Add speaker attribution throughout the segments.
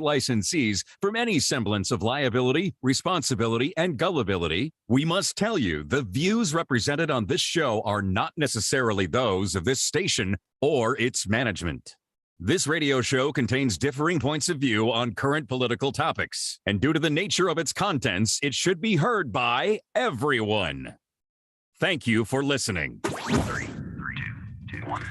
Speaker 1: licensees from any semblance of liability, responsibility, and gullibility, we must tell you the views represented on this show are not necessarily those of this station or its management. This radio show contains differing points of view on current political topics, and due to the nature of its contents, it should be heard by everyone. Thank you for listening. 3, 2, 2, 1.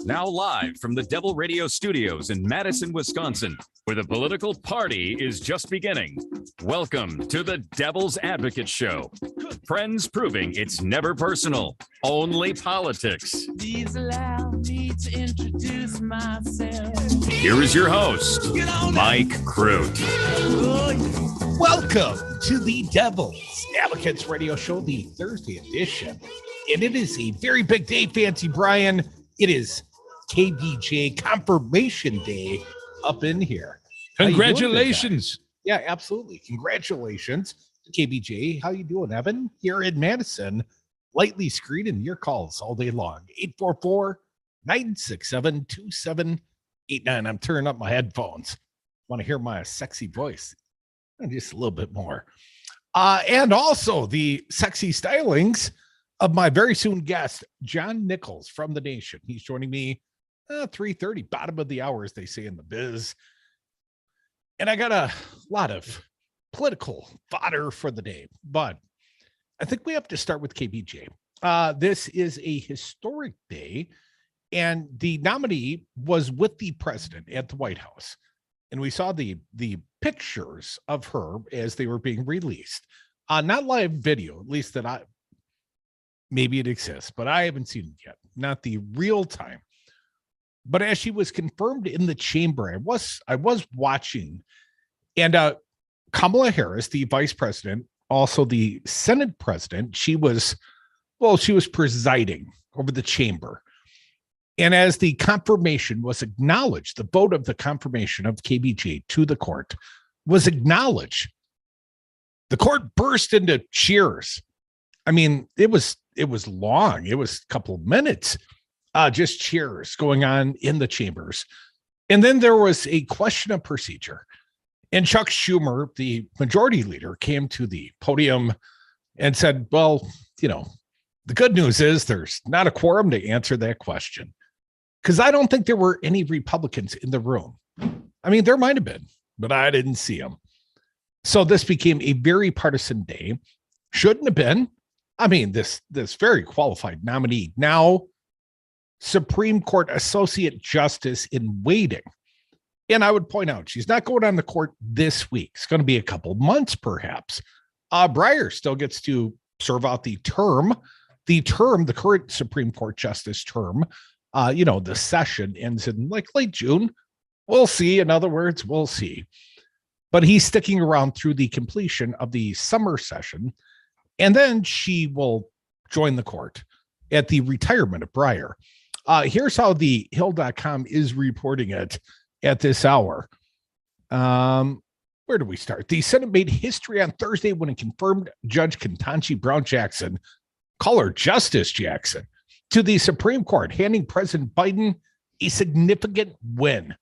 Speaker 1: Now live from the Devil Radio Studios in Madison, Wisconsin, where the political party is just beginning. Welcome to the Devil's Advocate Show. Friends proving it's never personal, only politics. Please allow me to introduce myself. Here is your host, Mike Crute.
Speaker 2: Welcome to the Devil's Advocates Radio Show, the Thursday edition. And it is a very big day, Fancy Brian. It is KBJ Confirmation Day up in here.
Speaker 3: Congratulations.
Speaker 2: Yeah, absolutely. Congratulations to KBJ. How you doing, Evan? Here in Madison, lightly screening your calls all day long. 844-967-2789. I'm turning up my headphones. Want to hear my sexy voice? Just a little bit more. And also the sexy stylings of my very soon guest, John Nichols from The Nation. He's joining me 3:30, bottom of the hour, as they say in the biz. And I got a lot of political fodder for the day, but I think we have to start with KBJ. This is a historic day, and the nominee was with the president at the White House. And we saw the pictures of her as they were being released. Not live video, at least that maybe it exists, but I haven't seen it yet. Not the real time. But as she was confirmed in the chamber, I was watching, and Kamala Harris, the vice president, also the Senate president, she was presiding over the chamber. And as the confirmation was acknowledged, the vote of the confirmation of KBJ to the court was acknowledged, the court burst into cheers. I mean, it was long. It was a couple of minutes, just cheers going on in the chambers. And then there was a question of procedure. And Chuck Schumer, the majority leader, came to the podium and said, well, the good news is there's not a quorum to answer that question. Because I don't think there were any Republicans in the room. I mean, there might have been, but I didn't see them. So this became a very partisan day. Shouldn't have been. I mean, this very qualified nominee, now Supreme Court Associate Justice in waiting. And I would point out, she's not going on the court this week. It's going to be a couple months, perhaps. Breyer still gets to serve out the term, the current Supreme Court Justice term. The session ends in like late June. We'll see. In other words, we'll see. But he's sticking around through the completion of the summer session. And then she will join the court at the retirement of Breyer. Here's how the Hill.com is reporting it at this hour. Where do we start? The Senate made history on Thursday when it confirmed Judge Ketanji Brown Jackson, call her Justice Jackson, to the Supreme Court, handing President Biden a significant win.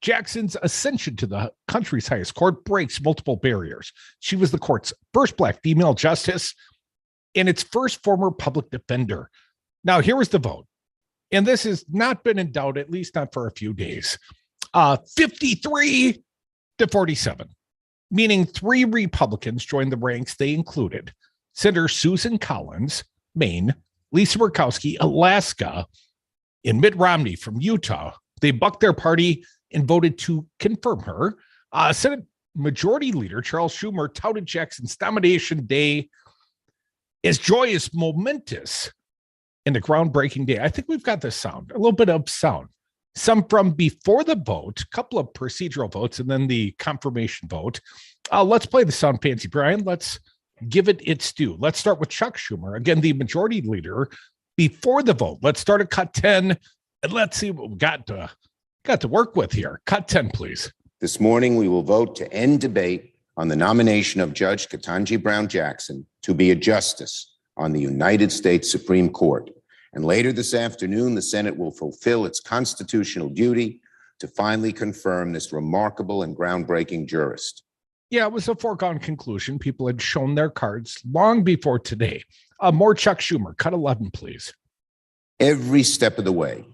Speaker 2: Jackson's ascension to the country's highest court breaks multiple barriers. She was the court's first Black female justice and its first former public defender. Now, here was the vote. And this has not been in doubt, at least not for a few days. 53 to 47, meaning 3 Republicans joined the ranks. They included Senator Susan Collins, Maine, Lisa Murkowski, Alaska, and Mitt Romney from Utah. They bucked their party and voted to confirm her. Senate Majority Leader Charles Schumer touted Jackson's nomination day as joyous, momentous, and a groundbreaking day. I think we've got the sound, a little bit of sound. Some from before the vote, a couple of procedural votes, and then the confirmation vote. Let's play the sound, Fancy Brian. Let's give it its due. Let's start with Chuck Schumer, again, the majority leader, before the vote. Let's start at cut 10, and let's see what we got to work with here. Cut 10, please.
Speaker 4: This morning, we will vote to end debate on the nomination of Judge Ketanji Brown Jackson to be a justice on the United States Supreme Court. And later this afternoon, the Senate will fulfill its constitutional duty to finally confirm this remarkable and groundbreaking jurist.
Speaker 2: Yeah, it was a foregone conclusion. People had shown their cards long before today. More Chuck Schumer. Cut 11, please.
Speaker 4: Every step of the way,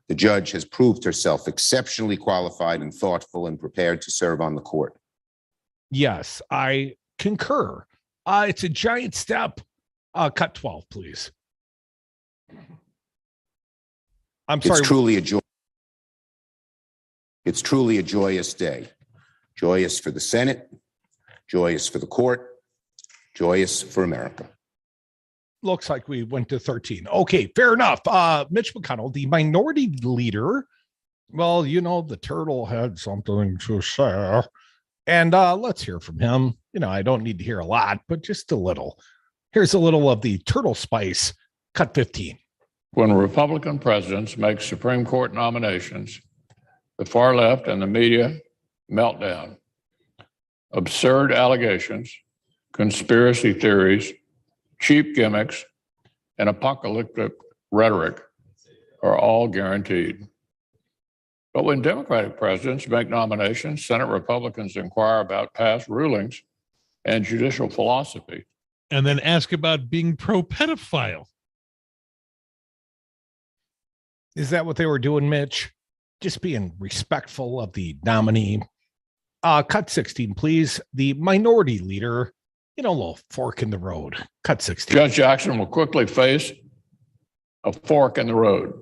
Speaker 4: the judge has proved herself exceptionally qualified and thoughtful and prepared to serve on the court.
Speaker 2: Yes, I concur. It's a giant step. Cut 12, please. I'm sorry.
Speaker 4: It's truly a joyous day. Joyous for the Senate, joyous for the court, joyous for America.
Speaker 2: Looks like we went to 13. Okay, fair enough. Mitch McConnell, the minority leader. Well, you know, the turtle had something to say. And let's hear from him. You know, I don't need to hear a lot, but just a little. Here's a little of the turtle spice. Cut 15.
Speaker 5: When Republican presidents make Supreme Court nominations, the far left and the media meltdown. Absurd allegations, conspiracy theories, cheap gimmicks, and apocalyptic rhetoric are all guaranteed. But when Democratic presidents make nominations, Senate Republicans inquire about past rulings and judicial philosophy.
Speaker 3: And then ask about being pro-pedophile.
Speaker 2: Is that what they were doing, Mitch? Just being respectful of the nominee. Cut 16, please. The minority leader, you know, a little fork in the road. Cut 16.
Speaker 5: Judge Jackson will quickly face a fork in the road.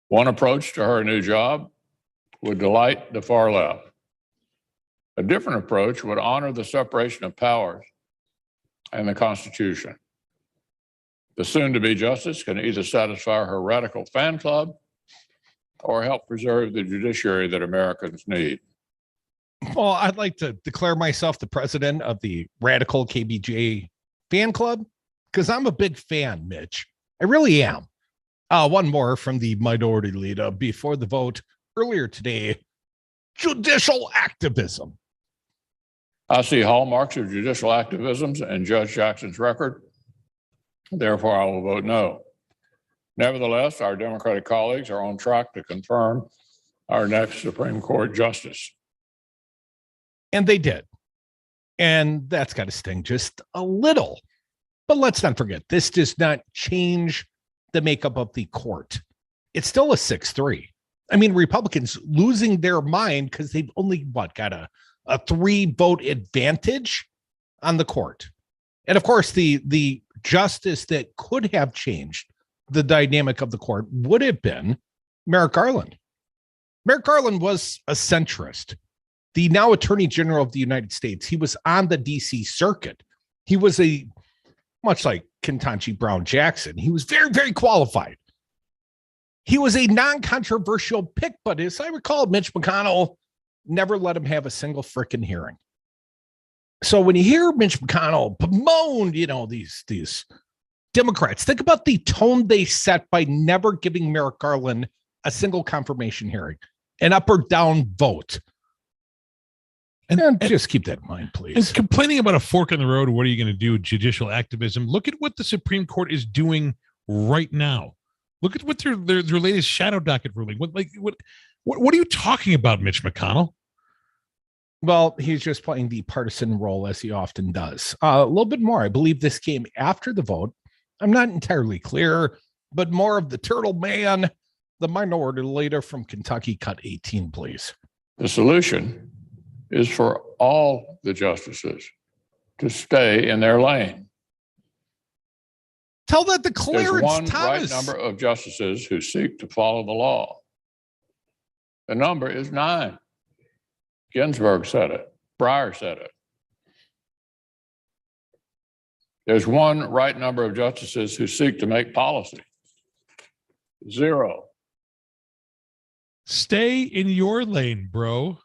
Speaker 5: One approach to her new job would delight the far left. A different approach would honor the separation of powers and the Constitution. The soon-to-be justice can either satisfy her radical fan club or help preserve the judiciary that Americans need.
Speaker 2: Well, I'd like to declare myself the president of the radical KBJ fan club because I'm a big fan, Mitch. I really am. One more from the minority leader before the vote earlier today. Judicial activism.
Speaker 5: I see hallmarks of judicial activism in Judge Jackson's record. Therefore, I will vote no. Nevertheless, our Democratic colleagues are on track to confirm our next Supreme Court justice.
Speaker 2: And they did. And that's got to sting just a little. But let's not forget, this does not change the makeup of the court. It's still a 6-3. I mean, Republicans losing their mind because they've only, got a 3-vote advantage on the court. And of course, the justice that could have changed the dynamic of the court would have been Merrick Garland. Merrick Garland was a centrist. The now Attorney General of the United States, he was on the D.C. circuit. He was much like Ketanji Brown Jackson, he was very, very qualified. He was a non-controversial pick, but as I recall, Mitch McConnell never let him have a single frickin' hearing. So when you hear Mitch McConnell bemoan, these Democrats, think about the tone they set by never giving Merrick Garland a single confirmation hearing, an up or down vote. And just keep that in mind, please.
Speaker 3: And complaining about a fork in the road, what are you going to do with judicial activism? Look at what the Supreme Court is doing right now. Look at what their latest shadow docket ruling. What are you talking about, Mitch McConnell?
Speaker 2: Well, he's just playing the partisan role as he often does. A little bit more. I believe this came after the vote. I'm not entirely clear, but more of the turtle man, the minority leader from Kentucky. Cut 18, please.
Speaker 5: The solution is for all the justices to stay in their lane.
Speaker 2: Tell that to Clarence
Speaker 5: There's one
Speaker 2: Thomas.
Speaker 5: right number of justices who seek to follow the law. The number is 9. Ginsburg said it. Breyer said it. There's one right number of justices who seek to make policy. 0.
Speaker 3: Stay in your lane, bro.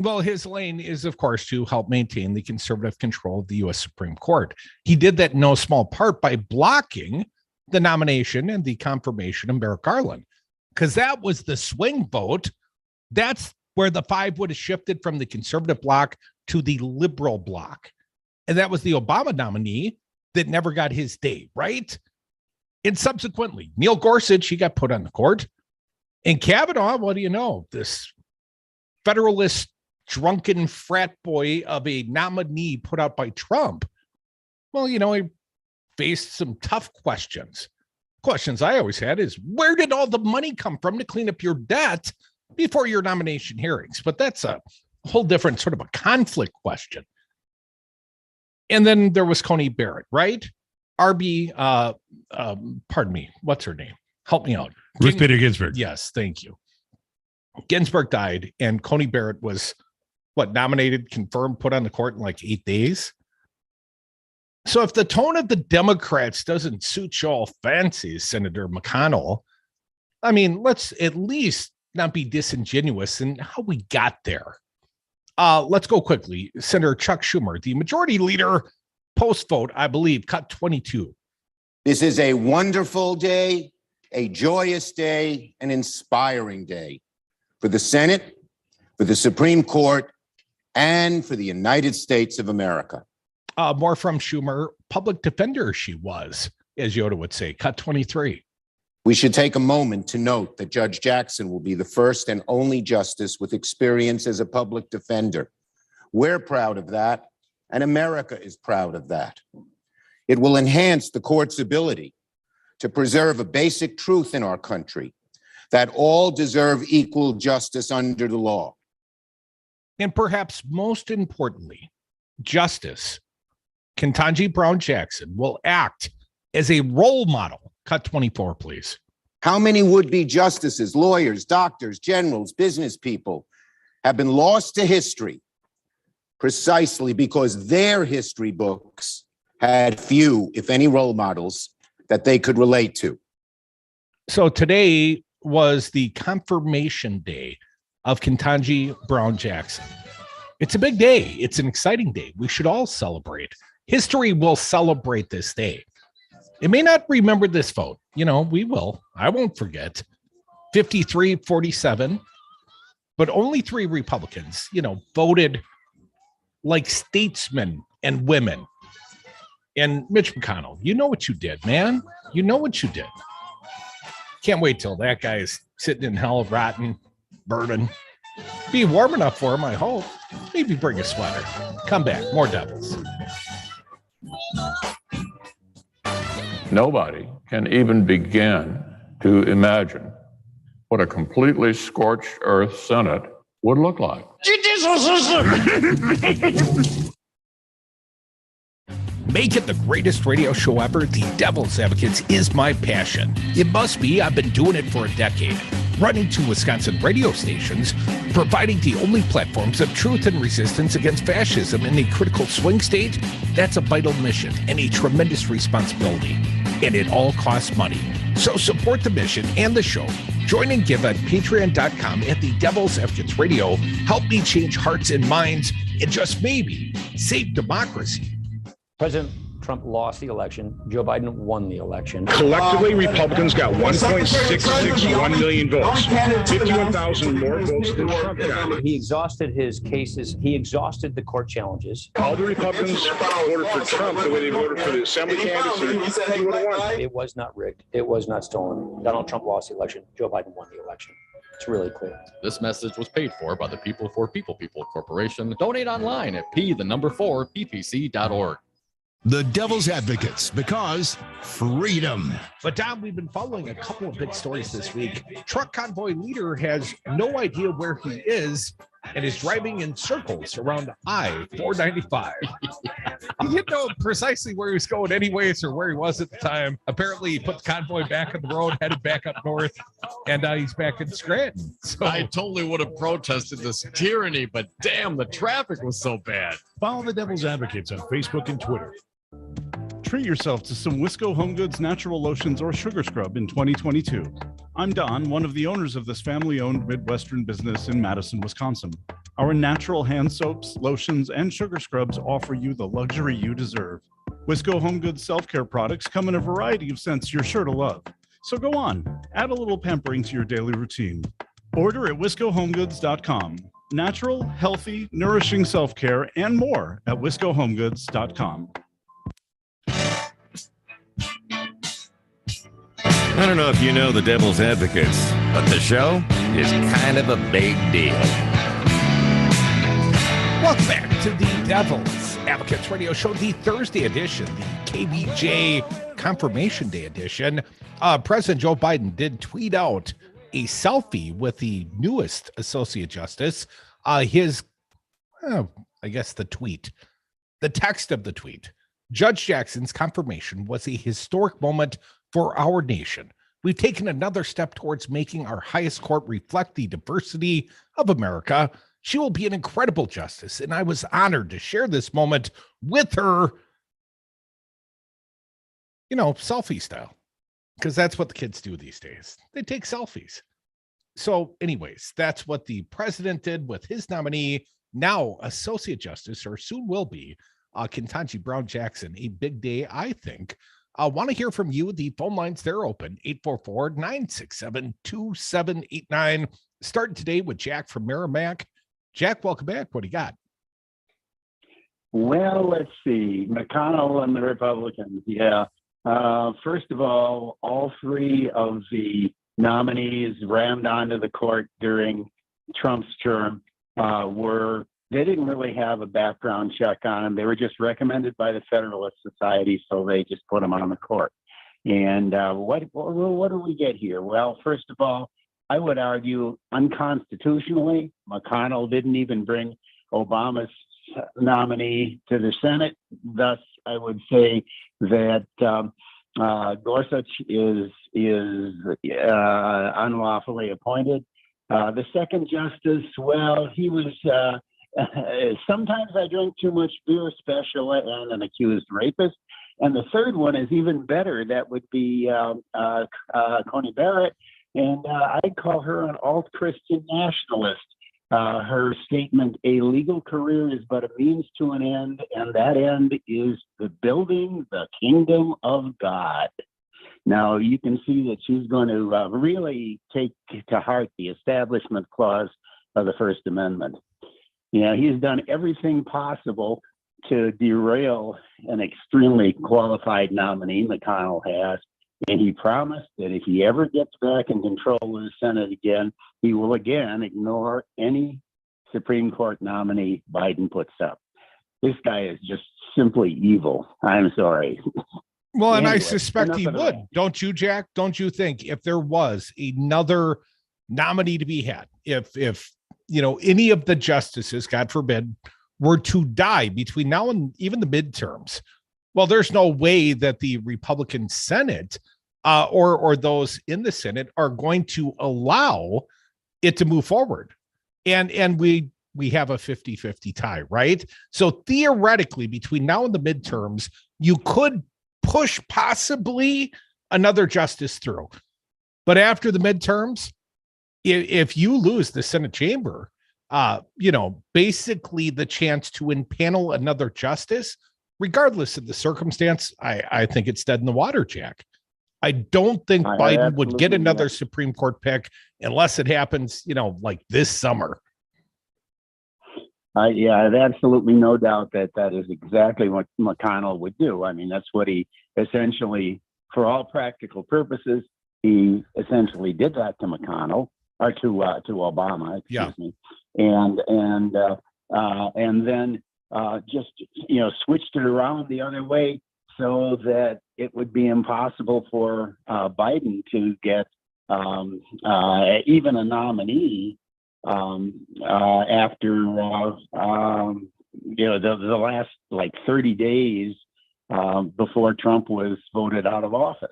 Speaker 2: Well, his lane is, of course, to help maintain the conservative control of the U.S. Supreme Court. He did that in no small part by blocking the nomination and the confirmation of Merrick Garland, because that was the swing vote. That's where the 5 would have shifted from the conservative bloc to the liberal bloc. And that was the Obama nominee that never got his day, right? And subsequently, Neil Gorsuch, he got put on the court. And Kavanaugh, what do you know? This Federalist drunken frat boy of a nominee put out by Trump. Well, he faced some tough questions. Questions I always had is, where did all the money come from to clean up your debt before your nomination hearings? But that's a whole different sort of a conflict question. And then there was Coney Barrett, right? Pardon me, what's her name? Help me out.
Speaker 3: Ruth Bader Ginsburg.
Speaker 2: Yes, thank you. Ginsburg died, and Coney Barrett was nominated, confirmed, put on the court in like 8 days. So if the tone of the Democrats doesn't suit y'all fancies, Senator McConnell, I mean, let's at least not be disingenuous in how we got there. Let's go quickly. Senator Chuck Schumer, the majority leader, post-vote, I believe, cut 22.
Speaker 4: This is a wonderful day, a joyous day, an inspiring day for the Senate, for the Supreme Court, and for the United States of America.
Speaker 2: More from Schumer, public defender she was, as Yoda would say, cut 23.
Speaker 4: We should take a moment to note that Judge Jackson will be the first and only justice with experience as a public defender. We're proud of that, and America is proud of that. It will enhance the court's ability to preserve a basic truth in our country, that all deserve equal justice under the law.
Speaker 2: And perhaps most importantly, Justice Ketanji Brown Jackson will act as a role model. Cut 24, please.
Speaker 4: How many would-be justices, lawyers, doctors, generals, business people have been lost to history precisely because their history books had few, if any, role models that they could relate to?
Speaker 2: So today was the confirmation day of Ketanji Brown Jackson. It's a big day. It's an exciting day. We should all celebrate. History will celebrate this day. It may not remember this vote. We will. I won't forget. 53-47. But only 3 Republicans, voted like statesmen and women. And Mitch McConnell, you know what you did, man. You know what you did. Can't wait till that guy is sitting in hell, rotten, burning. Be warm enough for him, I hope. Maybe bring a sweater. Come back. More Devils.
Speaker 5: Nobody can even begin to imagine what a completely scorched earth Senate would look like.
Speaker 2: Judicial system! Make it the greatest radio show ever. The Devil's Advocates is my passion. It must be. I've been doing it for a decade. Running 2 Wisconsin radio stations, providing the only platforms of truth and resistance against fascism in a critical swing state. That's a vital mission and a tremendous responsibility. And it all costs money. So support the mission and the show. Join and give at patreon.com at the Devil's Advocates Radio. Help me change hearts and minds and just maybe save democracy.
Speaker 6: President Trump lost the election. Joe Biden won the election.
Speaker 7: Collectively, Republicans got 1.661 million votes, 51,000 more votes than Trump got.
Speaker 6: He exhausted his cases. He exhausted the court challenges.
Speaker 7: All the Republicans voted for Trump the way they voted for the assembly candidates. He would have won.
Speaker 6: It was not rigged. It was not stolen. Donald Trump lost the election. Joe Biden won the election. It's really clear.
Speaker 8: This message was paid for by the People for People Corporation. Donate online at p4ppc.org.
Speaker 9: The Devil's Advocates, because freedom.
Speaker 2: But Tom, we've been following a couple of big stories this week. Truck convoy leader has no idea where he is and is driving in circles around I-495. He didn't know precisely where he was going anyways or where he was at the time. Apparently, he put the convoy back on the road, headed back up north, and now he's back in Scranton. So
Speaker 8: I totally would have protested this tyranny, but damn, the traffic was so bad.
Speaker 10: Follow the Devil's Advocates on Facebook and Twitter. Treat yourself to some Wisco Home Goods natural lotions or sugar scrub in 2022. I'm Don, one of the owners of this family-owned Midwestern business in Madison, Wisconsin. Our natural hand soaps, lotions, and sugar scrubs offer you the luxury you deserve. Wisco Home Goods self-care products come in a variety of scents you're sure to love. So go on, add a little pampering to your daily routine. Order at wiscohomegoods.com. Natural, healthy, nourishing self-care and more at wiscohomegoods.com.
Speaker 1: I don't know if you know the Devil's Advocates, but the show is kind of a big deal.
Speaker 2: Welcome back to the Devil's Advocates Radio Show, the Thursday edition, the KBJ Confirmation Day edition. President Joe Biden did tweet out a selfie with the newest Associate Justice. I guess the tweet, the text of the tweet. Judge Jackson's confirmation was a historic moment for our nation. We've taken another step towards making our highest court reflect the diversity of America. She will be an incredible justice, and I was honored to share this moment with her, selfie style, because that's what the kids do these days. They take selfies. So anyways, that's what the president did with his nominee, now Associate Justice, or soon will be, Ketanji Brown Jackson. A big day, I think. I want to hear from you. The phone lines, they're open, 844-967-2789. Starting today with Jack from Merrimack. Jack, welcome back. What do you got?
Speaker 11: Well, let's see. McConnell and the Republicans. Yeah. First of all three of the nominees rammed onto the court during Trump's term they didn't really have a background check on them. They were just recommended by the Federalist Society, so they just put them on the court. And what do we get here? Well, first of all, I would argue unconstitutionally, McConnell didn't even bring Obama's nominee to the Senate. Thus, I would say that Gorsuch is unlawfully appointed. The second justice, well, he was sometimes I drink too much beer, special and an accused rapist. And the third one is even better. That would be Coney Barrett. And I'd call her an alt-Christian nationalist. Her statement, a legal career is but a means to an end, and that end is the building the kingdom of God. Now, you can see that she's going to really take to heart the Establishment Clause of the First Amendment. He's done everything possible to derail an extremely qualified nominee, McConnell has, and he promised that if he ever gets back in control of the Senate again, he will again ignore any Supreme Court nominee Biden puts up. This guy is just simply evil. I'm sorry.
Speaker 2: Well, and anyway, I suspect he would. Don't you, Jack? Don't you think if there was another nominee to be had, if any of the justices, God forbid, were to die between now and even the midterms, well, there's no way that the Republican Senate or those in the Senate are going to allow it to move forward. And we have a 50-50 tie, right? So theoretically, between now and the midterms, you could push possibly another justice through. But after the midterms, if you lose the Senate chamber, basically the chance to impanel another justice, regardless of the circumstance, I think it's dead in the water, Jack. I don't think Biden would get another Supreme Court pick unless it happens, like this summer.
Speaker 11: I have absolutely no doubt that is exactly what McConnell would do. I mean, that's what he essentially, for all practical purposes, he essentially did that to McConnell or to Obama, excuse me, and then just switched it around the other way so that it would be impossible for Biden to get even a nominee after the last 30 days before Trump was voted out of office.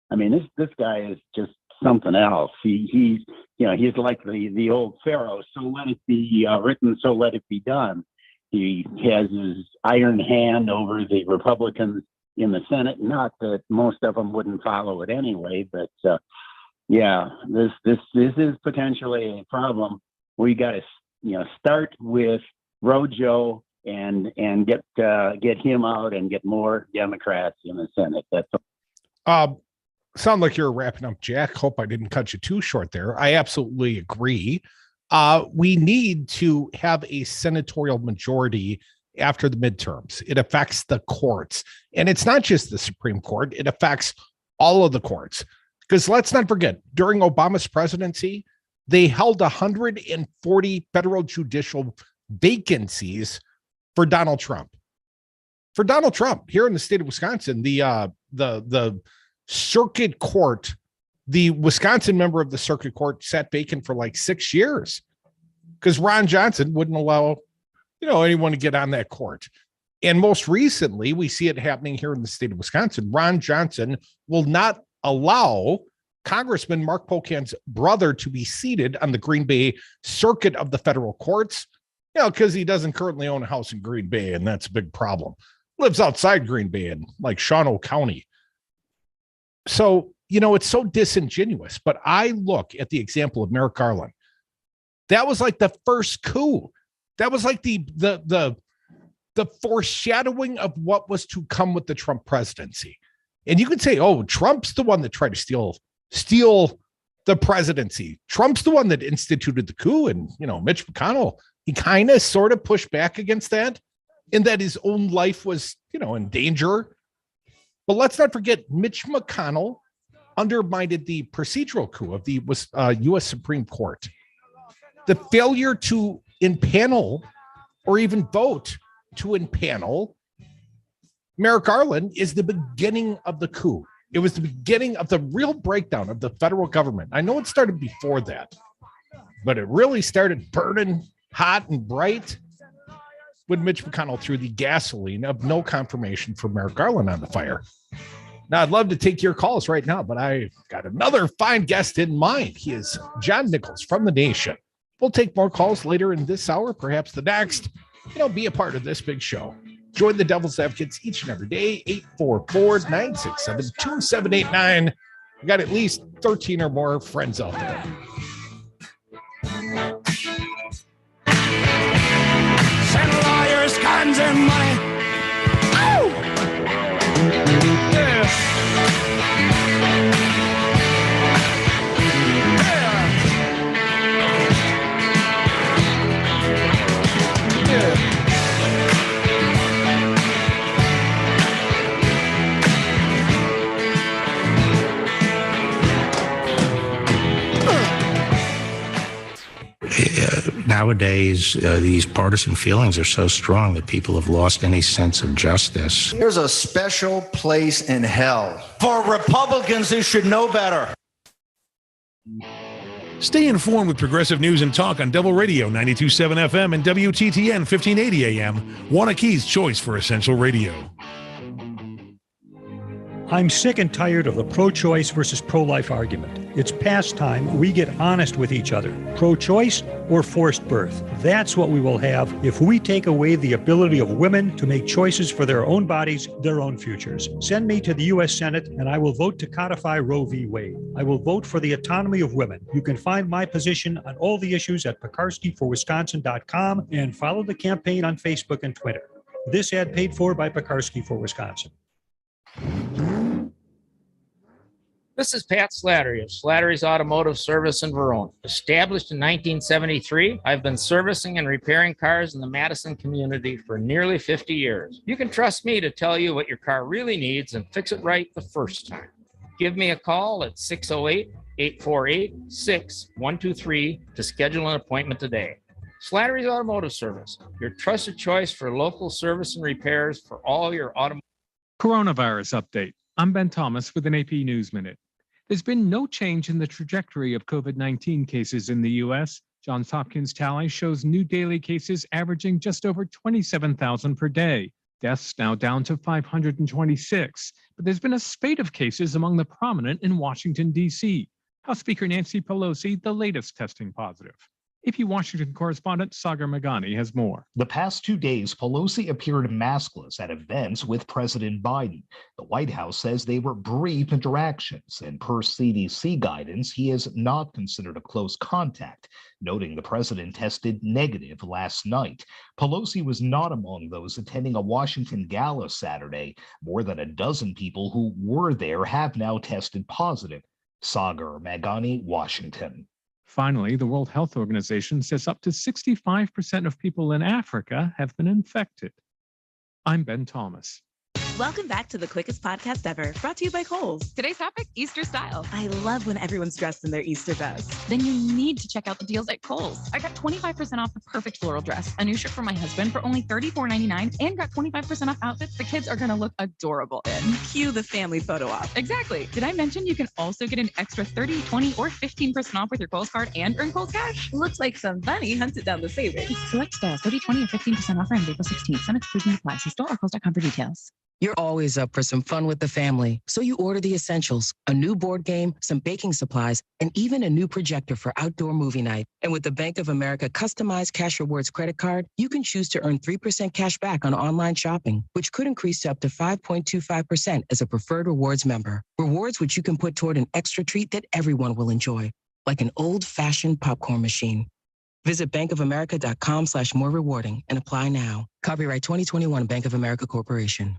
Speaker 11: I mean, this guy is just something else. He's like the old Pharaoh. So let it be written, so let it be done. He has his iron hand over the Republicans in the Senate. Not that most of them wouldn't follow it anyway, but this is potentially a problem. We got to start with Rojo and get him out and get more Democrats in the Senate. That's
Speaker 2: sound like you're wrapping up, Jack. Hope I didn't cut you too short there. I absolutely agree. We need to have a senatorial majority after the midterms. It affects the courts, and it's not just the Supreme Court. It affects all of the courts. Because let's not forget, during Obama's presidency, they held 140 federal judicial vacancies for Donald Trump. For Donald Trump, here in the state of Wisconsin, the circuit court, the Wisconsin member of the circuit court sat vacant for like 6 years because Ron Johnson wouldn't allow, anyone to get on that court. And most recently, we see it happening here in the state of Wisconsin. Ron Johnson will not allow Congressman Mark Pocan's brother to be seated on the Green Bay circuit of the federal courts, because he doesn't currently own a house in Green Bay, and that's a big problem. Lives outside Green Bay in like Shawano County. So, it's so disingenuous. But I look at the example of Merrick Garland. That was like the first coup. That was like the foreshadowing of what was to come with the Trump presidency. And you could say, oh, Trump's the one that tried to steal the presidency. Trump's the one that instituted the coup. And, Mitch McConnell, he kind of sort of pushed back against that, in that his own life was, in danger. But let's not forget, Mitch McConnell undermined the procedural coup of the U.S. Supreme Court. The failure to impanel or even vote to impanel Merrick Garland is the beginning of the coup. It was the beginning of the real breakdown of the federal government. I know it started before that, but it really started burning hot and bright when Mitch McConnell threw the gasoline of no confirmation for Merrick Garland on the fire. Now, I'd love to take your calls right now, but I got another fine guest in mind. He is John Nichols from The Nation. We'll take more calls later in this hour, perhaps the next. Be a part of this big show. Join the Devil's Advocates each and every day, 844-967-2789. We got at least 13 or more friends out there.
Speaker 12: Send lawyers, guns, and money. Oh! Yeah.
Speaker 13: Nowadays, these partisan feelings are so strong that people have lost any sense of justice.
Speaker 14: There's a special place in hell for Republicans who should know better.
Speaker 3: Stay informed with progressive news and talk on Devil Radio 92.7 FM and WTTN 1580 AM, Wanakee's choice for essential radio.
Speaker 15: I'm sick and tired of the pro-choice versus pro-life argument. It's past time we get honest with each other. Pro-choice or forced birth. That's what we will have if we take away the ability of women to make choices for their own bodies, their own futures. Send me to the U.S. Senate and I will vote to codify Roe v. Wade. I will vote for the autonomy of women. You can find my position on all the issues at PekarskiForWisconsin.com and follow the campaign on Facebook and Twitter. This ad paid for by Pekarski for Wisconsin.
Speaker 16: This is Pat Slattery of Slattery's Automotive Service in Verona. Established in 1973, I've been servicing and repairing cars in the Madison community for nearly 50 years. You can trust me to tell you what your car really needs and fix it right the first time. Give me a call at 608-848-6123 to schedule an appointment today. Slattery's Automotive Service, your trusted choice for local service and repairs for all your automotive.
Speaker 17: Coronavirus update. I'm Ben Thomas with an AP News Minute. There's been no change in the trajectory of COVID-19 cases in the U.S. Johns Hopkins tally shows new daily cases averaging just over 27,000 per day. Deaths now down to 526. But there's been a spate of cases among the prominent in Washington, D.C. House Speaker Nancy Pelosi, the latest testing positive. AP Washington correspondent Sagar Meghani has more.
Speaker 18: The past 2 days, Pelosi appeared maskless at events with President Biden. The White House says they were brief interactions, and per CDC guidance, he is not considered a close contact, noting the president tested negative last night. Pelosi was not among those attending a Washington gala Saturday. More than a dozen people who were there have now tested positive. Sagar Meghani, Washington.
Speaker 17: Finally, the World Health Organization says up to 65% of people in Africa have been infected. I'm Ben Thomas.
Speaker 19: Welcome back to the quickest podcast ever, brought to you by Kohl's. Today's topic, Easter style. I love when everyone's dressed in their Easter best.
Speaker 20: Then you need to check out the deals at Kohl's. I got 25% off the perfect floral dress, a new shirt for my husband for only $34.99, and got 25% off outfits the kids are going to look adorable in.
Speaker 19: Cue the family photo op.
Speaker 20: Exactly. Did I mention you can also get an extra 30, 20, or 15% off with your Kohl's card and earn Kohl's cash?
Speaker 19: Looks like somebody hunted down the savings.
Speaker 20: Select styles, 30, 20, or 15% off around April 16th. Some exclusions apply. See store or Kohl's.com for details.
Speaker 21: You're always up for some fun with the family, so you order the essentials, a new board game, some baking supplies, and even a new projector for outdoor movie night. And with the Bank of America customized Cash Rewards credit card, you can choose to earn 3% cash back on online shopping, which could increase to up to 5.25% as a preferred rewards member. Rewards which you can put toward an extra treat that everyone will enjoy, like an old-fashioned popcorn machine. Visit bankofamerica.com/more rewarding and apply now. Copyright 2021 Bank of America Corporation.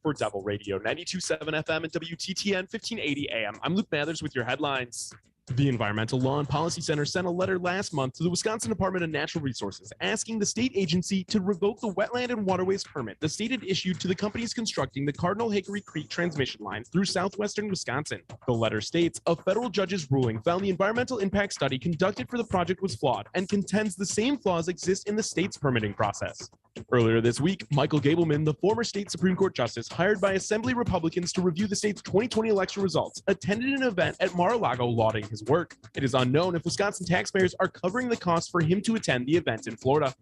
Speaker 22: For Devil Radio 92.7 FM and WTTN 1580 AM. I'm Luke Mathers with your headlines. The Environmental Law and Policy Center sent a letter last month to the Wisconsin Department of Natural Resources asking the state agency to revoke the wetland and waterways permit the state had issued to the companies constructing the Cardinal Hickory Creek transmission line through southwestern Wisconsin. The letter states a federal judge's ruling found the environmental impact study conducted for the project was flawed and contends the same flaws exist in the state's permitting process. Earlier this week, Michael Gableman, the former state Supreme Court justice hired by Assembly Republicans to review the state's 2020 election results, attended an event at Mar-a-Lago lauding his work. It is unknown if Wisconsin taxpayers are covering the cost for him to attend the event in Florida.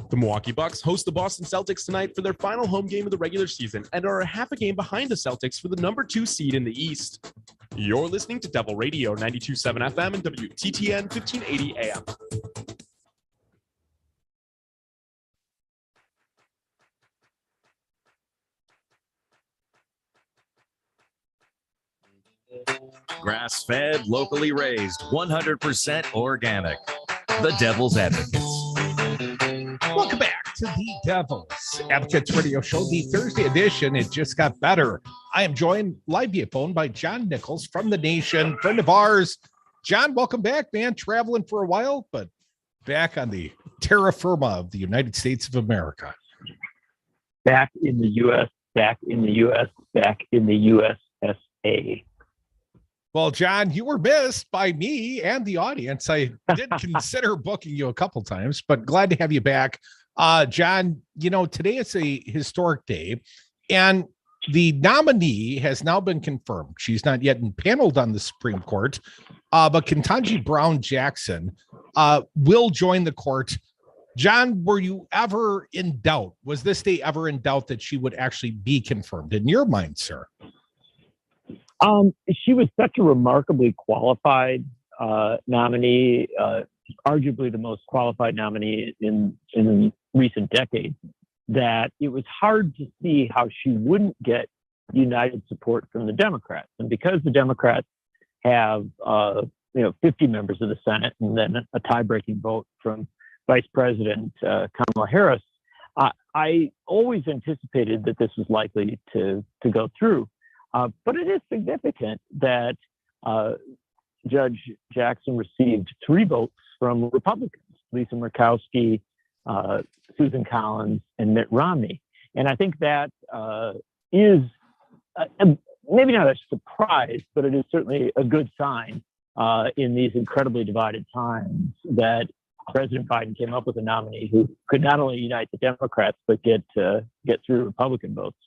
Speaker 22: The Milwaukee Bucks host the Boston Celtics tonight for their final home game of the regular season and are a half a game behind the Celtics for the number 2 seed in the East. You're listening to Devil Radio 92.7 FM and WTTN 1580 AM.
Speaker 1: Grass-fed, locally raised, 100% organic. The Devil's Advocates.
Speaker 2: Welcome back to the Devil's Advocates Radio Show, the Thursday edition. It just got better. I am joined live via phone by John Nichols from The Nation, friend of ours. John, welcome back, man. Traveling for a while, but back on the terra firma of the United States of America.
Speaker 23: Back in the U.S., back in the U.S., back in the USA.
Speaker 2: Well, John, you were missed by me and the audience. I did consider booking you a couple times, but glad to have you back. John, you know, today is a historic day, and the nominee has now been confirmed. She's not yet impaneled on the Supreme Court, but Ketanji Brown Jackson will join the court. John, were you ever in doubt? Was this day ever in doubt that she would actually be confirmed in your mind, sir?
Speaker 23: She was such a remarkably qualified nominee, arguably the most qualified nominee in recent decades, that it was hard to see how she wouldn't get united support from the Democrats. And because the Democrats have 50 members of the Senate and then a tie-breaking vote from Vice President Kamala Harris, I always anticipated that this was likely to go through. But it is significant that Judge Jackson received 3 votes from Republicans, Lisa Murkowski, Susan Collins, and Mitt Romney. And I think that is maybe not a surprise, but it is certainly a good sign in these incredibly divided times that President Biden came up with a nominee who could not only unite the Democrats, but get through Republican votes.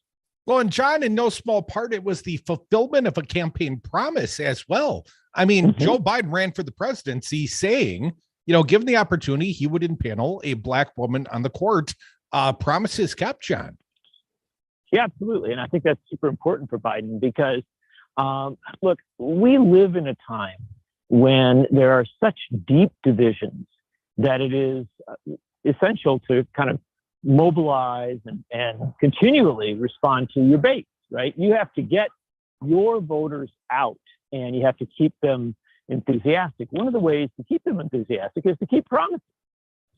Speaker 2: Well, and John, in no small part, it was the fulfillment of a campaign promise as well. I mean, Joe Biden ran for the presidency saying, you know, given the opportunity, he would impanel a Black woman on the court. Promises kept, John.
Speaker 23: Yeah, absolutely. And I think that's super important for Biden because, look, we live in a time when there are such deep divisions that it is essential to kind of mobilize and continually respond to your base, right? You have to get your voters out and you have to keep them enthusiastic. One of the ways to keep them enthusiastic is to keep promises.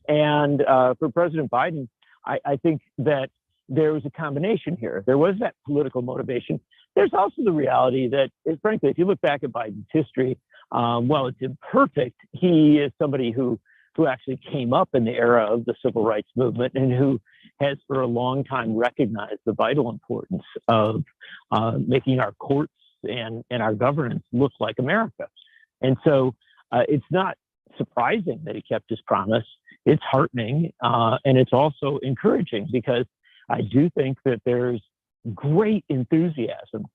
Speaker 23: And for President Biden, I think that there was a combination here. There was that political motivation. There's also the reality that, frankly, if you look back at Biden's history, while it's imperfect, he is somebody who who actually came up in the era of the civil rights movement and who has for a long time recognized the vital importance of making our courts and our governance look like America. And so it's not surprising that he kept his promise. It's heartening, and it's also encouraging, because I do think that there's great enthusiasm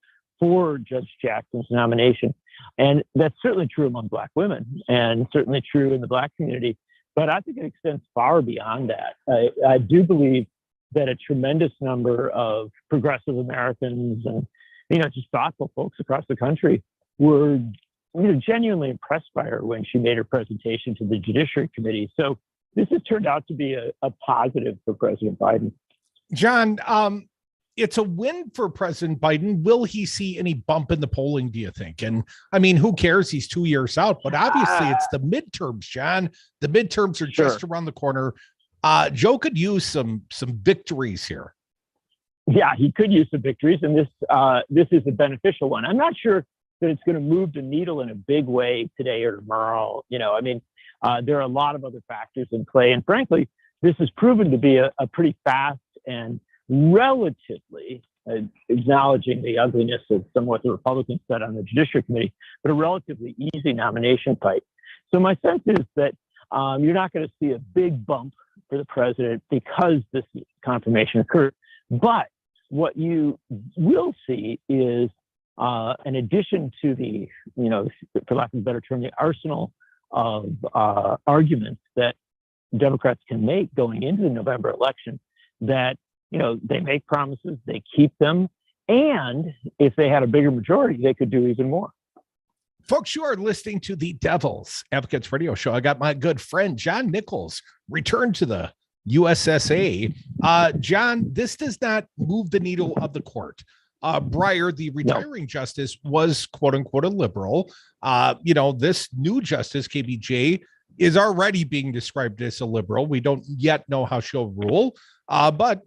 Speaker 23: for Judge Jackson's nomination. And that's certainly true among Black women and certainly true in the Black community. But I think it extends far beyond that. I do believe that a tremendous number of progressive Americans and, just thoughtful folks across the country were genuinely impressed by her when she made her presentation to the Judiciary Committee. So this has turned out to be a positive for President Biden.
Speaker 2: John, it's a win for President Biden. Will he see any bump in the polling, do you think? And I mean, who cares? He's 2 years out, but obviously it's the midterms, John. The midterms are just around the corner. Joe could use some victories here.
Speaker 23: Yeah, he could use some victories, and this is a beneficial one. I'm not sure that it's going to move the needle in a big way today or tomorrow. There are a lot of other factors in play, and frankly, this has proven to be a pretty fast and relatively, acknowledging the ugliness of some what the Republicans said on the Judiciary Committee, but a relatively easy nomination fight. So my sense is that you're not going to see a big bump for the president because this confirmation occurred. But what you will see is, in addition to the, for lack of a better term, the arsenal of arguments that Democrats can make going into the November election, that they make promises, they keep them, and if they had a bigger majority, they could do even more.
Speaker 2: Folks, you are listening to the Devil's Advocates Radio Show. I got my good friend John Nichols returned to the USSA. John, this does not move the needle of the court. Breyer, the retiring justice, was quote unquote a liberal. This new justice, KBJ, is already being described as a liberal. We don't yet know how she'll rule. But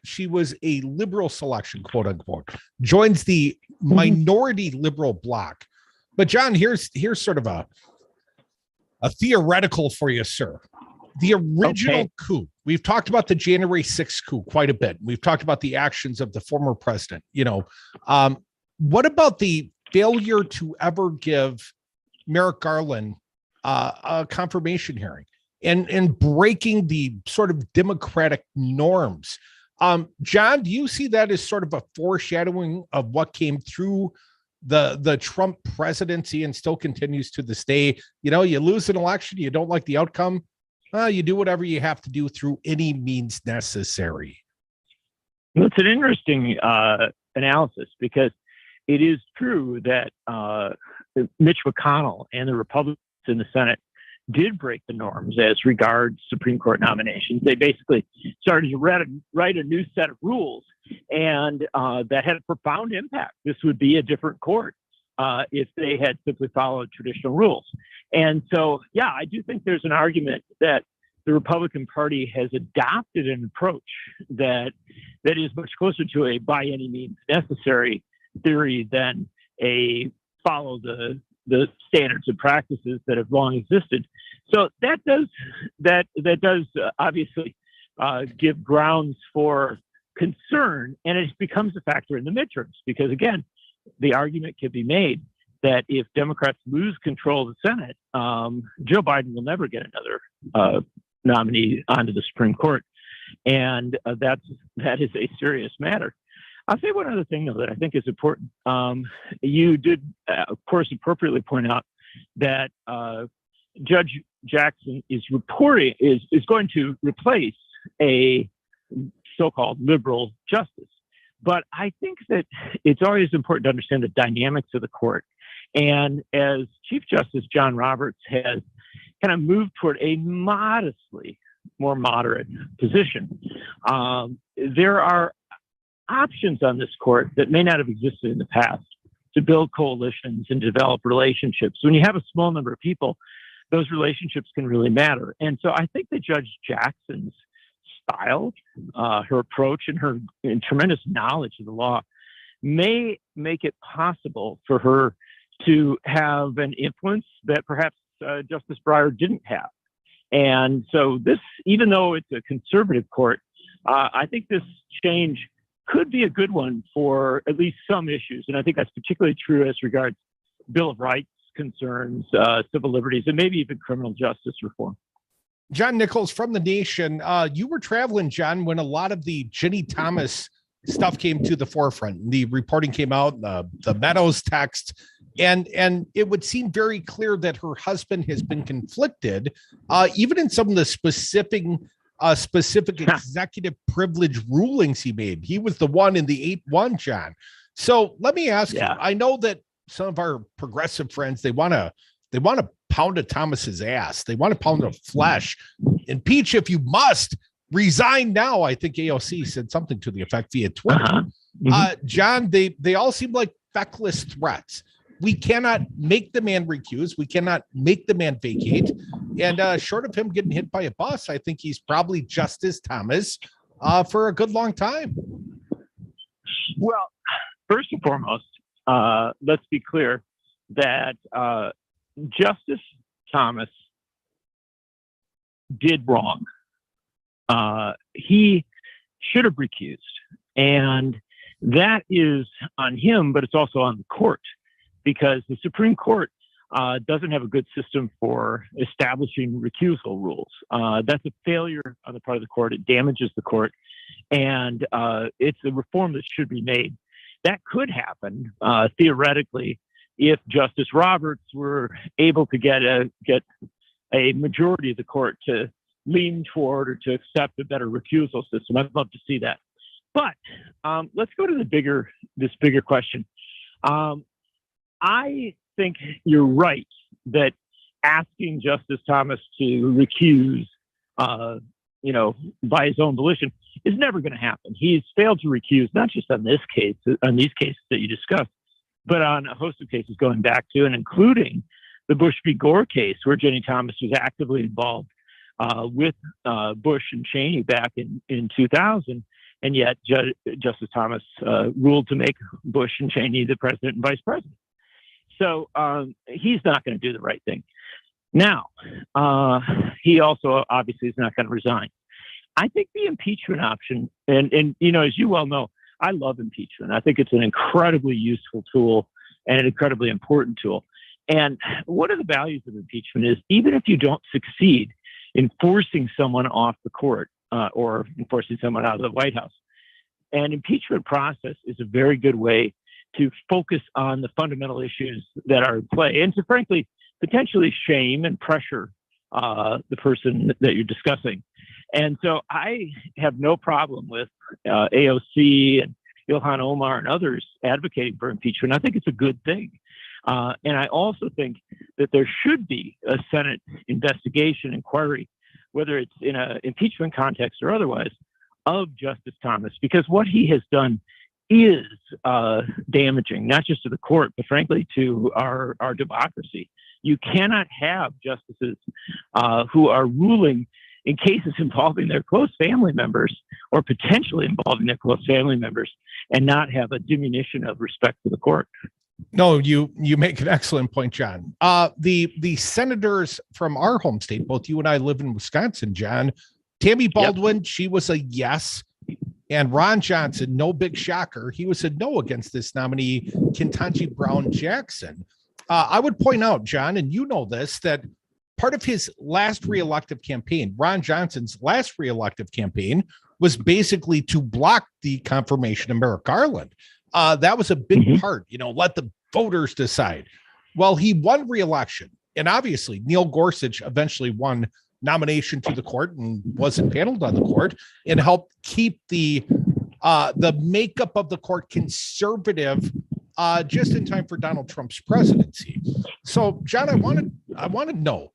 Speaker 2: she was a liberal selection, quote unquote, joins the minority liberal bloc. But John, here's sort of a theoretical for you, sir. The original coup. We've talked about the January 6th coup quite a bit. We've talked about the actions of the former president. What about the failure to ever give Merrick Garland a confirmation hearing and breaking the sort of democratic norms? John, do you see that as sort of a foreshadowing of what came through the Trump presidency and still continues to this day? You lose an election, you don't like the outcome, you do whatever you have to do through any means necessary.
Speaker 23: It's an interesting analysis, because it is true that Mitch McConnell and the Republicans in the Senate did break the norms as regards Supreme Court nominations. They basically started to write a new set of rules, and that had a profound impact. This would be a different court if they had simply followed traditional rules. And so, yeah, I do think there's an argument that the Republican Party has adopted an approach that is much closer to a by any means necessary theory than a follow the standards and practices that have long existed. So that does obviously give grounds for concern, and it becomes a factor in the midterms, because again, the argument can be made that if Democrats lose control of the Senate, Joe Biden will never get another nominee onto the Supreme Court, and that is a serious matter. I'll say one other thing, though, that I think is important. You did, of course, appropriately point out that Judge Jackson is going to replace a so-called liberal justice. But I think that it's always important to understand the dynamics of the court. And as Chief Justice John Roberts has kind of moved toward a modestly more moderate position, there are options on this court that may not have existed in the past to build coalitions and develop relationships. When you have a small number of people, those relationships can really matter. And so I think that Judge Jackson's style, her approach, and her tremendous knowledge of the law may make it possible for her to have an influence that perhaps Justice Breyer didn't have. And so this, even though it's a conservative court, I think this change could be a good one for at least some issues. And I think that's particularly true as regards Bill of Rights concerns, civil liberties, and maybe even criminal justice reform.
Speaker 2: John Nichols from The Nation. You were traveling, John, when a lot of the Ginny Thomas stuff came to the forefront. The reporting came out, the Meadows text, and it would seem very clear that her husband has been conflicted, even in some of the specific executive privilege rulings he made. He was the one in the 8-1, John. So let me ask you, I know that some of our progressive friends, they want to pound at Thomas's ass. They want to pound the flesh. Impeach if you must. Resign now. I think AOC said something to the effect via Twitter. John, they all seem like feckless threats. We cannot make the man recuse. We cannot make the man vacate. And short of him getting hit by a bus, I think he's probably Justice Thomas for a good long time.
Speaker 23: Well, first and foremost, let's be clear that Justice Thomas did wrong. He should have recused, and that is on him, but it's also on the court, because the Supreme Court doesn't have a good system for establishing recusal rules. That's a failure on the part of the court. It damages the court, and it's a reform that should be made. That could happen theoretically if Justice Roberts were able to get a majority of the court to lean toward or to accept a better recusal system. I'd love to see that. But let's go to this bigger question. I think you're right that asking Justice Thomas to recuse, by his own volition is never going to happen. He's failed to recuse, not just on these cases that you discussed, but on a host of cases going back to and including the Bush v. Gore case, where Ginny Thomas was actively involved with Bush and Cheney back in 2000, and yet Justice Thomas ruled to make Bush and Cheney the president and vice president. So he's not going to do the right thing. Now, he also obviously is not going to resign. I think the impeachment option, and as you well know, I love impeachment. I think it's an incredibly useful tool and an incredibly important tool. And one of the values of impeachment is, even if you don't succeed in forcing someone off the court or forcing someone out of the White House, an impeachment process is a very good way to focus on the fundamental issues that are in play, and to frankly potentially shame and pressure the person that you're discussing. And so I have no problem with AOC and Ilhan Omar and others advocating for impeachment. I think it's a good thing. And I also think that there should be a Senate investigation, inquiry, whether it's in an impeachment context or otherwise, of Justice Thomas, because what he has done is damaging, not just to the court, but frankly to our democracy. You cannot have justices who are ruling in cases involving their close family members or potentially involving their close family members and not have a diminution of respect for the court.
Speaker 2: No, you make an excellent point, John. The senators from our home state, both you and I live in Wisconsin, John. Tammy Baldwin, she was a yes. And Ron Johnson, no big shocker, he was a no against this nominee, Ketanji Brown Jackson. I would point out, John, and you know this, that part of his last reelective campaign, Ron Johnson's last reelective campaign, was basically to block the confirmation of Merrick Garland. That was a big part, let the voters decide. Well, he won re-election, and obviously Neil Gorsuch eventually won nomination to the court and wasn't paneled on the court, and helped keep the makeup of the court conservative just in time for Donald Trump's presidency. So, John, I want to know,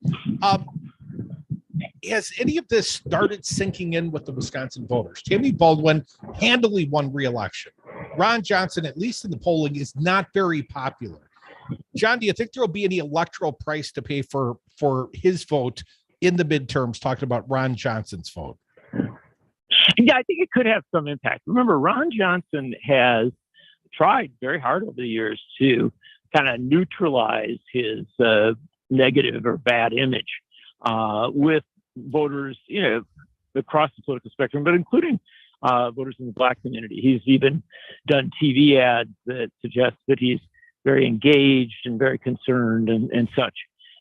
Speaker 2: has any of this started sinking in with the Wisconsin voters? Tammy Baldwin handily won re-election. Ron Johnson, at least in the polling, is not very popular. John, do you think there will be any electoral price to pay for his vote in the midterms, talking about Ron Johnson's vote?
Speaker 23: Yeah, I think it could have some impact. Remember, Ron Johnson has tried very hard over the years to kind of neutralize his negative or bad image with voters, across the political spectrum, but including voters in the Black community. He's even done TV ads that suggest that he's very engaged and very concerned and such.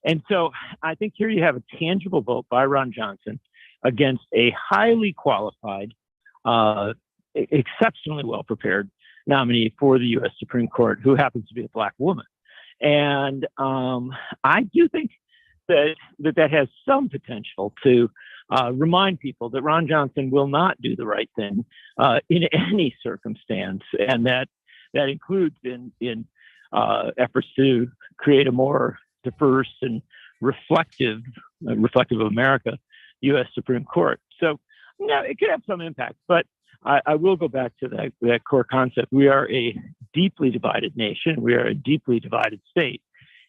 Speaker 23: And so I think here you have a tangible vote by Ron Johnson against a highly qualified, exceptionally well-prepared nominee for the U.S. Supreme Court, who happens to be a Black woman. And I do think that has some potential to remind people that Ron Johnson will not do the right thing in any circumstance, and that includes in efforts to create a more diverse and reflective of America U.S. Supreme Court. So, it could have some impact, but I will go back to that core concept. We are a deeply divided nation. We are a deeply divided state.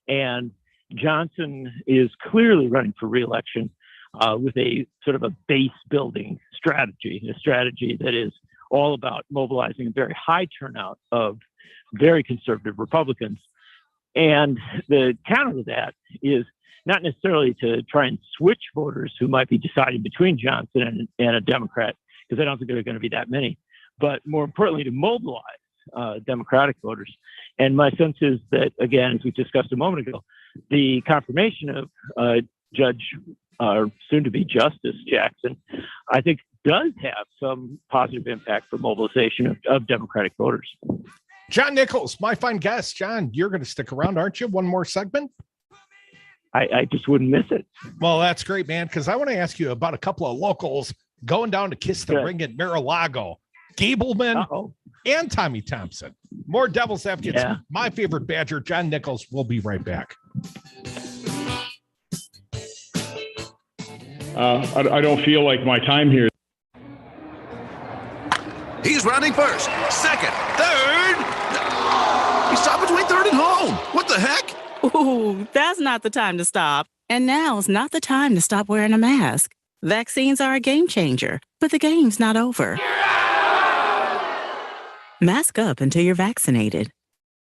Speaker 23: And Johnson is clearly running for re-election with a sort of a base building strategy, a strategy that is all about mobilizing a very high turnout of very conservative Republicans. And the counter to that is not necessarily to try and switch voters who might be deciding between Johnson and a Democrat, because I don't think there are going to be that many, but more importantly, to mobilize Democratic voters. And my sense is that, again, as we discussed a moment ago, the confirmation of Judge, soon-to-be Justice Jackson, I think does have some positive impact for mobilization of Democratic voters.
Speaker 2: John Nichols, my fine guest. John, you're going to stick around, aren't you? One more segment?
Speaker 23: I just wouldn't miss it.
Speaker 2: Well, that's great, man, because I want to ask you about a couple of locals going down to kiss the ring at Mar-a-Lago. Gableman and Tommy Thompson. More Devil's Advocates. Yeah. My favorite Badger, John Nichols. We'll be right back.
Speaker 4: I don't feel like my time here.
Speaker 9: He's running first, second, third. He stopped between third and home. What the heck?
Speaker 19: Ooh, that's not the time to stop. And now's not the time to stop wearing a mask. Vaccines are a game changer, but the game's not over. Mask up until you're vaccinated.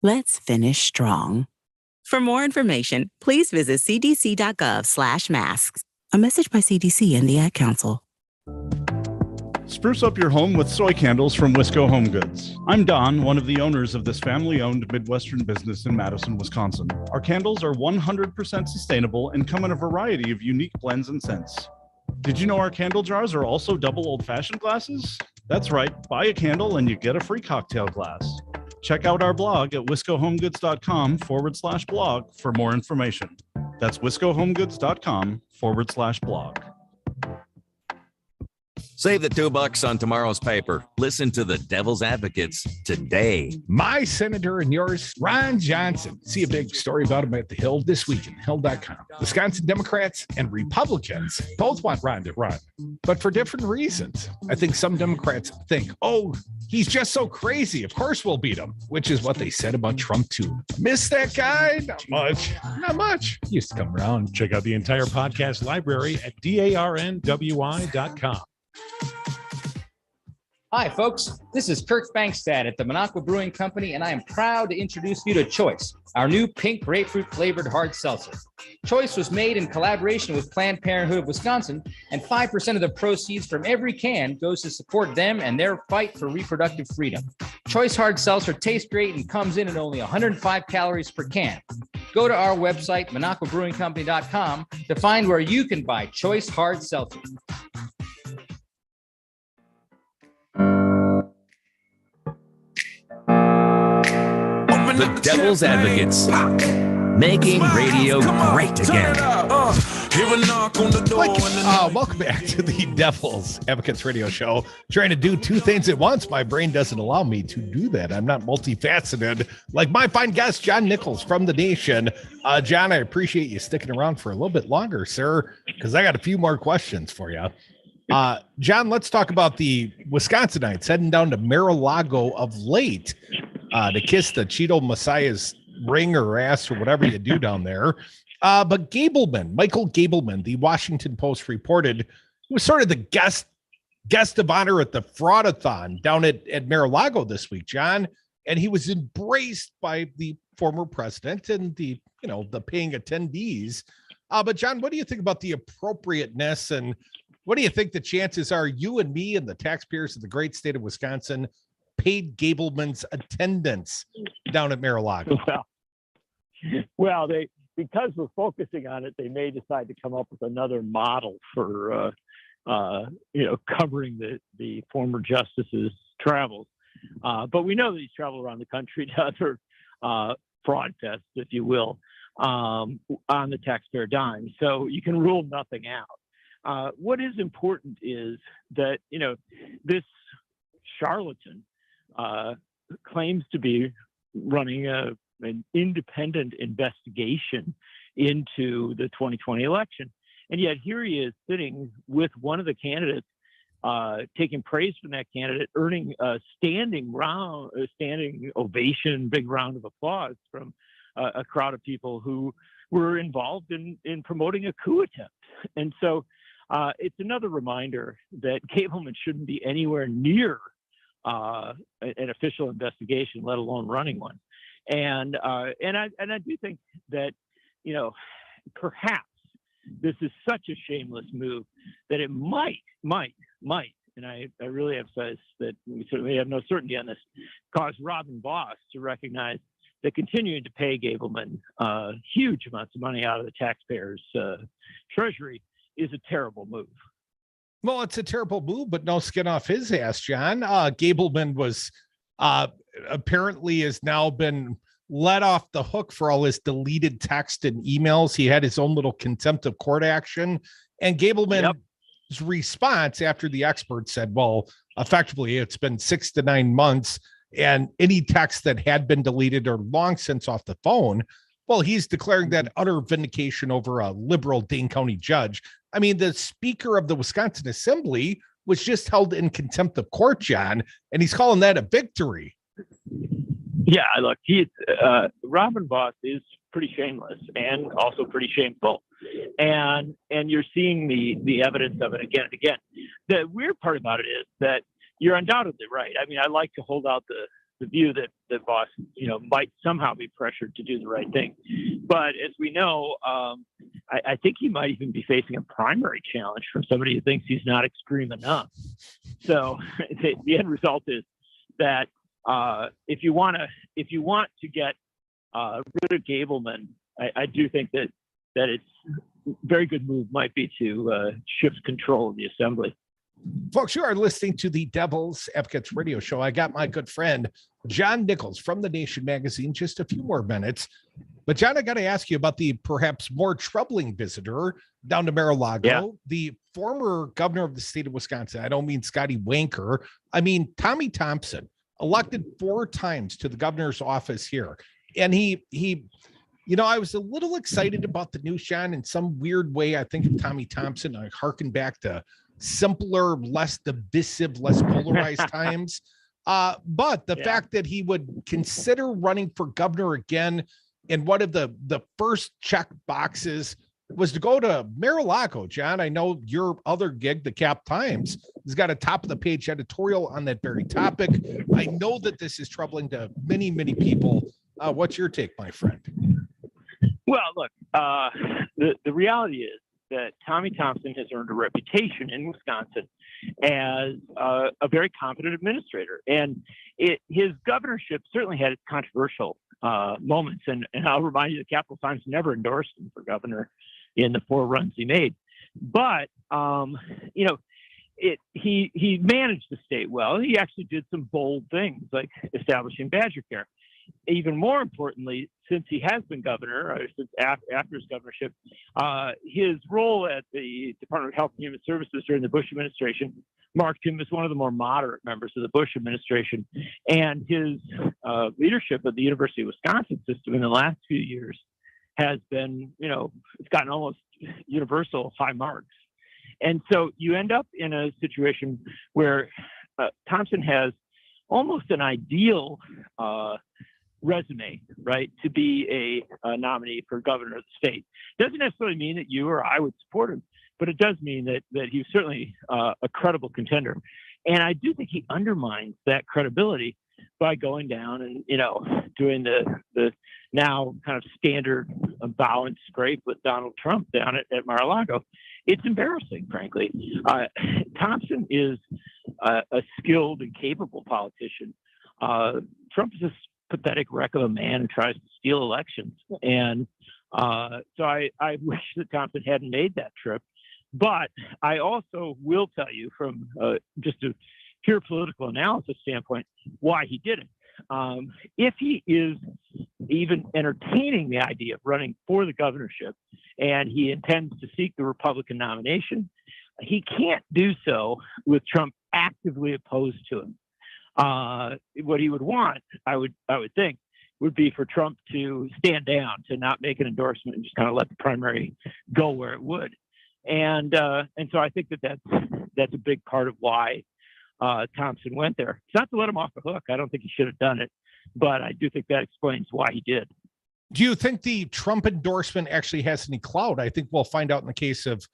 Speaker 19: Let's finish strong. For more information, please visit cdc.gov/masks. A message by CDC and the Ad Council.
Speaker 10: Spruce up your home with soy candles from Wisco Home Goods. I'm Don, one of the owners of this family-owned Midwestern business in Madison, Wisconsin. Our candles are 100% sustainable and come in a variety of unique blends and scents. Did you know our candle jars are also double old-fashioned glasses? That's right, buy a candle and you get a free cocktail glass. Check out our blog at wiscohomegoods.com/blog for more information. That's wiscohomegoods.com/blog.
Speaker 1: Save the $2 on tomorrow's paper. Listen to the Devil's Advocates today.
Speaker 2: My senator and yours, Ron Johnson. See a big story about him at the Hill this week in Hill.com. Wisconsin Democrats and Republicans both want Ron to run, but for different reasons. I think some Democrats think, oh, he's just so crazy. Of course we'll beat him, which is what they said about Trump too. Miss that guy? Not much. Not much.
Speaker 3: He used to come around. Check out the entire podcast library at darnwi.com.
Speaker 5: Hi, folks. This is Kirk Bankstad at the Minocqua Brewing Company, and I am proud to introduce you to Choice, our new pink grapefruit flavored hard seltzer. Choice was made in collaboration with Planned Parenthood of Wisconsin, and 5% of the proceeds from every can goes to support them and their fight for reproductive freedom. Choice hard seltzer tastes great and comes in at only 105 calories per can. Go to our website, MinocquaBrewingCompany.com, to find where you can buy Choice hard seltzer.
Speaker 1: The Devil's Advocates, making radio great again.
Speaker 2: Welcome back to the Devil's Advocates radio show. Trying to do two things at once. My brain doesn't allow me to do that. I'm not multifaceted like my fine guest, John Nichols from The Nation. John, I appreciate you sticking around for a little bit longer, sir, because I got a few more questions for you. John, let's talk about the Wisconsinites heading down to Mar-a-Lago of late to kiss the Cheeto Messiah's ring or ass or whatever you do down there. But Gableman, Michael Gableman, the Washington Post reported, was sort of the guest of honor at the Fraudathon down at Mar-a-Lago this week, John. And he was embraced by the former president and the paying attendees. But John, what do you think about the appropriateness, and what do you think the chances are you and me and the taxpayers of the great state of Wisconsin paid Gableman's attendance down at Mar-a-Lago?
Speaker 23: Well, because we're focusing on it, they may decide to come up with another model for covering the former justice's travels. But we know that he's traveled around the country to other fraud fests, if you will, on the taxpayer dime. So you can rule nothing out. What is important is that, this charlatan claims to be running an independent investigation into the 2020 election. And yet here he is sitting with one of the candidates, taking praise from that candidate, earning a standing ovation, big round of applause from a crowd of people who were involved in promoting a coup attempt. And so it's another reminder that Gableman shouldn't be anywhere near an official investigation, let alone running one. And I do think that, perhaps this is such a shameless move that it might, and I really emphasize that we certainly have no certainty on this, cause Robin Voss to recognize that continuing to pay Gableman huge amounts of money out of the taxpayers' treasury is a terrible move.
Speaker 2: Well, it's a terrible move, but no skin off his ass, John. Gableman was apparently has now been let off the hook for all his deleted text and emails. He had his own little contempt of court action. And Gableman's response after the experts said, well, effectively, it's been 6 to 9 months, and any text that had been deleted are long since off the phone. Well, he's declaring that utter vindication over a liberal Dane County judge. I mean, the Speaker of the Wisconsin Assembly was just held in contempt of court, John, and he's calling that a victory.
Speaker 23: Yeah, look, Robin Voss is pretty shameless and also pretty shameful, and you're seeing the evidence of it again and again. The weird part about it is that you're undoubtedly right. I mean, I like to hold out the view that Voss, might somehow be pressured to do the right thing, but as we know, I think he might even be facing a primary challenge from somebody who thinks he's not extreme enough. So the end result is that if you want to get rid of Gableman, I do think that it's a very good move might be to shift control of the assembly.
Speaker 2: Folks, you are listening to the Devil's Advocates radio show. I got my good friend John Nichols from The Nation magazine. Just a few more minutes. But John, I got to ask you about the perhaps more troubling visitor down to Mar-a-Lago, the former governor of the state of Wisconsin. I don't mean Scotty Wanker. I mean Tommy Thompson, elected 4 times to the governor's office here. And he I was a little excited about the news, John. In some weird way, I think of Tommy Thompson. I harken back to simpler, less divisive, less polarized times. But the fact that he would consider running for governor again, and one of the first check boxes was to go to Mar-a-Lago. John, I know your other gig, the Cap Times, has got a top of the page editorial on that very topic. I know that this is troubling to many, many people. What's your take, my friend?
Speaker 23: Well, look, the reality is that Tommy Thompson has earned a reputation in Wisconsin as a very competent administrator. And his governorship certainly had its controversial moments. And I'll remind you, the Capital Times never endorsed him for governor in the 4 runs he made. But, he managed the state well. He actually did some bold things like establishing Badger Care. Even more importantly, since he has been governor, since after his governorship, his role at the Department of Health and Human Services during the Bush administration marked him as one of the more moderate members of the Bush administration. And his leadership at the University of Wisconsin system in the last few years has been, it's gotten almost universal high marks. And so you end up in a situation where Thompson has almost an ideal resume, right, to be a nominee for governor of the state. Doesn't necessarily mean that you or I would support him, but it does mean that he's certainly a credible contender. And I do think he undermines that credibility by going down and, doing the now kind of standard bow and scrape with Donald Trump down at Mar-a-Lago. It's embarrassing, frankly. Thompson is a skilled and capable politician. Trump is this pathetic wreck of a man who tries to steal elections. And so I wish that Thompson hadn't made that trip. But I also will tell you from just a pure political analysis standpoint why he did it. If he is even entertaining the idea of running for the governorship and he intends to seek the Republican nomination, he can't do so with Trump actively opposed to him. What he would want, I would think, would be for Trump to stand down, to not make an endorsement and just kind of let the primary go where it would. And so I think that's a big part of why Thompson went there. It's not to let him off the hook. I don't think he should have done it, but I do think that explains why he did.
Speaker 2: Do you think the Trump endorsement actually has any clout? I think we'll find out in the case of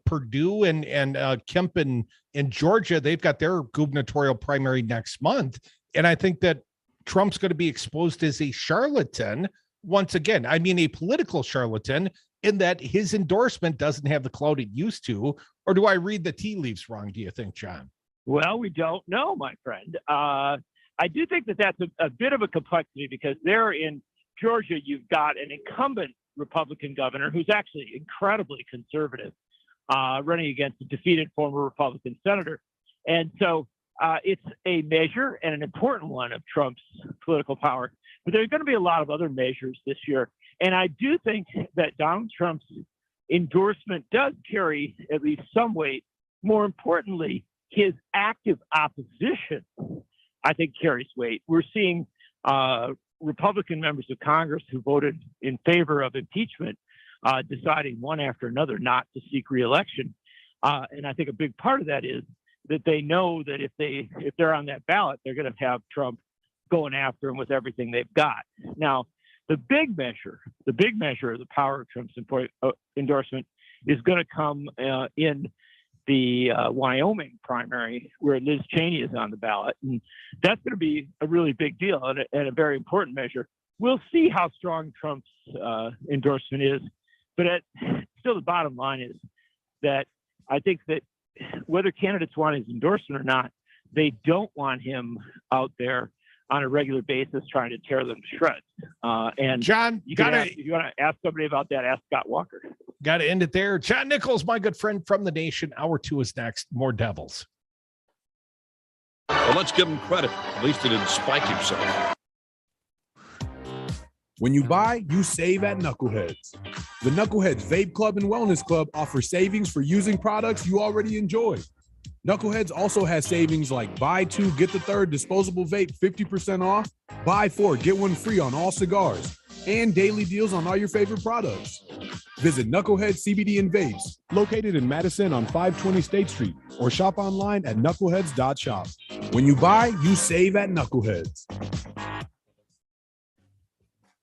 Speaker 2: Purdue and Kemp in Georgia. They've got their gubernatorial primary next month. And I think that Trump's going to be exposed as a charlatan once again. I mean, a political charlatan, in that his endorsement doesn't have the clout it used to. Or do I read the tea leaves wrong, do you think, John?
Speaker 23: Well, we don't know, my friend. I do think that that's a bit of a complexity because there in Georgia, you've got an incumbent Republican governor who's actually incredibly conservative, running against a defeated former Republican senator. And so it's a measure and an important one of Trump's political power. But there are going to be a lot of other measures this year. And I do think that Donald Trump's endorsement does carry at least some weight. More importantly, his active opposition, I think, carries weight. We're seeing Republican members of Congress who voted in favor of impeachment deciding one after another not to seek re-election. And I think a big part of that is that they know that if they're on that ballot, they're going to have Trump going after him with everything they've got. Now, the big measure of the power of Trump's endorsement is going to come in the Wyoming primary, where Liz Cheney is on the ballot. And that's going to be a really big deal and a very important measure. We'll see how strong Trump's endorsement is. But still, the bottom line is that I think that whether candidates want his endorsement or not, they don't want him out there on a regular basis trying to tear them to shreds. And
Speaker 2: John,
Speaker 23: if you want to ask somebody about that, ask Scott Walker.
Speaker 2: Got to end it there. John Nichols, my good friend from the nation. Hour 2 is next. More Devils.
Speaker 9: Well, let's give him credit. At least he didn't spike himself.
Speaker 6: When you buy, you save at Knuckleheads. The Knuckleheads Vape Club and Wellness Club offers savings for using products you already enjoy. Knuckleheads also has savings like buy 2, get the 3rd disposable vape 50% off, buy 4, get 1 free on all cigars, and daily deals on all your favorite products. Visit Knucklehead CBD and Vapes, located in Madison on 520 State Street, or shop online at knuckleheads.shop. When you buy, you save at Knuckleheads.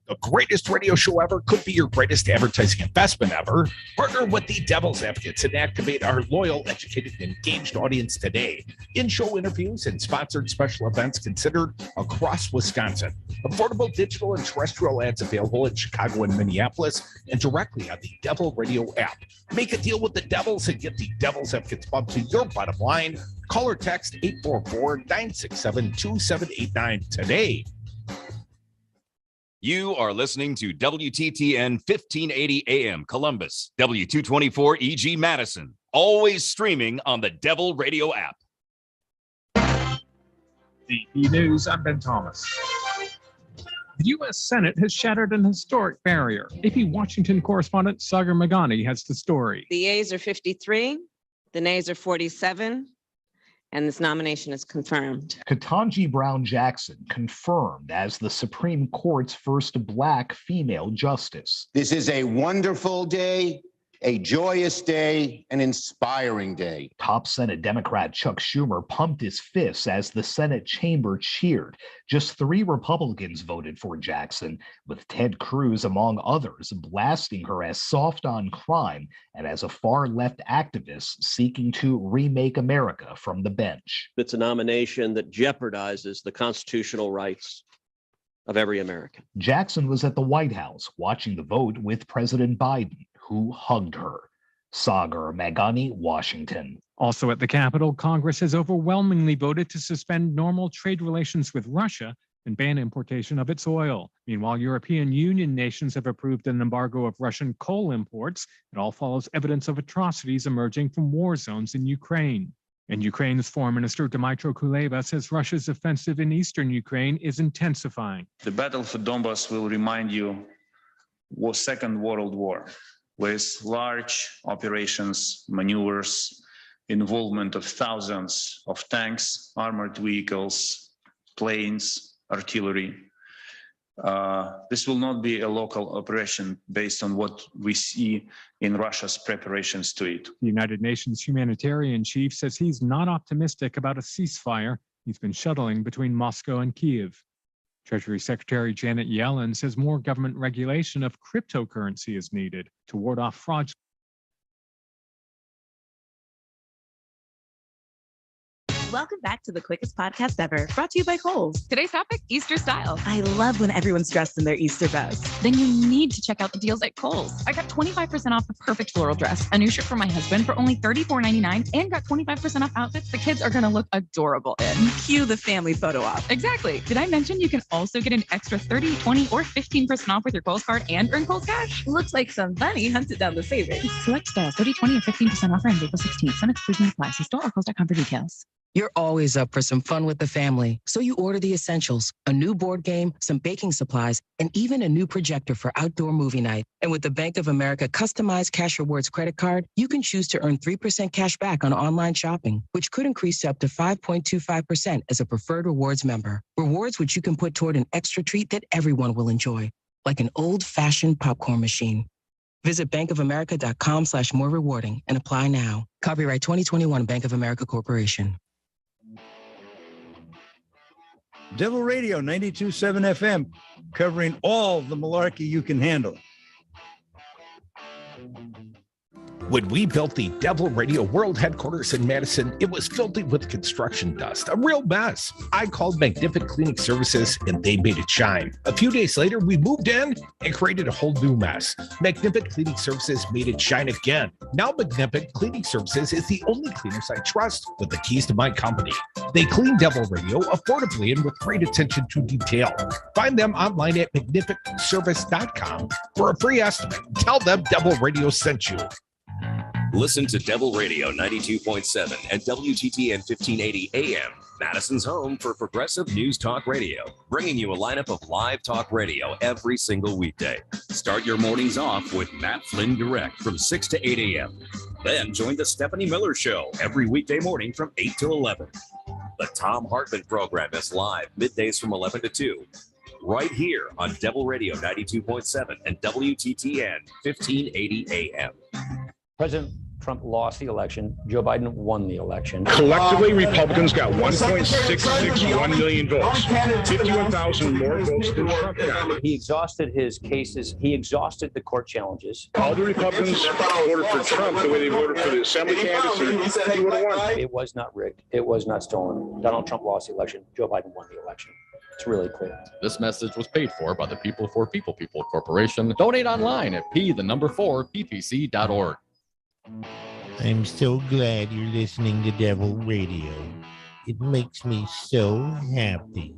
Speaker 2: The greatest radio show ever could be your greatest advertising investment ever. Partner with the Devil's Advocates and activate our loyal, educated, and engaged audience today. In-show interviews and sponsored special events considered across Wisconsin. Affordable digital and terrestrial ads available in Chicago and Minneapolis and directly on the Devil Radio app. Make a deal with the Devils and get the Devil's Advocates bump to your bottom line. Call or text 844-967-2789 today.
Speaker 1: You are listening to WTTN 1580 AM Columbus, W224 EG Madison, always streaming on the Devil Radio app.
Speaker 17: AP News, I'm Ben Thomas. The U.S. Senate has shattered an historic barrier. AP Washington correspondent Sagar Magani has the story.
Speaker 7: The yeas are 53, the nays are 47. And this nomination is confirmed.
Speaker 18: Ketanji Brown Jackson confirmed as the Supreme Court's first Black female justice.
Speaker 8: This is a wonderful day A joyous day, an inspiring day.
Speaker 18: Top Senate Democrat Chuck Schumer pumped his fists as the Senate chamber cheered. Just 3 Republicans voted for Jackson, with Ted Cruz, among others, blasting her as soft on crime and as a far-left activist seeking to remake America from the bench.
Speaker 11: It's a nomination that jeopardizes the constitutional rights of every American.
Speaker 18: Jackson was at the White House watching the vote with President Biden, who hugged her. Sagar Magani, Washington.
Speaker 17: Also at the Capitol, Congress has overwhelmingly voted to suspend normal trade relations with Russia and ban importation of its oil. Meanwhile, European Union nations have approved an embargo of Russian coal imports. It all follows evidence of atrocities emerging from war zones in Ukraine. And Ukraine's Foreign Minister Dmytro Kuleba says Russia's offensive in eastern Ukraine is intensifying.
Speaker 12: The battle for Donbas will remind you of Second World War, with large operations, maneuvers, involvement of thousands of tanks, armored vehicles, planes, artillery. This will not be a local operation based on what we see in Russia's preparations to it.
Speaker 17: The United Nations humanitarian chief says he's not optimistic about a ceasefire. He's been shuttling between Moscow and Kyiv. Treasury Secretary Janet Yellen says more government regulation of cryptocurrency is needed to ward off fraud.
Speaker 19: Welcome back to the quickest podcast ever, brought to you by Kohl's.
Speaker 20: Today's topic, Easter style.
Speaker 19: I love when everyone's dressed in their Easter best.
Speaker 20: Then you need to check out the deals at Kohl's. I got 25% off the perfect floral dress, a new shirt for my husband for only $34.99, and got 25% off outfits the kids are going to look adorable in.
Speaker 19: Cue the family photo op.
Speaker 20: Exactly. Did I mention you can also get an extra 30, 20, or 15% off with your Kohl's card and earn Kohl's cash?
Speaker 19: Looks like somebody hunted down the savings.
Speaker 20: Select styles, 30, 20, and 15% off ends April 16th. Some exclusions apply. See store or Kohl's.com for details.
Speaker 21: You're always up for some fun with the family, so you order the essentials, a new board game, some baking supplies, and even a new projector for outdoor movie night. And with the Bank of America customized Cash Rewards credit card, you can choose to earn 3% cash back on online shopping, which could increase to up to 5.25% as a preferred rewards member. Rewards which you can put toward an extra treat that everyone will enjoy, like an old-fashioned popcorn machine. Visit bankofamerica.com/more rewarding and apply now. Copyright 2021 Bank of America Corporation.
Speaker 24: Devil Radio 92.7 FM, covering all the malarkey you can handle.
Speaker 2: When we built the Devil Radio World Headquarters in Madison, it was filthy with construction dust, a real mess. I called Magnific Cleaning Services and they made it shine. A few days later, we moved in and created a whole new mess. Magnific Cleaning Services made it shine again. Now Magnific Cleaning Services is the only cleaners I trust with the keys to my company. They clean Devil Radio affordably and with great attention to detail. Find them online at magnificservice.com for a free estimate. Tell them Devil Radio sent you.
Speaker 1: Listen to Devil Radio 92.7 and WTTN 1580 AM, Madison's home for progressive news talk radio, bringing you a lineup of live talk radio every single weekday. Start your mornings off with Matt Flynn Direct from 6 to 8 a.m. Then join the Stephanie Miller Show every weekday morning from 8 to 11. The Tom Hartman program is live middays from 11 to 2. Right here on Devil Radio 92.7 and WTTN 1580 AM.
Speaker 25: President Trump lost the election. Joe Biden won the election.
Speaker 4: Collectively, Republicans got 1.661 million votes, 51,000 more votes than Trump got.
Speaker 25: He exhausted his cases. He exhausted the court challenges.
Speaker 4: All the Republicans voted for Trump the way they voted for the assembly candidates. He would have won.
Speaker 25: It was not rigged. It was not stolen. Donald Trump lost the election. Joe Biden won the election. It's really clear.
Speaker 26: This message was paid for by the People for People Corporation. Donate online at p4ppc.org.
Speaker 27: I'm so glad you're listening to Devil Radio. It makes me so happy.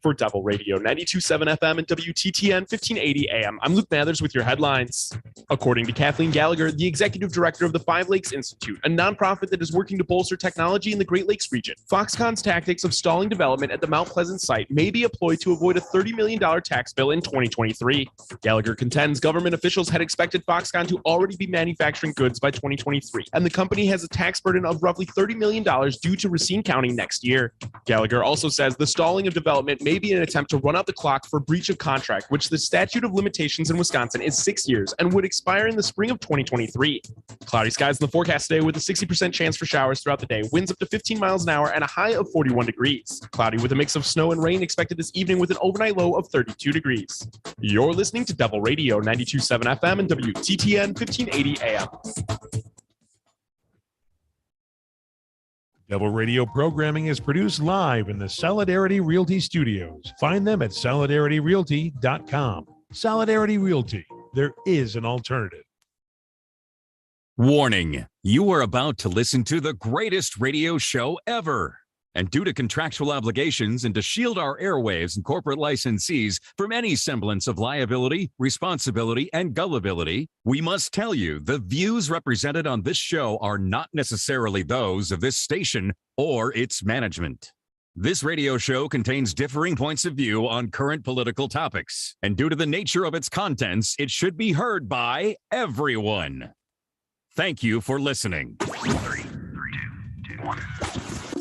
Speaker 3: For Devil Radio 92.7 FM and WTTN 1580 AM, I'm Luke Mathers with your headlines. According to Kathleen Gallagher, the executive director of the Five Lakes Institute, a nonprofit that is working to bolster technology in the Great Lakes region, Foxconn's tactics of stalling development at the Mount Pleasant site may be a ploy to avoid a $30 million tax bill in 2023. Gallagher contends government officials had expected Foxconn to already be manufacturing goods by 2023, and the company has a tax burden of roughly $30 million due to Racine County next year. Gallagher also says the stalling of development may be an attempt to run out the clock for breach of contract, which the statute of limitations in Wisconsin is 6 years and would expire in the spring of 2023. Cloudy skies in the forecast today with a 60% chance for showers throughout the day, winds up to 15 miles an hour and a high of 41 degrees. Cloudy with a mix of snow and rain expected this evening with an overnight low of 32 degrees. You're listening to Devil Radio 92.7 FM and WTTN 1580 AM.
Speaker 10: Devil Radio programming is produced live in the Solidarity Realty Studios. Find them at solidarityrealty.com. Solidarity Realty. There is an alternative.
Speaker 1: Warning, you are about to listen to the greatest radio show ever. And due to contractual obligations and to shield our airwaves and corporate licensees from any semblance of liability, responsibility, and gullibility, we must tell you the views represented on this show are not necessarily those of this station or its management. This radio show contains differing points of view on current political topics, and due to the nature of its contents, it should be heard by everyone. Thank you for listening. 3, 2, 1.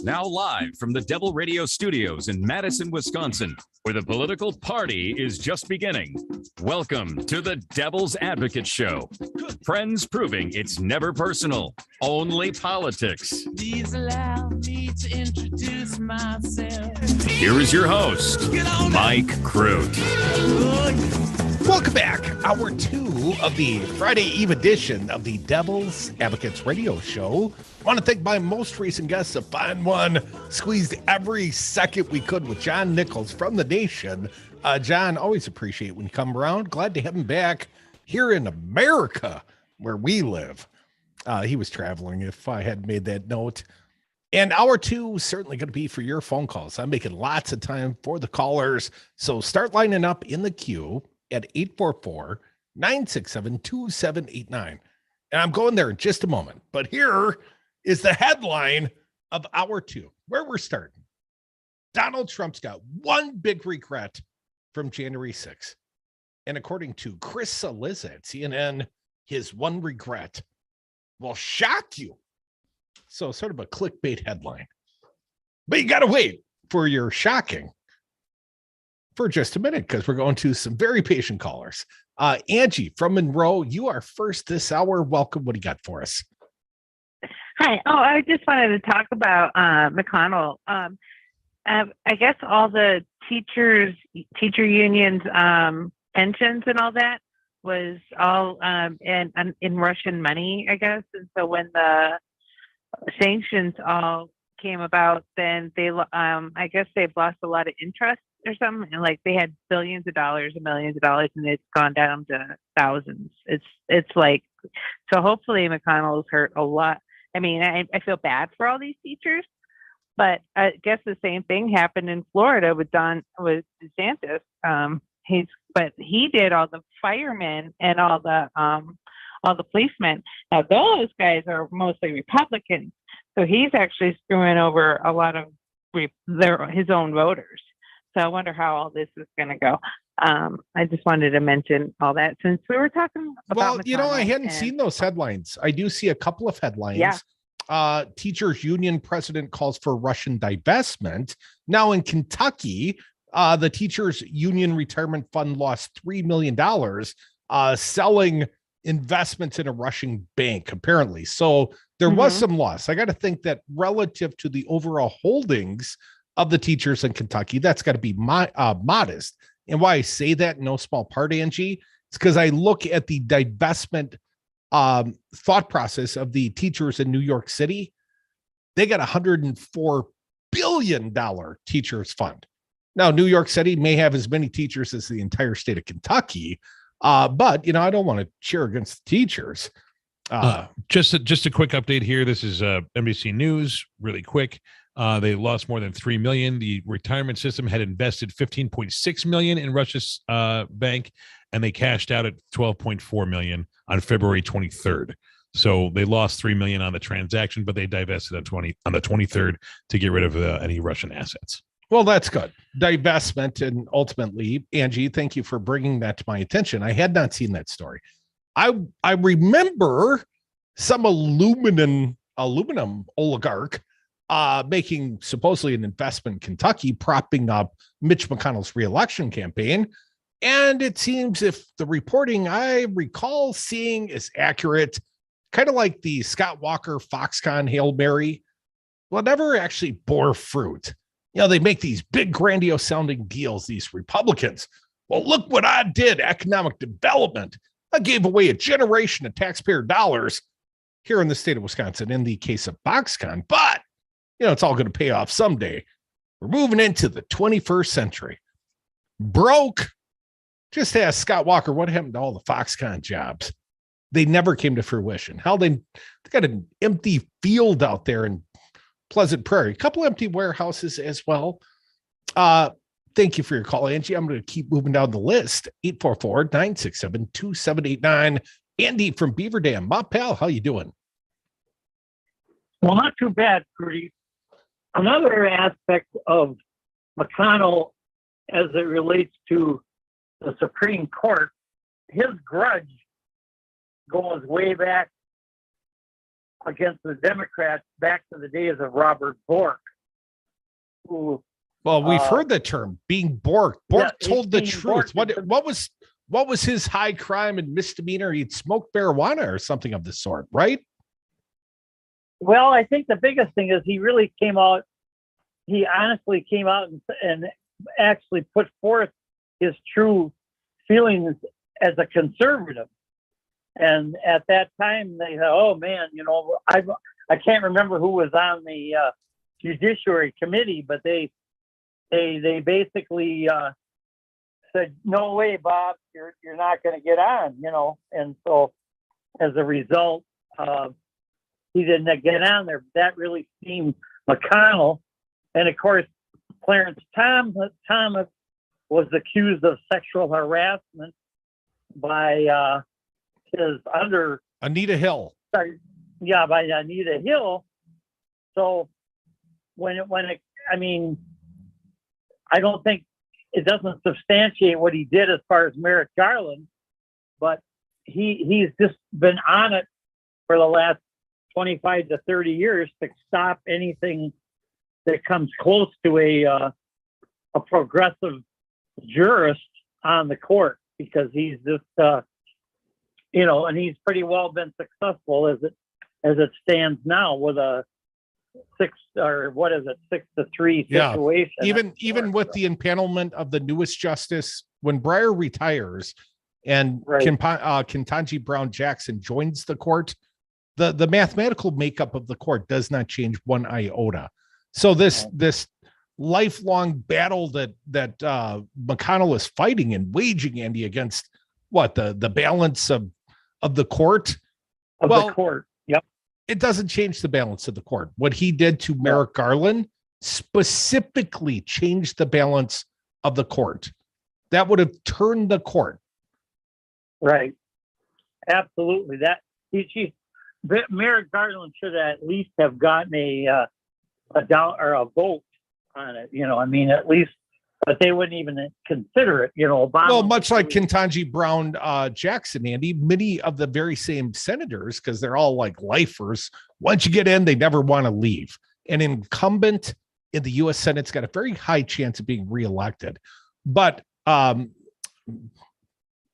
Speaker 1: Now live from the Devil Radio Studios in Madison, Wisconsin, where the political party is just beginning. Welcome to the Devil's Advocate Show. Friends proving it's never personal, only politics.
Speaker 13: Please allow me to introduce myself.
Speaker 1: Here is your host, Mike Crute.
Speaker 2: Welcome back. Hour 2 of the Friday Eve edition of the Devil's Advocates Radio Show. I want to thank my most recent guest, a fine one. Squeezed every second we could with John Nichols from The Nation. John, always appreciate when you come around. Glad to have him back here in America, where we live. He was traveling, if I had made that note. And hour 2 is certainly going to be for your phone calls. I'm making lots of time for the callers. So start lining up in the queue at 844-967-2789. And I'm going there in just a moment. But here is the headline of hour 2, where we're starting. Donald Trump's got one big regret from January 6th. And according to Chris Saliz at CNN, his one regret will shock you. So sort of a clickbait headline. But you got to wait for your shocking for just a minute, because we're going to some very patient callers. Angie from Monroe, you are first this hour. Welcome. What do you got for us?
Speaker 14: Hi. Oh, I just wanted to talk about McConnell. I guess all the teacher unions, pensions and all that was all in Russian money, I guess. And so when the sanctions all came about, then they, I guess they've lost a lot of interest or something, and like they had billions of dollars and millions of dollars, and it's gone down to thousands. It's like, so hopefully McConnell's hurt a lot. I mean, I feel bad for all these teachers, but I guess the same thing happened in Florida with DeSantis. But he did all the firemen and all the policemen. Now those guys are mostly Republicans, so he's actually screwing over a lot of his own voters. So I wonder how all this is going to go. I just wanted to mention all that since we were talking about.
Speaker 2: Well, I hadn't seen those headlines. I do see a couple of headlines.
Speaker 14: Yeah.
Speaker 2: Teachers union president calls for Russian divestment. Now in Kentucky, the teachers union retirement fund lost $3 million selling investments in a Russian bank, apparently. So there was some loss. I got to think that relative to the overall holdings of the teachers in Kentucky, that's got to be modest. And why I say that in no small part, Angie, it's because I look at the divestment thought process of the teachers in New York City. They got $104 billion teachers fund. Now, New York City may have as many teachers as the entire state of Kentucky, but I don't want to cheer against the teachers.
Speaker 10: Just a quick update here. This is NBC News, really quick. They lost more than $3 million. The retirement system had invested $15.6 million in Russia's bank, and they cashed out at $12.4 million on February 23rd. So they lost $3 million on the transaction, but they divested on the 23rd to get rid of any Russian assets.
Speaker 2: Well, that's good. Divestment, and ultimately, Angie, thank you for bringing that to my attention. I had not seen that story. I remember some aluminum oligarch making supposedly an investment in Kentucky, propping up Mitch McConnell's reelection campaign. And it seems if the reporting I recall seeing is accurate, kind of like the Scott Walker Foxconn Hail Mary, well, never actually bore fruit. You know, they make these big grandiose sounding deals, these Republicans. Well, look what I did, economic development. I gave away a generation of taxpayer dollars here in the state of Wisconsin in the case of Foxconn. But, you know, it's all going to pay off someday. We're moving into the 21st century. Broke. Just ask Scott Walker what happened to all the Foxconn jobs. They never came to fruition. How they got an empty field out there in Pleasant Prairie, a couple empty warehouses as well. Thank you for your call, Angie. I'm going to keep moving down the list. 844-967-2789. Andy from Beaver Dam. My pal, how you doing?
Speaker 5: Well, not too bad, Rudy. Another aspect of McConnell as it relates to the Supreme Court, his grudge goes way back against the Democrats back to the days of Robert Bork. Who,
Speaker 2: well, we've heard the term being Bork. Bork told the truth.
Speaker 5: Bork.
Speaker 2: What was his high crime and misdemeanor? He'd smoked marijuana or something of the sort, right?
Speaker 5: Well, I think the biggest thing is he really came out. He honestly came out and actually put forth his true feelings as a conservative. And at that time, they said, "Oh man, you know, I can't remember who was on the Judiciary Committee, but they basically said, no way, Bob, you're not going to get on, you know." And so, as a result, he didn't get on there. That really steamed McConnell, and of course, Clarence Thomas was accused of sexual harassment by his under
Speaker 2: Anita Hill.
Speaker 5: Sorry, yeah, by Anita Hill. So I mean, I don't think it doesn't substantiate what he did as far as Merrick Garland, but he's just been on it for the last 25 to 30 years to stop anything that comes close to a progressive jurist on the court, because he's just you know, and he's pretty well been successful as it stands now with a 6-3 situation.
Speaker 2: Even with the empanelment of the newest justice, when Breyer retires and Ketanji Brown Jackson joins the court, the mathematical makeup of the court does not change one iota. So this lifelong battle that McConnell is fighting and waging, Andy, against the balance of the court.
Speaker 5: The court. Yep.
Speaker 2: It doesn't change the balance of the court. What he did to Merrick Garland specifically changed the balance of the court. That would have turned the court.
Speaker 5: Right. Absolutely. Merrick Garland should at least have gotten a vote on it. You know, I mean, at least, but they wouldn't even consider it. You know, Obama.
Speaker 2: Well, much like Ketanji Brown Jackson, Andy, many of the very same senators, because they're all like lifers. Once you get in, they never want to leave. An incumbent in the U.S. Senate's got a very high chance of being reelected. But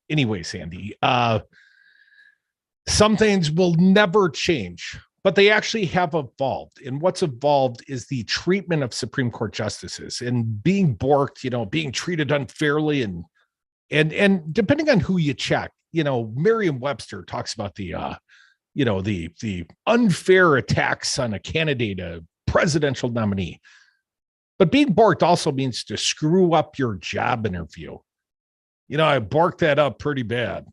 Speaker 2: anyways, Andy, some things will never change, but they actually have evolved. And what's evolved is the treatment of Supreme Court justices and being borked, you know, being treated unfairly. And depending on who you check, you know, Merriam-Webster talks about the unfair attacks on a candidate, a presidential nominee. But being borked also means to screw up your job interview. You know, I borked that up pretty bad,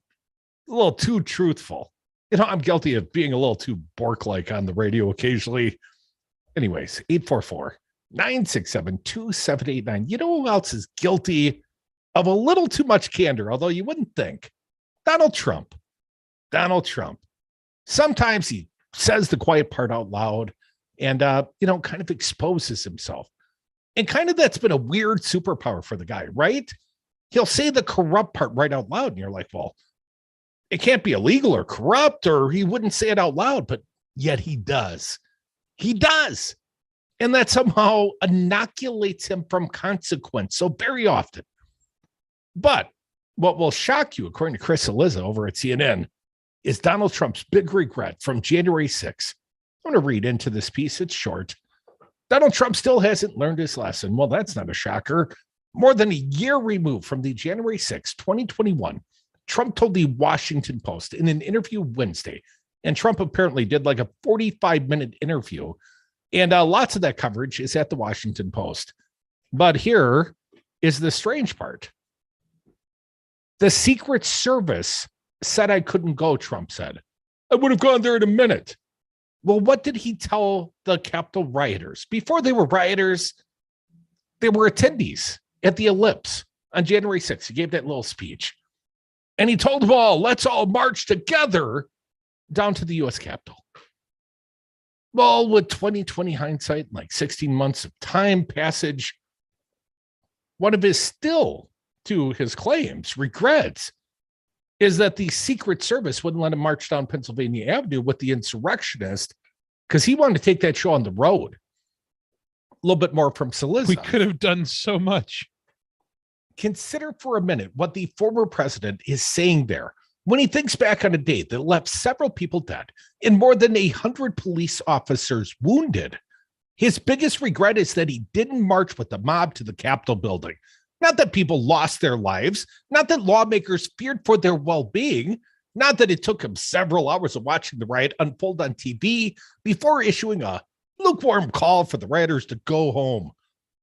Speaker 2: a little too truthful. You know, I'm guilty of being a little too Bork-like on the radio occasionally. Anyways, 967-2789. You know who else is guilty of a little too much candor, although you wouldn't think? Donald Trump. Donald Trump. Sometimes he says the quiet part out loud and, kind of exposes himself. And kind of that's been a weird superpower for the guy, right? He'll say the corrupt part right out loud. And you're like, well, it can't be illegal or corrupt, or he wouldn't say it out loud, but yet he does. He does. And that somehow inoculates him from consequence so very often. But what will shock you, according to Chris Eliza over at CNN, is Donald Trump's big regret from January 6th. I'm going to read into this piece. It's short. Donald Trump still hasn't learned his lesson. Well, that's not a shocker. More than a year removed from the January 6th, 2021, Trump told the Washington Post in an interview Wednesday, and Trump apparently did like a 45-minute interview, and lots of that coverage is at the Washington Post. But here is the strange part. The Secret Service said I couldn't go, Trump said. I would have gone there in a minute. Well, what did he tell the Capitol rioters? Before they were rioters, they were attendees at the Ellipse on January 6th. He gave that little speech. And he told them all, let's all march together down to the U.S. Capitol. Well, with 2020 hindsight, like 16 months of time passage, one of his still, to his claims, regrets is that the Secret Service wouldn't let him march down Pennsylvania Avenue with the insurrectionists because he wanted to take that show on the road. A little bit more from Saliza.
Speaker 10: We could have done so much.
Speaker 2: Consider for a minute what the former president is saying there when he thinks back on a day that left several people dead and more than 100 police officers wounded. His biggest regret is that he didn't march with the mob to the Capitol building. Not that people lost their lives, not that lawmakers feared for their well-being, not that it took him several hours of watching the riot unfold on TV before issuing a lukewarm call for the rioters to go home.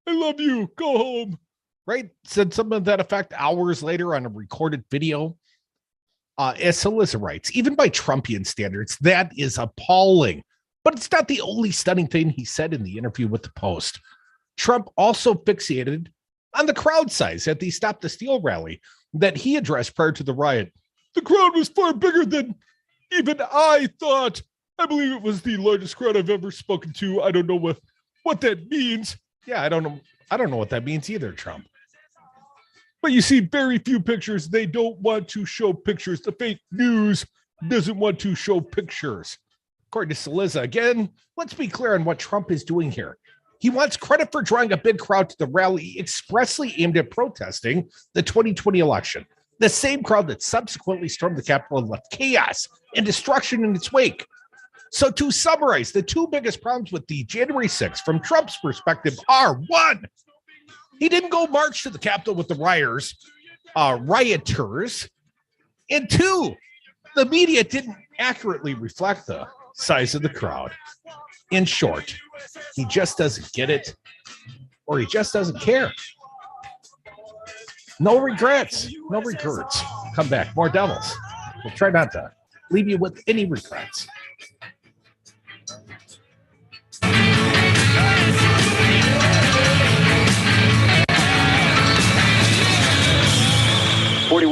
Speaker 2: I love you, go home. Right? Said something to that effect hours later on a recorded video. As Saliza writes, even by Trumpian standards, that is appalling. But it's not the only stunning thing he said in the interview with the Post. Trump also fixated on the crowd size at the Stop the Steal rally that he addressed prior to the riot. The crowd was far bigger than even I thought. I believe it was the largest crowd I've ever spoken to. I don't know what that means. Yeah, I don't know. I don't know what that means either, Trump. But you see very few pictures. They don't want to show pictures. The fake news doesn't want to show pictures. According to Saliza, again, let's be clear on what Trump is doing here. He wants credit for drawing a big crowd to the rally expressly aimed at protesting the 2020 election. The same crowd that subsequently stormed the Capitol and left chaos and destruction in its wake. So to summarize, the two biggest problems with the January 6th from Trump's perspective are: one, he didn't go march to the Capitol with the rioters. And two, the media didn't accurately reflect the size of the crowd. In short, he just doesn't get it, or he just doesn't care. No regrets. No regrets. Come back. More Devils. We'll try not to leave you with any regrets.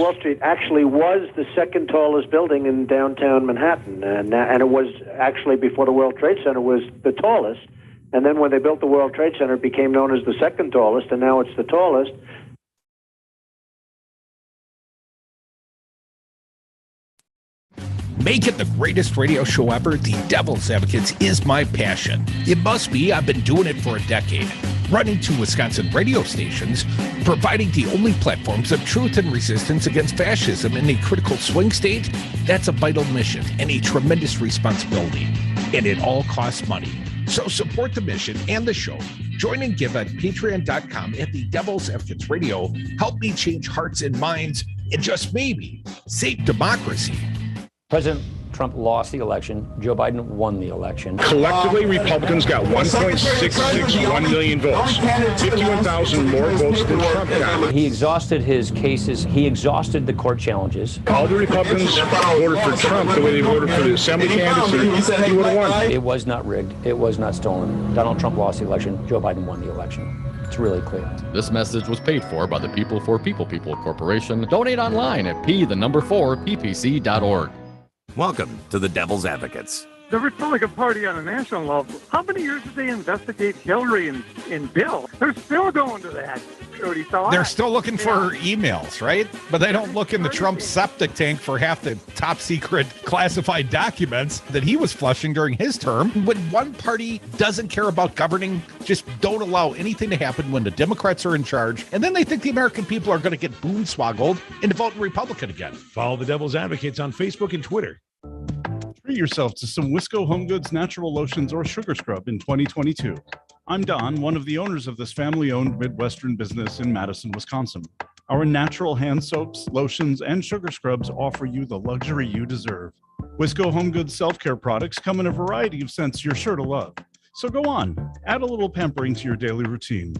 Speaker 6: Wall Street actually was the second tallest building in downtown Manhattan, and it was actually, before the World Trade Center, was the tallest. And then when they built the World Trade Center, it became known as the second tallest, and now it's the tallest.
Speaker 2: Make it the greatest radio show ever. The Devil's Advocates is my passion. It must be. I've been doing it for a decade. Running two Wisconsin radio stations, providing the only platforms of truth and resistance against fascism in a critical swing state. That's a vital mission and a tremendous responsibility. And it all costs money. So support the mission and the show. Join and give at patreon.com at the Devil's Advocates Radio. Help me change hearts and minds and just maybe save democracy.
Speaker 7: President
Speaker 25: Trump lost the election. Joe Biden won the election.
Speaker 4: Collectively, Republicans got 1.661 million votes, 51,000 more votes than Trump got.
Speaker 25: He exhausted his cases. He exhausted the court challenges.
Speaker 4: All the Republicans voted for Trump the way they voted for the assembly candidates, and he would have won.
Speaker 25: It was not rigged. It was not stolen. Donald Trump lost the election. Joe Biden won the election. It's really clear.
Speaker 26: This message was paid for by the People Corporation. Donate online at p4ppc.org.
Speaker 1: Welcome to the Devil's Advocates.
Speaker 7: The Republican Party on a national level, how many years did they investigate Hillary and Bill? They're still going to that.
Speaker 2: They're still looking for emails, right? But they don't look in the Trump septic tank for half the top secret classified documents that he was flushing during his term. When one party doesn't care about governing, just don't allow anything to happen when the Democrats are in charge. And then they think the American people are going to get boonswoggled into voting Republican again.
Speaker 8: Follow the Devil's Advocates on Facebook and Twitter. Treat yourself to some Wisco Home Goods natural lotions or sugar scrub in 2022. I'm Don, one of the owners of this family-owned Midwestern business in Madison, Wisconsin. Our natural hand soaps, lotions, and sugar scrubs offer you the luxury you deserve. Wisco Home Goods self-care products come in a variety of scents you're sure to love. So go on, add a little pampering to your daily routine.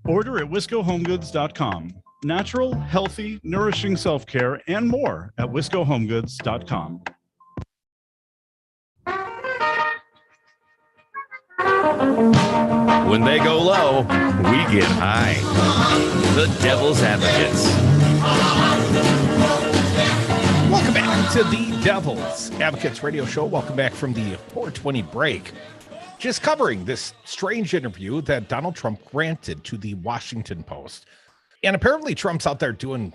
Speaker 8: Order at wiscohomegoods.com. Natural, healthy, nourishing self-care and more at wiscohomegoods.com.
Speaker 1: When they go low, we get high. The Devil's Advocates.
Speaker 2: Welcome back to the Devil's Advocates radio show. Welcome back from the 420 break. Just covering this strange interview that Donald Trump granted to the Washington Post. And apparently Trump's out there doing,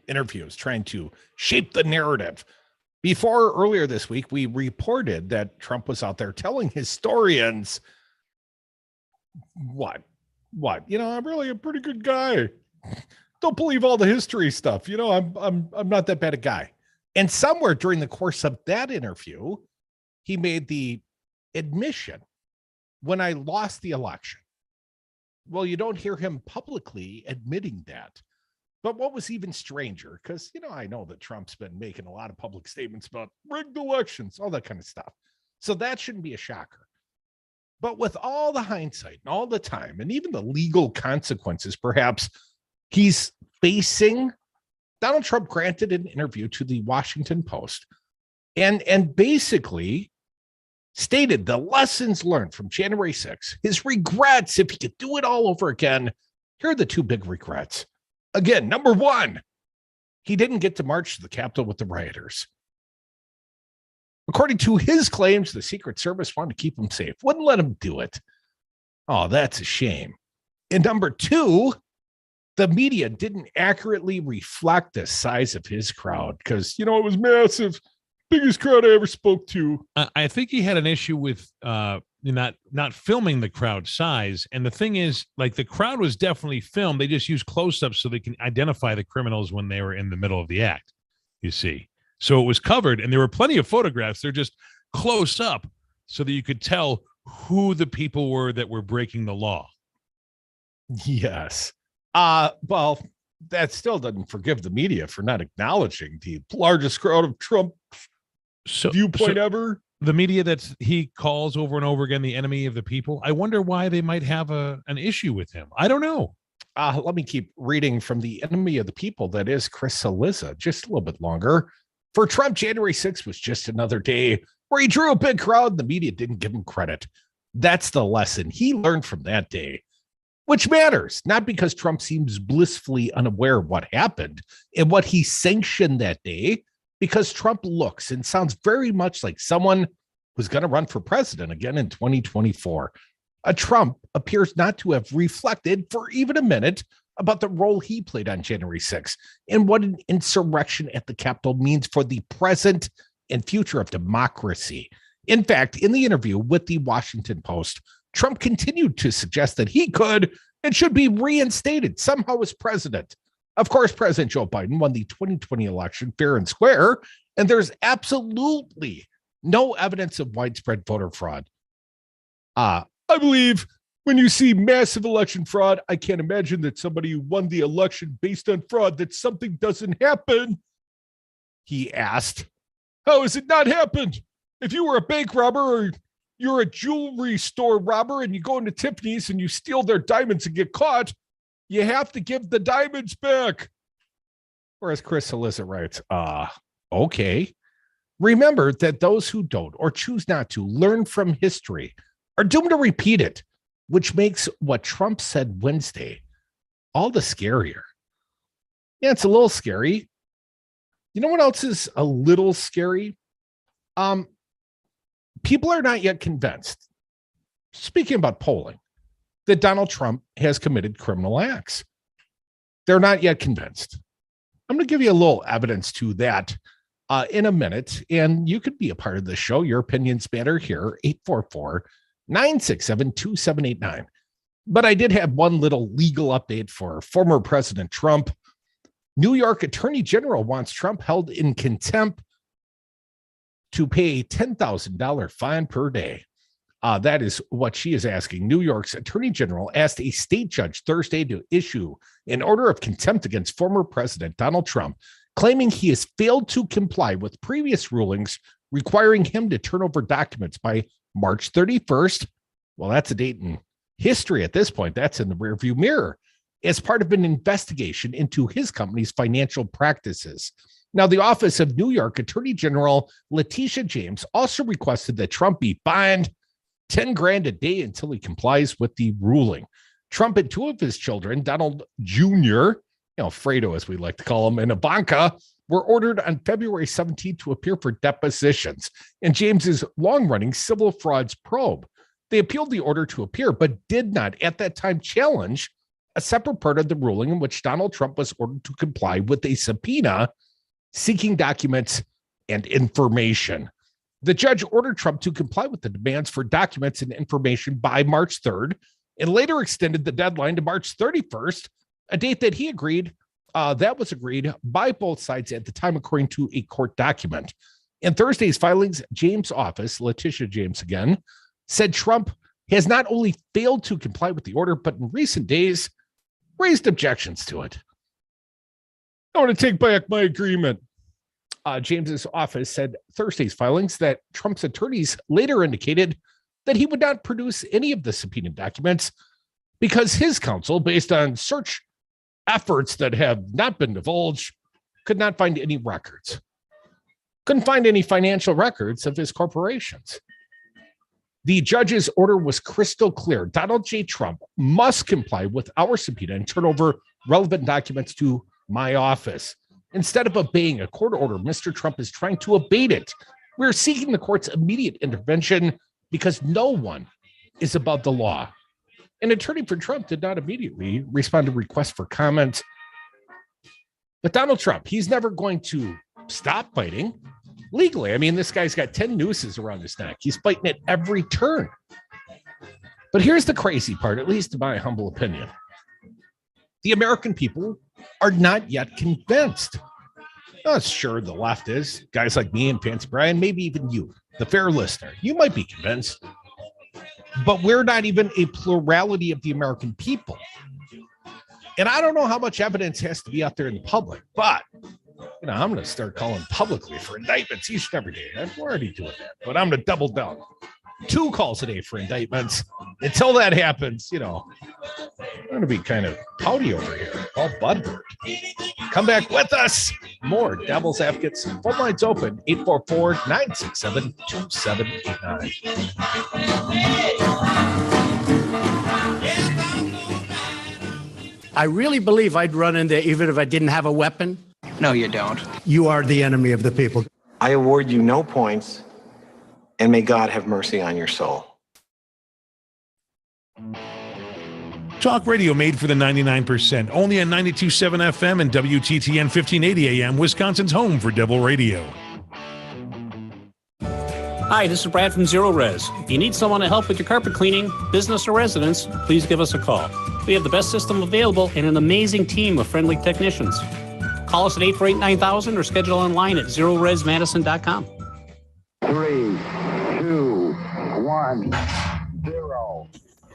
Speaker 2: interviews, trying to shape the narrative. Before earlier this week, we reported that Trump was out there telling historians what, I'm really a pretty good guy. Don't believe all the history stuff. I'm not that bad a guy. And somewhere during the course of that interview, he made the admission, when I lost the election. Well, you don't hear him publicly admitting that. But what was even stranger, because, I know that Trump's been making a lot of public statements about rigged elections, all that kind of stuff. So that shouldn't be a shocker. But with all the hindsight and all the time, and even the legal consequences, perhaps he's facing, Donald Trump granted an interview to the Washington Post and basically stated the lessons learned from January 6th, his regrets, if he could do it all over again. Here are the two big regrets. Again, number one, he didn't get to march to the Capitol with the rioters. According to his claims, the Secret Service wanted to keep him safe, wouldn't let him do it. Oh, that's a shame. And number two, the media didn't accurately reflect the size of his crowd because, it was massive. Biggest crowd I ever spoke to.
Speaker 10: I think he had an issue with not filming the crowd size. And the thing is, the crowd was definitely filmed. They just used close-ups so they can identify the criminals when they were in the middle of the act, you see. So it was covered, and there were plenty of photographs. They're just close up so that you could tell who the people were that were breaking the law.
Speaker 2: Yes. Well, that still doesn't forgive the media for not acknowledging the largest crowd of Trump viewpoint ever.
Speaker 10: The media that he calls over and over again the enemy of the people. I wonder why they might have an issue with him. I don't know.
Speaker 2: Let me keep reading from the enemy of the people. That is Chris Saliza, just a little bit longer. For Trump, January 6th was just another day where he drew a big crowd and the media didn't give him credit. That's the lesson he learned from that day, which matters, not because Trump seems blissfully unaware of what happened and what he sanctioned that day, because Trump looks and sounds very much like someone who's going to run for president again in 2024. Trump appears not to have reflected for even a minute about the role he played on January 6th and what an insurrection at the Capitol means for the present and future of democracy. In fact, in the interview with the Washington Post, Trump continued to suggest that he could and should be reinstated somehow as president. Of course, President Joe Biden won the 2020 election fair and square, and there's absolutely no evidence of widespread voter fraud. I believe when you see massive election fraud, I can't imagine that somebody who won the election based on fraud, that something doesn't happen, he asked. How has it not happened? If you were a bank robber or you're a jewelry store robber and you go into Tiffany's and you steal their diamonds and get caught, you have to give the diamonds back. Or as Chris Salissa writes, okay. Remember that those who don't or choose not to learn from history are doomed to repeat it, which makes what Trump said Wednesday all the scarier. Yeah, it's a little scary. You know what else is a little scary? People are not yet convinced, speaking about polling, that Donald Trump has committed criminal acts. They're not yet convinced. I'm going to give you a little evidence to that in a minute, and you could be a part of the show. Your opinions matter here, 844-967-2789. But I did have one little legal update for former President Trump. New York Attorney General wants Trump held in contempt to pay a $10,000 fine per day. That is what she is asking. New York's Attorney General asked a state judge Thursday to issue an order of contempt against former President Donald Trump, claiming he has failed to comply with previous rulings requiring him to turn over documents by March 31st. Well, that's a date in history at this point. That's in the rearview mirror, as part of an investigation into his company's financial practices. Now, the Office of New York Attorney General Letitia James also requested that Trump be fined $10,000 a day until he complies with the ruling. Trump and two of his children, Donald Jr., Fredo, as we like to call him, and Ivanka, were ordered on February 17th to appear for depositions in James's long-running civil frauds probe. They appealed the order to appear, but did not at that time challenge a separate part of the ruling in which Donald Trump was ordered to comply with a subpoena seeking documents and information. The judge ordered Trump to comply with the demands for documents and information by March 3rd and later extended the deadline to March 31st, a date that he agreed, that was agreed by both sides at the time, according to a court document. In Thursday's filings, James' office, Letitia James again, said Trump has not only failed to comply with the order, but in recent days raised objections to it. I want to take back my agreement. James's office said Thursday's filings that Trump's attorneys later indicated that he would not produce any of the subpoenaed documents because his counsel, based on search efforts that have not been divulged, could not find any records. Couldn't find any financial records of his corporations. The judge's order was crystal clear. Donald J. Trump must comply with our subpoena and turn over relevant documents to my office. Instead of obeying a court order, Mr. Trump is trying to abate it. We're seeking the court's immediate intervention because no one is above the law. An attorney for Trump did not immediately respond to requests for comment. But Donald Trump, he's never going to stop fighting legally. I mean, this guy's got 10 nooses around his neck. He's fighting at every turn. But here's the crazy part, at least in my humble opinion. The American people are not yet convinced. Oh, sure, the left is. Guys like me and Fancy Brian, maybe even you, the fair listener, you might be convinced. But we're not even a plurality of the American people. And I don't know how much evidence has to be out there in the public, but I'm going to start calling publicly for indictments each and every day. I'm already doing that, but I'm going to double down. 2 calls a day for indictments. Until that happens, I'm going to be kind of pouty over here, all Budward. Come back with us. More Devil's Advocates. Phone lines open, 844-967-2789.
Speaker 9: I really believe I'd run in there even if I didn't have a weapon.
Speaker 11: No, you don't.
Speaker 9: You are the enemy of the people.
Speaker 11: I award you no points, and may God have mercy on your soul.
Speaker 10: Talk radio made for the 99%. Only on 92.7 FM and WTTN 1580 AM, Wisconsin's home for Devil Radio.
Speaker 15: Hi, this is Brad from Zero Res. If you need someone to help with your carpet cleaning, business or residence, please give us a call. We have the best system available and an amazing team of friendly technicians. Call us at 848-9000 or schedule online at zeroresmadison.com.
Speaker 16: 3, 2, 1, 0.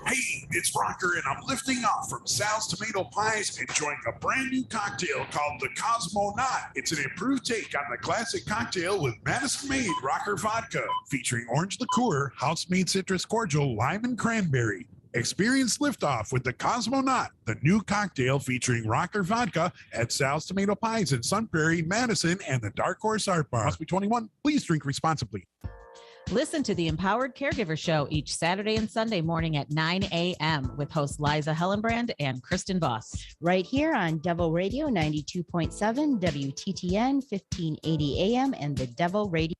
Speaker 18: Hey,
Speaker 12: it's Rocker, and I'm lifting off from Sal's Tomato Pies, enjoying a brand new cocktail called the Cosmonaut. It's an improved take on the classic cocktail with Madison-made Rocker vodka, featuring orange liqueur, house-made citrus cordial, lime, and cranberry. Experience liftoff with the Cosmonaut, the new cocktail featuring Rocker vodka at Sal's Tomato Pies in Sun Prairie, Madison, and the Dark Horse Art Bar. Must be 21. Please drink responsibly.
Speaker 16: Listen to the Empowered Caregiver Show each Saturday and Sunday morning at 9 a.m. with hosts Liza Hellenbrand and Kristen Voss.
Speaker 17: Right here on Devil Radio 92.7, WTTN 1580 AM, and the Devil Radio.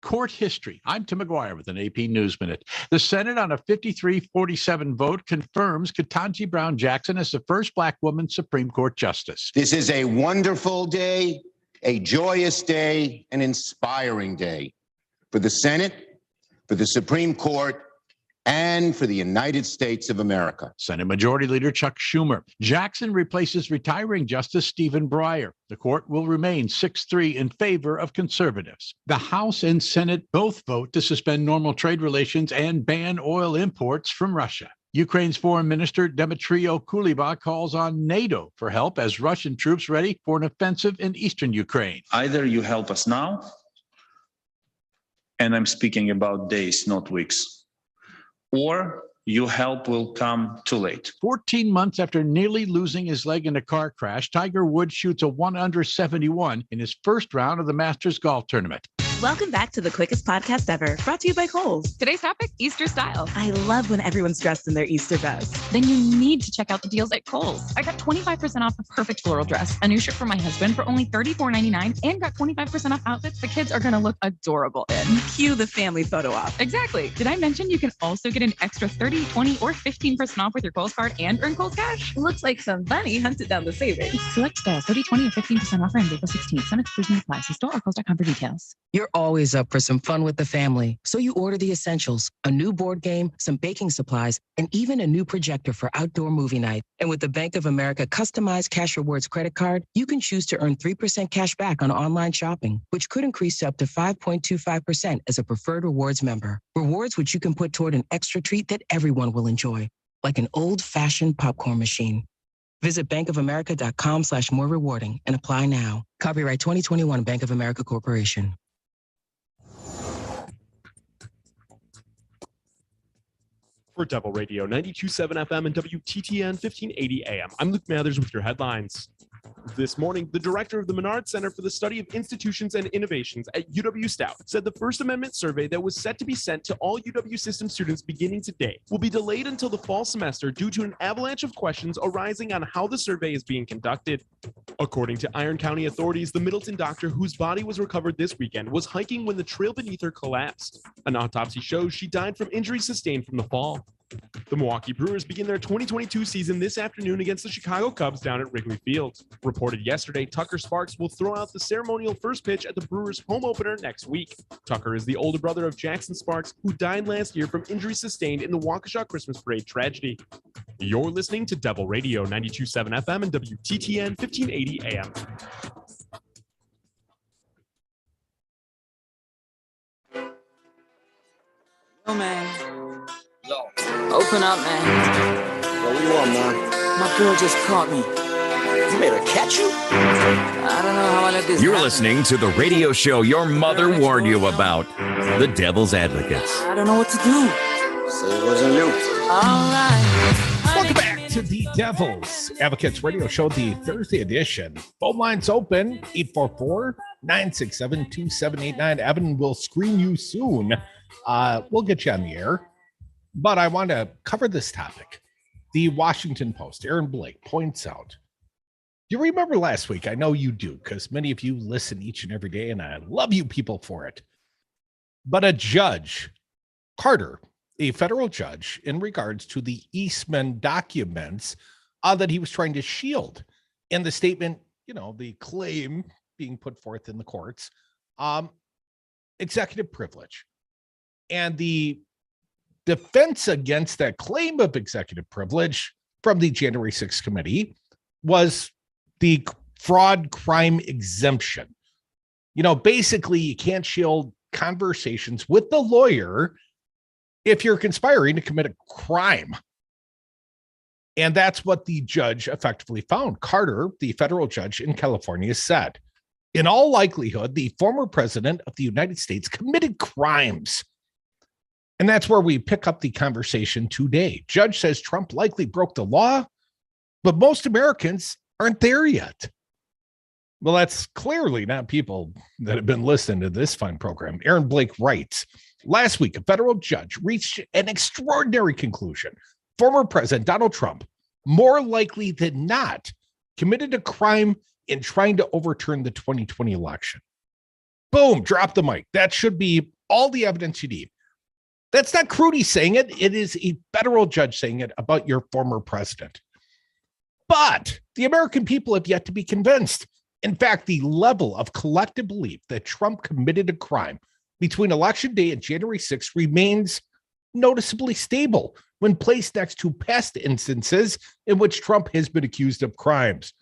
Speaker 18: Court history. I'm Tim McGuire with an AP News Minute. The Senate on a 53-47 vote confirms Ketanji Brown Jackson as the first Black woman Supreme Court Justice.
Speaker 19: This is a wonderful day, a joyous day, an inspiring day for the Senate, for the Supreme Court, and for the United States of America.
Speaker 18: Senate Majority Leader Chuck Schumer. Jackson replaces retiring Justice Stephen Breyer. The court will remain 6-3 in favor of conservatives. The House and Senate both vote to suspend normal trade relations and ban oil imports from Russia. Ukraine's Foreign Minister Dmytro Kuleba calls on NATO for help as Russian troops ready for an offensive in eastern Ukraine.
Speaker 22: Either you help us now, and I'm speaking about days, not weeks, or your help will come too late.
Speaker 18: 14 months after nearly losing his leg in a car crash, Tiger Woods shoots a 1/71 in his first round of the Masters golf tournament.
Speaker 23: Welcome back to the quickest podcast ever, brought to you by Kohl's.
Speaker 20: Today's topic, Easter style.
Speaker 23: I love when everyone's dressed in their Easter best.
Speaker 20: Then you need to check out the deals at Kohl's. I got 25% off the perfect floral dress, a new shirt for my husband for only $34.99, and got 25% off outfits the kids are going to look adorable in.
Speaker 23: Cue the family photo op.
Speaker 20: Exactly. Did I mention you can also get an extra 30, 20, or 15% off with your Kohl's card and earn Kohl's cash?
Speaker 23: Looks like some bunny hunted down the savings.
Speaker 20: Select styles, 30, 20, or 15% off around April 16th. Some exclusion applies. See store or Kohl's.com for details.
Speaker 21: You're always up for some fun with the family, so you order the essentials, a new board game, some baking supplies, and even a new projector for outdoor movie night. And with the Bank of America customized Cash Rewards credit card, you can choose to earn 3% cash back on online shopping, which could increase to up to 5.25% as a preferred rewards member. Rewards which you can put toward an extra treat that everyone will enjoy, like an old-fashioned popcorn machine. Visit bankofamerica.com/more rewarding and apply now. Copyright 2021 Bank of America Corporation.
Speaker 3: For Devil Radio 92.7 FM and WTTN 1580 AM, I'm Luke Mathers with your headlines. This morning, the director of the Menard Center for the Study of Institutions and Innovations at UW-Stout said the First Amendment survey that was set to be sent to all UW system students beginning today will be delayed until the fall semester due to an avalanche of questions arising on how the survey is being conducted. According to Iron County authorities, the Middleton doctor whose body was recovered this weekend was hiking when the trail beneath her collapsed. An autopsy shows she died from injuries sustained from the fall. The Milwaukee Brewers begin their 2022 season this afternoon against the Chicago Cubs down at Wrigley Field. Reported yesterday, Tucker Sparks will throw out the ceremonial first pitch at the Brewers' home opener next week. Tucker is the older brother of Jackson Sparks, who died last year from injuries sustained in the Waukesha Christmas Parade tragedy. You're listening to Devil Radio 92.7 FM and WTTN 1580 AM.
Speaker 28: Oh, man. Open up, man.
Speaker 29: What do you want, man?
Speaker 28: My girl just caught me.
Speaker 29: You made her catch you?
Speaker 28: I don't know how I let this
Speaker 1: You're
Speaker 28: happen.
Speaker 1: listening to the radio show your mother warned you about, The Devil's Advocates.
Speaker 28: I don't know what to do.
Speaker 29: So it wasn't you.
Speaker 28: All right.
Speaker 2: Welcome back to the Devil's Advocates Radio Show, the Thursday edition. Phone lines open, 844-967-2789. Evan will screen you soon. We'll get you on the air. But I want to cover this topic. The Washington Post, Aaron Blake, points out, do you remember last week? I know you do, because many of you listen each and every day, and I love you people for it. But a judge, Carter, a federal judge, in regards to the Eastman documents that he was trying to shield, and the statement, the claim being put forth in the courts, executive privilege. And the defense against that claim of executive privilege from the January 6th committee was the fraud crime exemption. Basically, you can't shield conversations with the lawyer if you're conspiring to commit a crime. And that's what the judge effectively found. Carter, the federal judge in California, said, in all likelihood, the former president of the United States committed crimes. And that's where we pick up the conversation today. Judge says Trump likely broke the law, but most Americans aren't there yet. Well, that's clearly not people that have been listening to this fine program. Aaron Blake writes, last week, a federal judge reached an extraordinary conclusion. Former President Donald Trump, more likely than not, committed a crime in trying to overturn the 2020 election. Boom, drop the mic. That should be all the evidence you need. That's not Crudy saying it. It is a federal judge saying it about your former president. But the American people have yet to be convinced. In fact, the level of collective belief that Trump committed a crime between Election Day and January 6th remains noticeably stable when placed next to past instances in which Trump has been accused of crimes.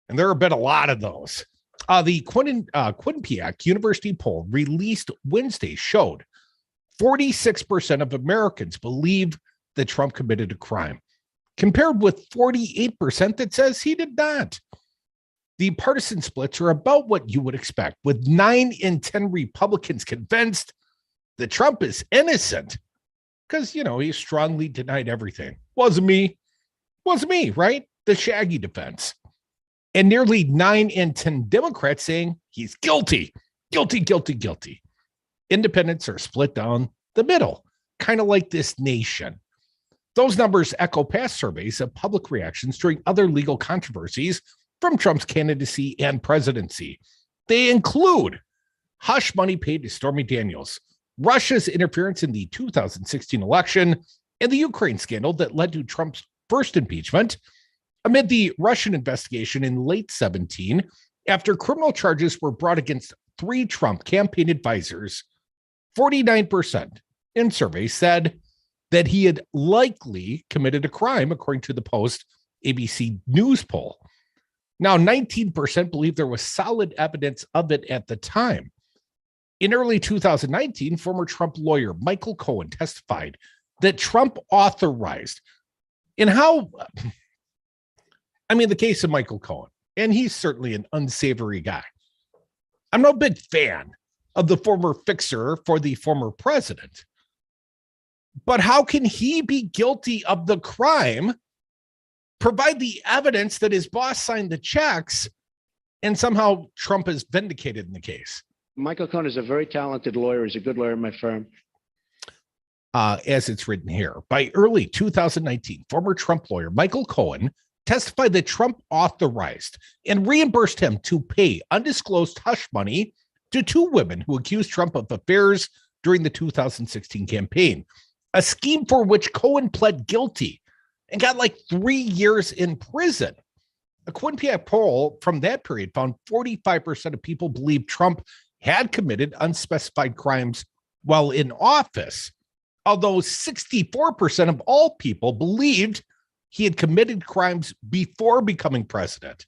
Speaker 2: And there have been a lot of those. The Quinnipiac University poll released Wednesday showed 46% of Americans believe that Trump committed a crime, compared with 48% that says he did not. The partisan splits are about what you would expect, with 9 in 10 Republicans convinced that Trump is innocent because, he strongly denied everything. Wasn't me, right? The Shaggy defense. And nearly 9 in 10 Democrats saying he's guilty. Independents are split down the middle, kind of like this nation. Those numbers echo past surveys of public reactions during other legal controversies from Trump's candidacy and presidency. They include hush money paid to Stormy Daniels, Russia's interference in the 2016 election, and the Ukraine scandal that led to Trump's first impeachment, amid the Russian investigation in late 2017, after criminal charges were brought against 3 Trump campaign advisors. 49% in surveys said that he had likely committed a crime, according to the Post ABC News poll. Now, 19% believe there was solid evidence of it at the time. In early 2019, former Trump lawyer Michael Cohen testified that Trump authorized, the case of Michael Cohen, and he's certainly an unsavory guy. I'm no big fan of the former fixer for the former president. But how can he be guilty of the crime, provide the evidence that his boss signed the checks, and somehow Trump is vindicated in the case?
Speaker 9: Michael Cohen is a very talented lawyer. He's a good lawyer in my firm.
Speaker 2: As it's written here, by early 2019, former Trump lawyer Michael Cohen testified that Trump authorized and reimbursed him to pay undisclosed hush money to 2 women who accused Trump of affairs during the 2016 campaign, a scheme for which Cohen pled guilty and got 3 years in prison. A Quinnipiac poll from that period found 45% of people believed Trump had committed unspecified crimes while in office, although 64% of all people believed he had committed crimes before becoming president.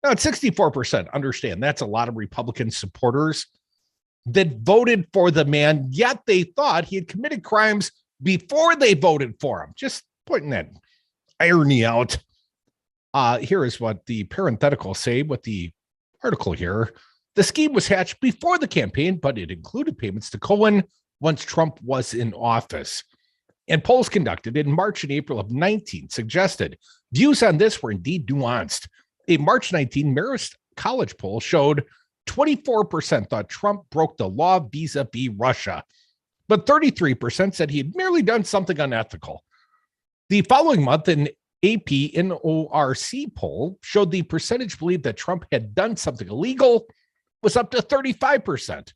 Speaker 2: Now, at 64%, understand that's a lot of Republican supporters that voted for the man, yet they thought he had committed crimes before they voted for him. Just pointing that irony out. Here is what the parentheticals say with the article here. The scheme was hatched before the campaign, but it included payments to Cohen once Trump was in office. And polls conducted in March and April of 19 suggested views on this were indeed nuanced. A March 19 Marist College poll showed 24% thought Trump broke the law vis-a-vis Russia, but 33% said he had merely done something unethical. The following month, an AP NORC poll showed the percentage believed that Trump had done something illegal was up to 35%,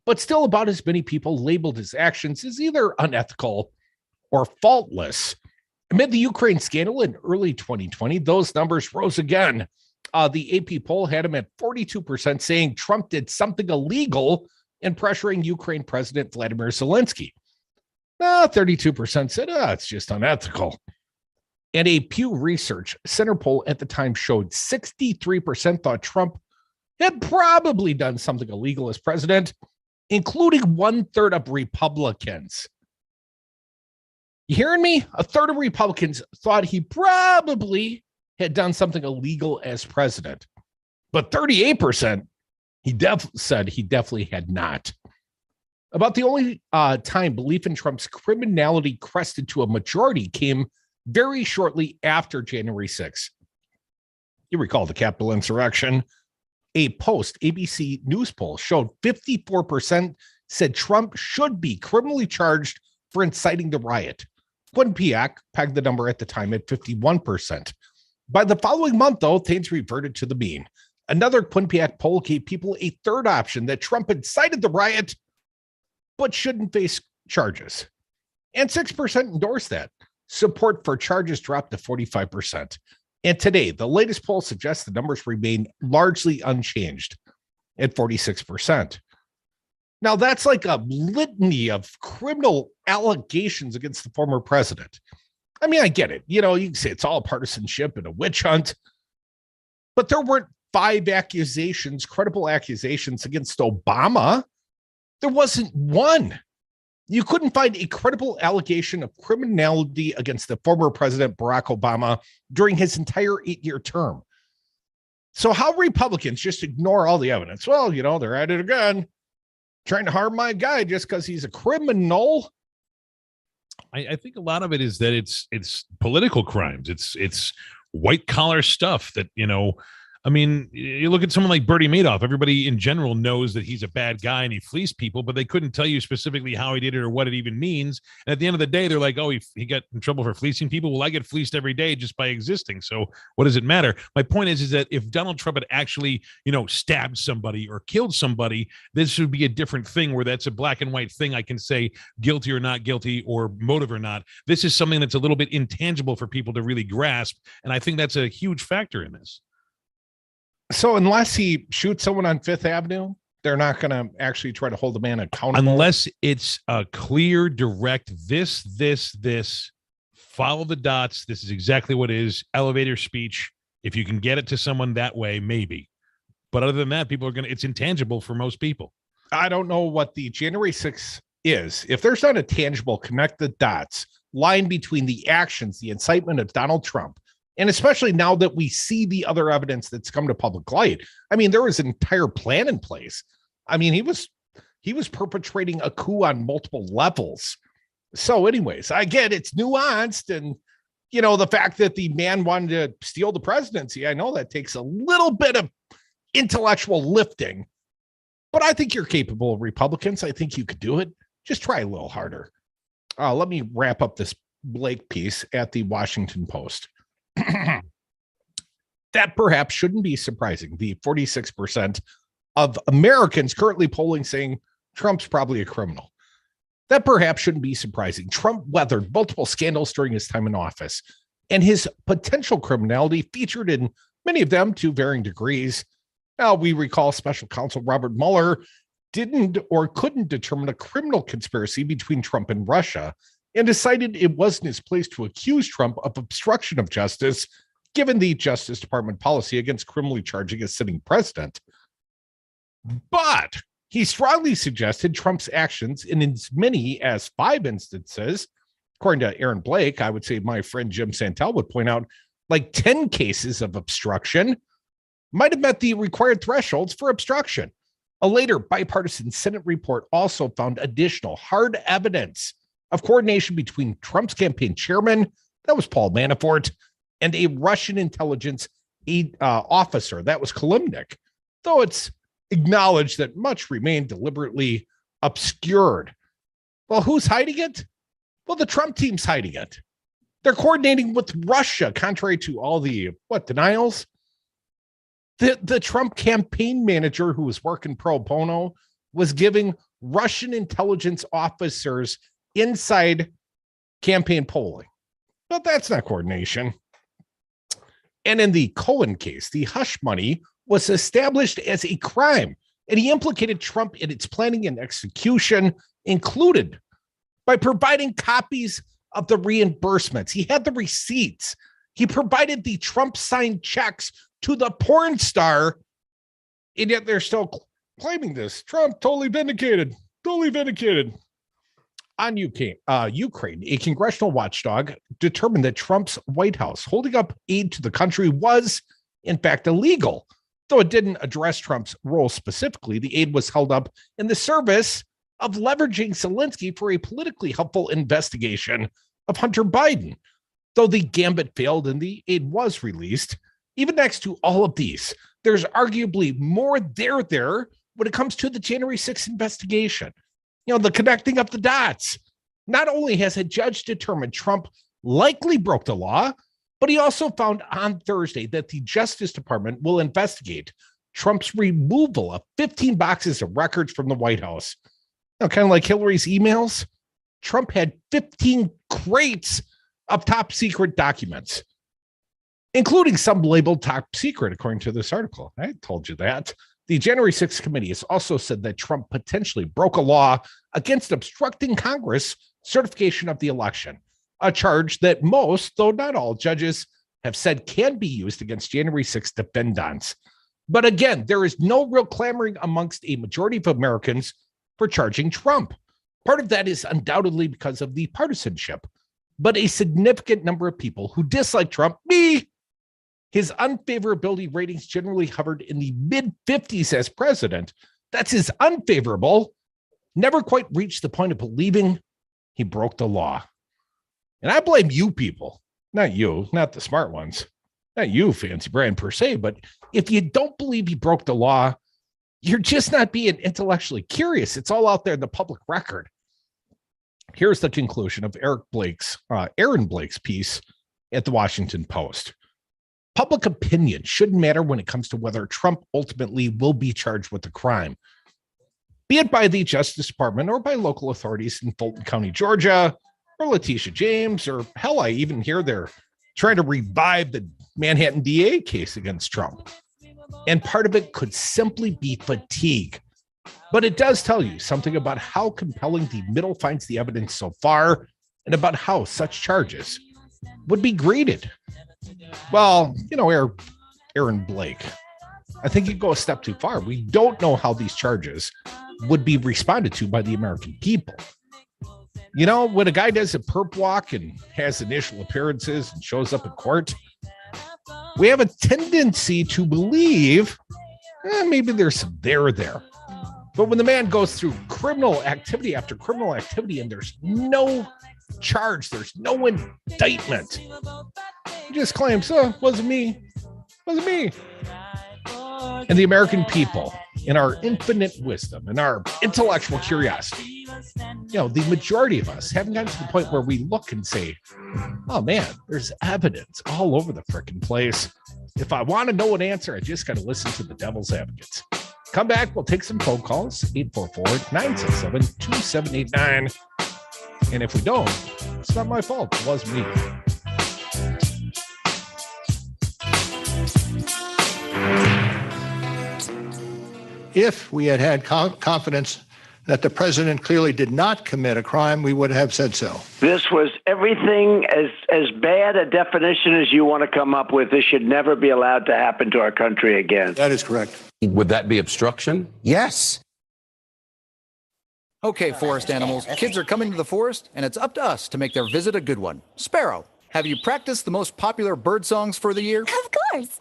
Speaker 2: but still about as many people labeled his actions as either unethical or faultless. Amid the Ukraine scandal in early 2020, those numbers rose again. The AP poll had him at 42% saying Trump did something illegal in pressuring Ukraine President Vladimir Zelensky. 32% said, it's just unethical. And a Pew Research Center poll at the time showed 63% thought Trump had probably done something illegal as president, including 1/3 of Republicans. You hearing me? A third of Republicans thought he probably had done something illegal as president, but 38% said he definitely had not. About the only time belief in Trump's criminality crested to a majority came very shortly after January 6th. You recall the Capitol insurrection. A post ABC News poll showed 54% said Trump should be criminally charged for inciting the riot. Quinnipiac pegged the number at the time at 51%. By the following month, though, things reverted to the mean. Another Quinnipiac poll gave people a third option, that Trump incited the riot but shouldn't face charges. And 6% endorsed that. Support for charges dropped to 45%. And today, the latest poll suggests the numbers remain largely unchanged at 46%. Now, that's like a litany of criminal allegations against the former president. I mean, I get it. You know, you can say it's all partisanship and a witch hunt, but there weren't 5 accusations, credible accusations against Obama. There wasn't one. You couldn't find a credible allegation of criminality against the former president, Barack Obama, during his entire 8-year term. So how Republicans just ignore all the evidence? Well, you know, they're at it again, trying to harm my guy just because he's a criminal.
Speaker 10: I think a lot of it is that it's political crimes. It's white collar stuff that, you know, I mean, you look at someone like Bernie Madoff. Everybody in general knows that he's a bad guy and he fleeced people, but they couldn't tell you specifically how he did it or what it even means. And at the end of the day, they're like, oh, he got in trouble for fleecing people. Well, I get fleeced every day just by existing. So what does it matter? My point is that if Donald Trump had actually, you know, stabbed somebody or killed somebody, this would be a different thing where that's a black and white thing. I can say guilty or not guilty or motive or not. This is something that's a little bit intangible for people to really grasp. And I think that's a huge factor in this.
Speaker 2: So unless he shoots someone on Fifth Avenue, they're not going to actually try to hold the man accountable?
Speaker 10: Unless it's a clear, direct, this, follow the dots. This is exactly what it is. Elevator speech. If you can get it to someone that way, maybe. But other than that, people are it's intangible for most people.
Speaker 2: I don't know what the January 6th is. If there's not a tangible connect the dots line between the actions, the incitement of Donald Trump, and especially now that we see the other evidence that's come to public light. I mean, there was an entire plan in place. I mean, he was perpetrating a coup on multiple levels. So anyways, I get it's nuanced. And, you know, the fact that the man wanted to steal the presidency, I know that takes a little bit of intellectual lifting, but I think you're capable, Republicans. I think you could do it. Just try a little harder. Let me wrap up this Blake piece at the Washington Post. That perhaps shouldn't be surprising. The 46% of Americans currently polling saying Trump's probably a criminal. That perhaps shouldn't be surprising. Trump weathered multiple scandals during his time in office, and his potential criminality featured in many of them to varying degrees. Now, we recall special counsel Robert Mueller didn't or couldn't determine a criminal conspiracy between Trump and Russia, and decided it wasn't his place to accuse Trump of obstruction of justice, given the Justice Department policy against criminally charging a sitting president. But he strongly suggested Trump's actions in as many as 5 instances, according to Aaron Blake, I would say my friend Jim Santel would point out, like 10 cases of obstruction might have met the required thresholds for obstruction. A later bipartisan Senate report also found additional hard evidence of coordination between Trump's campaign chairman, that was Paul Manafort, and a Russian intelligence officer, that was Kalimnik, though it's acknowledged that much remained deliberately obscured. Well, who's hiding it? Well, the Trump team's hiding it. They're coordinating with Russia, contrary to all the, denials? The Trump campaign manager who was working pro bono was giving Russian intelligence officers inside campaign polling. But that's not coordination. And in the Cohen case, the hush money was established as a crime, and he implicated Trump in its planning and execution, included by providing copies of the reimbursements. He had the receipts. He provided the Trump signed checks to the porn star, and yet they're still claiming this. Trump totally vindicated. On Ukraine, a congressional watchdog determined that Trump's White House holding up aid to the country was, in fact, illegal. Though it didn't address Trump's role specifically, the aid was held up in the service of leveraging Zelensky for a politically helpful investigation of Hunter Biden. Though the gambit failed and the aid was released, even next to all of these, there's arguably more there when it comes to the January 6th investigation. The connecting of the dots. Not only has a judge determined Trump likely broke the law, but he also found on Thursday that the Justice Department will investigate Trump's removal of 15 boxes of records from the White House. Kind of like Hillary's emails, Trump had 15 crates of top secret documents, including some labeled top secret, according to this article. I told you that. The January 6th committee has also said that Trump potentially broke a law against obstructing Congress certification of the election, a charge that most, though not all, judges have said can be used against January 6th defendants. But again, there is no real clamoring amongst a majority of Americans for charging Trump. Part of that is undoubtedly because of the partisanship, but a significant number of people who dislike Trump, his unfavorability ratings generally hovered in the mid-50s as president. That's his unfavorable. Never quite reached the point of believing he broke the law. And I blame you people, not you, not the smart ones, not you, Fancy Brian, per se, but if you don't believe he broke the law, you're just not being intellectually curious. It's all out there in the public record. Here's the conclusion of Aaron Blake's piece at the Washington Post. Public opinion shouldn't matter when it comes to whether Trump ultimately will be charged with a crime, be it by the Justice Department or by local authorities in Fulton County, Georgia, or Letitia James, or hell, I even hear they're trying to revive the Manhattan DA case against Trump. And part of it could simply be fatigue. But it does tell you something about how compelling the middle finds the evidence so far and about how such charges would be greeted. Well, Aaron Blake, I think you go a step too far. We don't know how these charges would be responded to by the American people. When a guy does a perp walk and has initial appearances and shows up in court, we have a tendency to believe maybe there's some there. But when the man goes through criminal activity after criminal activity and there's no charge, there's no indictment, he just claims, wasn't me. And the American people, in our infinite wisdom and our intellectual curiosity, the majority of us haven't gotten to the point where we look and say, oh man, there's evidence all over the frickin' place. If I want to know an answer, I just got to listen to the devil's advocates. Come back. We'll take some phone calls, 844-967-2789. And if we don't, it's not my fault. It was me.
Speaker 4: If we had confidence that the president clearly did not commit a crime, we would have said so.
Speaker 29: This was everything as bad a definition as you want to come up with. This should never be allowed to happen to our country again.
Speaker 4: That is correct.
Speaker 5: Would that be obstruction?
Speaker 6: Yes. Okay, forest animals, kids are coming to the forest, and it's up to us to make their visit a good one. Sparrow, have you practiced the most popular bird songs for the year?
Speaker 13: Of course.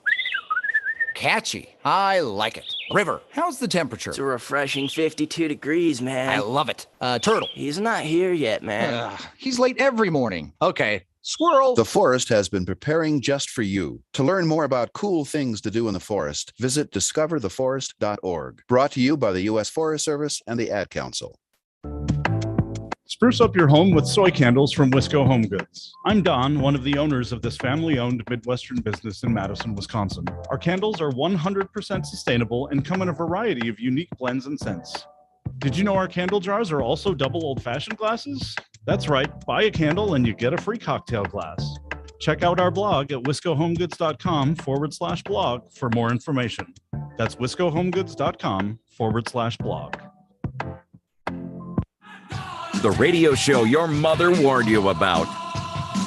Speaker 6: Catchy. I like it. River, how's the temperature?
Speaker 29: It's a refreshing 52 degrees, man.
Speaker 6: I love it. Turtle.
Speaker 29: He's not here yet, man.
Speaker 6: He's late every morning. Okay. Squirrel.
Speaker 14: The forest has been preparing just for you. To learn more about cool things to do in the forest, visit discovertheforest.org. Brought to you by the U.S. Forest Service and the Ad Council.
Speaker 8: Spruce up your home with soy candles from Wisco Home Goods. I'm Don, one of the owners of this family-owned Midwestern business in Madison, Wisconsin. Our candles are 100% sustainable and come in a variety of unique blends and scents. Did you know our candle jars are also double old-fashioned glasses? That's right, buy a candle and you get a free cocktail glass. Check out our blog at wiscohomegoods.com/blog for more information. That's wiscohomegoods.com/blog.
Speaker 1: The radio show your mother warned you about.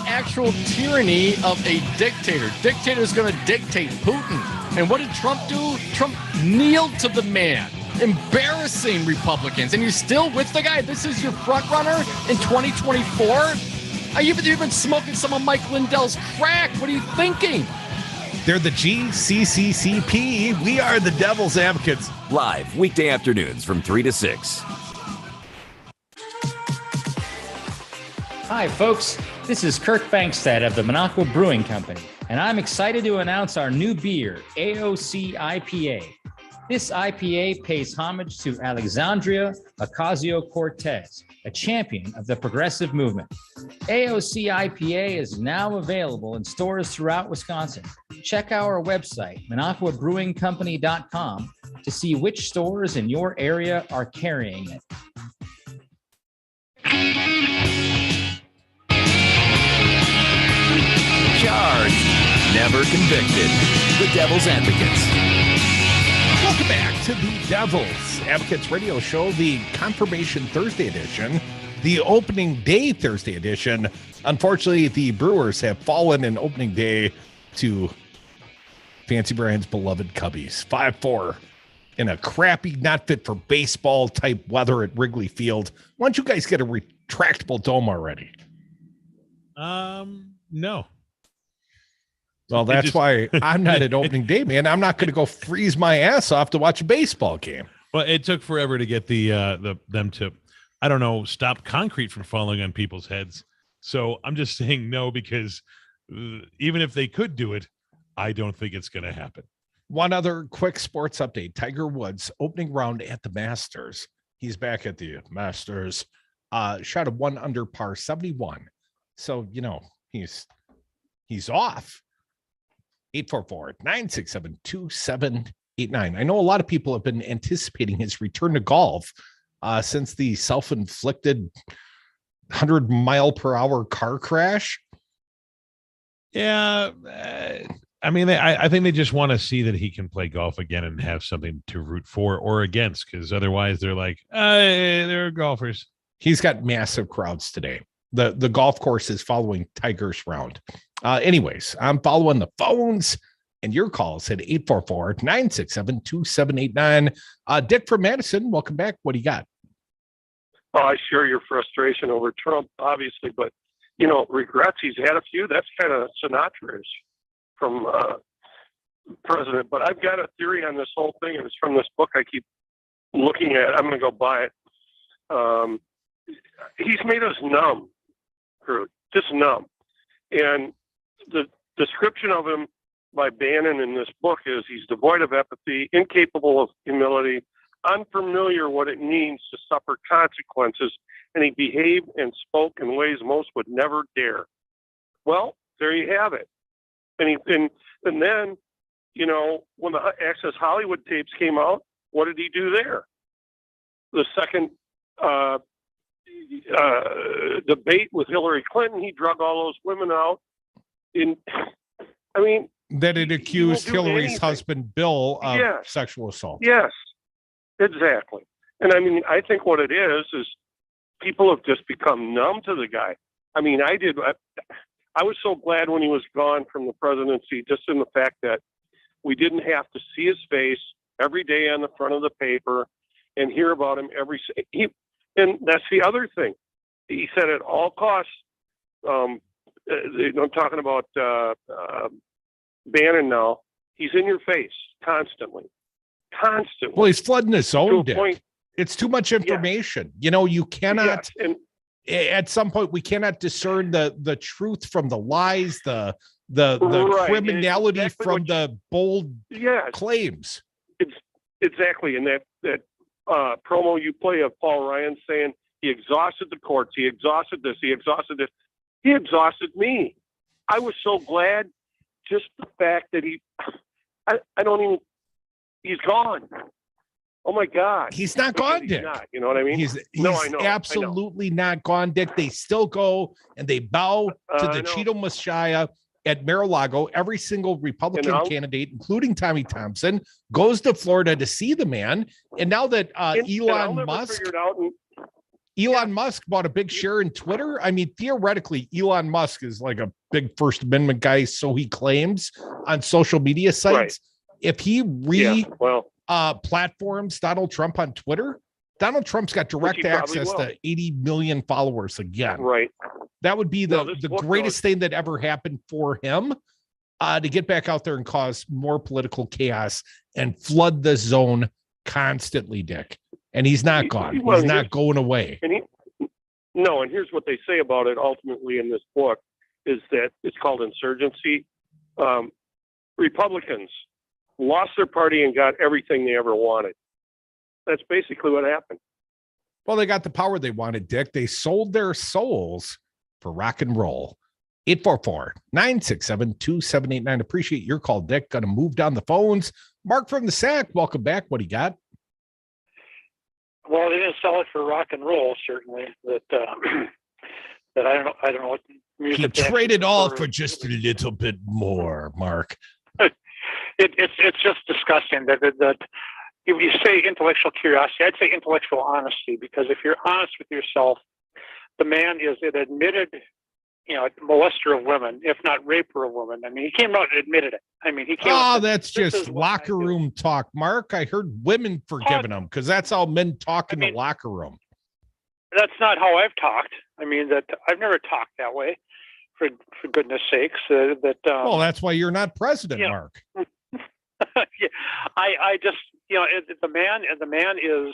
Speaker 24: Actual tyranny of a dictator. Dictator's going to dictate Putin. And what did Trump do? Trump kneeled to the man. embarrassing Republicans, and you're still with the guy. This is your front runner in 2024. You've been smoking some of Mike Lindell's crack. What are you thinking?
Speaker 2: They're the GCCCP. We are the Devil's Advocates.
Speaker 7: Live weekday afternoons from 3 to 6.
Speaker 11: Hi, folks. This is Kirk Bankstead of the Monaco Brewing Company, and I'm excited to announce our new beer, AOC IPA. This IPA pays homage to Alexandria Ocasio-Cortez, a champion of the progressive movement. AOC IPA is now available in stores throughout Wisconsin. Check our website, MonacoBrewingCompany.com, to see which stores in your area are carrying it.
Speaker 1: Charged, never convicted. The Devil's Advocates.
Speaker 2: Welcome back to the Devil's Advocates radio show, the Confirmation Thursday edition, the opening day Thursday edition. Unfortunately, the Brewers have fallen in opening day to Fancy Brian's beloved Cubbies. 5-4 in a crappy, not fit for baseball type weather at Wrigley Field. Why don't you guys get a retractable dome already?
Speaker 10: No.
Speaker 2: Well, that's why I'm not at opening day, man. I'm not going to go freeze my ass off to watch a baseball game.
Speaker 10: Well, it took forever to get them to, I don't know, stop concrete from falling on people's heads. So I'm just saying no, because even if they could do it, I don't think it's going to happen.
Speaker 2: One other quick sports update. Tiger Woods opening round at the Masters. He's back at the Masters. Shot a 1 under par 71. So, he's off. 844-967-2789. I know a lot of people have been anticipating his return to golf since the self-inflicted 100-mile-per-hour car crash.
Speaker 10: Yeah. I think they just want to see that he can play golf again and have something to root for or against, because otherwise they're like, they're golfers.
Speaker 2: He's got massive crowds today. The golf course is following Tiger's round. Anyways, I'm following the phones and your calls at 844-967-2789. Dick from Madison, welcome back. What do you got?
Speaker 12: Well, I share your frustration over Trump, obviously, but, regrets. He's had a few. That's kind of Sinatra's from president. But I've got a theory on this whole thing, and it's from this book I keep looking at. I'm going to go buy it. He's made us numb, just numb. And the description of him by Bannon in this book is he's devoid of empathy, incapable of humility, unfamiliar what it means to suffer consequences, and he behaved and spoke in ways most would never dare. Well, there you have it. And then, when the Access Hollywood tapes came out, what did he do there? The second debate with Hillary Clinton, he drug all those women out.
Speaker 2: That it accused Hillary's husband, Bill, of sexual assault.
Speaker 12: Yes, exactly. And I think what it is people have just become numb to the guy. I was so glad when he was gone from the presidency, just in the fact that we didn't have to see his face every day on the front of the paper and hear about him and that's the other thing. He said at all costs, I'm talking about Bannon now, he's in your face constantly.
Speaker 2: Well, he's flooding his own dick. It's too much information. You cannot, at some point, we cannot discern the truth from the lies, the criminality from the bold claims.
Speaker 12: It's exactly. And that promo you play of Paul Ryan saying he exhausted the courts, he exhausted this, he exhausted this. He exhausted me. I was so glad, just the fact that he's gone. Oh my God.
Speaker 2: He's not gone, Dick.
Speaker 12: You know what I mean?
Speaker 2: He's absolutely not gone, Dick. They still go and they bow to the Cheeto Messiah at Mar-a-Lago. Every single Republican candidate, including Tommy Thompson, goes to Florida to see the man. And now that Elon Musk bought a big share in Twitter. Theoretically, Elon Musk is like a big First Amendment guy, so he claims on social media sites. Right. If he platforms Donald Trump on Twitter, Donald Trump's got direct access to 80 million followers again.
Speaker 12: Right.
Speaker 2: That would be the greatest thing that ever happened for him, to get back out there and cause more political chaos and flood the zone constantly, Dick. And he's not gone. He's not going away.
Speaker 12: And here's what they say about it ultimately in this book is that it's called insurgency. Republicans lost their party and got everything they ever wanted. That's basically what happened.
Speaker 2: Well, they got the power they wanted, Dick. They sold their souls for rock and roll. 844-967-2789. Appreciate your call, Dick. Going to move down the phones. Mark from the Sac, welcome back. What do you got?
Speaker 13: Well, they didn't sell it for rock and roll, certainly. That I don't know what music.
Speaker 2: He traded all for just a little bit more, Mark.
Speaker 13: It's just disgusting that if you say intellectual curiosity, I'd say intellectual honesty, because if you're honest with yourself, the man is an admitted, molester of women, if not raper of women. I mean, he came out and admitted it. I mean, he came out.
Speaker 2: That's just locker room talk, Mark. I heard women forgiving him because that's how men talk in the locker room.
Speaker 13: That's not how I've talked. I mean, that I've never talked that way. For goodness sakes,
Speaker 2: well, that's why you're not president, Mark.
Speaker 13: Yeah, I just, the man is,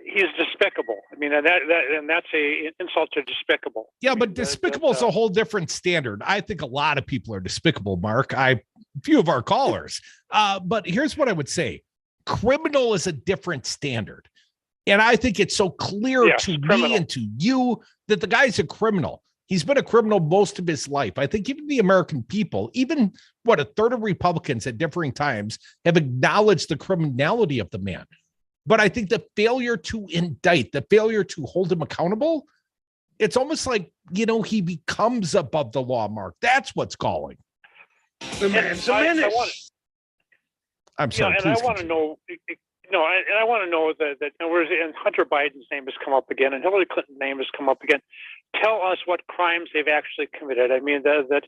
Speaker 13: he's despicable. I mean, and that's a insult to despicable.
Speaker 2: Yeah, but despicable is a whole different standard. I think a lot of people are despicable, Mark. Few of our callers. But here's what I would say. Criminal is a different standard. And I think it's so clear to me and to you that the guy's a criminal. He's been a criminal most of his life. I think even the American people, even a third of Republicans at differing times have acknowledged the criminality of the man. But I think the failure to indict, the failure to hold him accountable, it's almost like, he becomes above the law, Mark. That's what's galling.
Speaker 13: The man's a menace.
Speaker 2: I'm sorry.
Speaker 13: And I want to know, and I want to know that and Hunter Biden's name has come up again, and Hillary Clinton's name has come up again. Tell us what crimes they've actually committed. I mean, that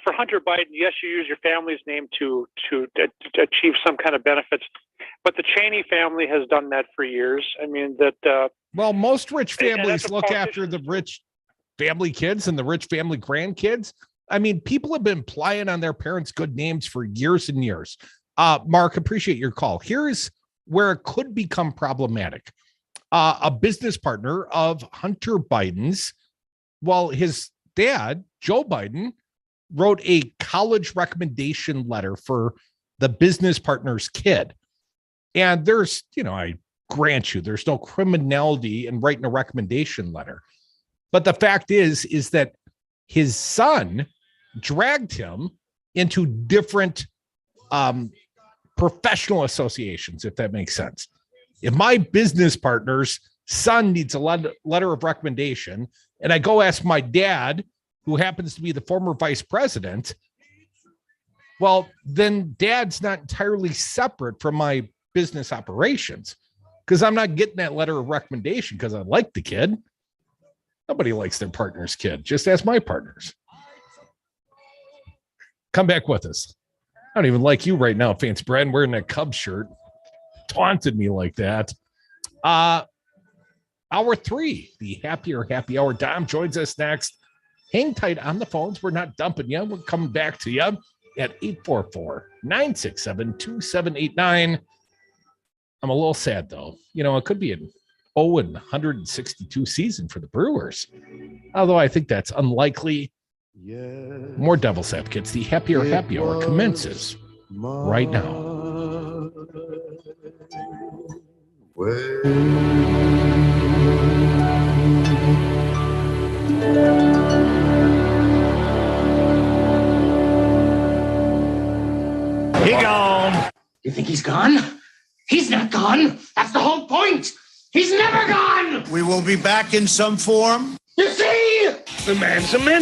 Speaker 13: for Hunter Biden, yes, you use your family's name to achieve some kind of benefits, but the Cheney family has done that for years. I mean,
Speaker 2: well, most rich families look after the rich family kids and the rich family grandkids. I mean, people have been plying on their parents' good names for years and years. Mark, appreciate your call. Here's where it could become problematic. A business partner of Hunter Biden's, his dad, Joe Biden, wrote a college recommendation letter for the business partner's kid. And there's, I grant you, there's no criminality in writing a recommendation letter. But the fact is that his son dragged him into different professional associations, if that makes sense. If my business partner's son needs a letter of recommendation, and I go ask my dad, who happens to be the former vice president, well, then dad's not entirely separate from my business operations, because I'm not getting that letter of recommendation because I like the kid. Nobody likes their partner's kid. Just ask my partners. Come back with us. I don't even like you right now, Fancy Brad, wearing that Cubs shirt. Taunted me like that. Hour 3, the Happier Happy Hour. Dom joins us next. Hang tight on the phones. We're not dumping you. We're coming back to you at 844-967-2789. I'm a little sad, though. It could be an 0-162 season for the Brewers. Although I think that's unlikely. More Devil's Advocates. The Happier Happy Hour commences right now.
Speaker 28: He gone. You think he's gone? He's not gone. That's the whole point. He's never gone.
Speaker 15: We will be back in some form.
Speaker 28: You see?
Speaker 15: The man's a man.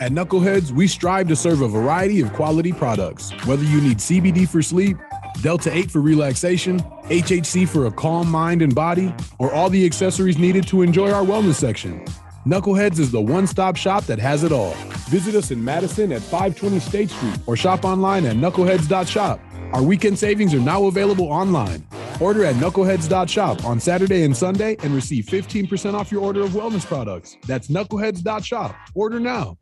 Speaker 16: At Knuckleheads, we strive to serve a variety of quality products. Whether you need CBD for sleep, Delta 8 for relaxation, HHC for a calm mind and body, or all the accessories needed to enjoy our wellness section, Knuckleheads is the one-stop shop that has it all. Visit us in Madison at 520 State Street or shop online at knuckleheads.shop. Our weekend savings are now available online. Order at knuckleheads.shop on Saturday and Sunday and receive 15% off your order of wellness products. That's knuckleheads.shop. Order now.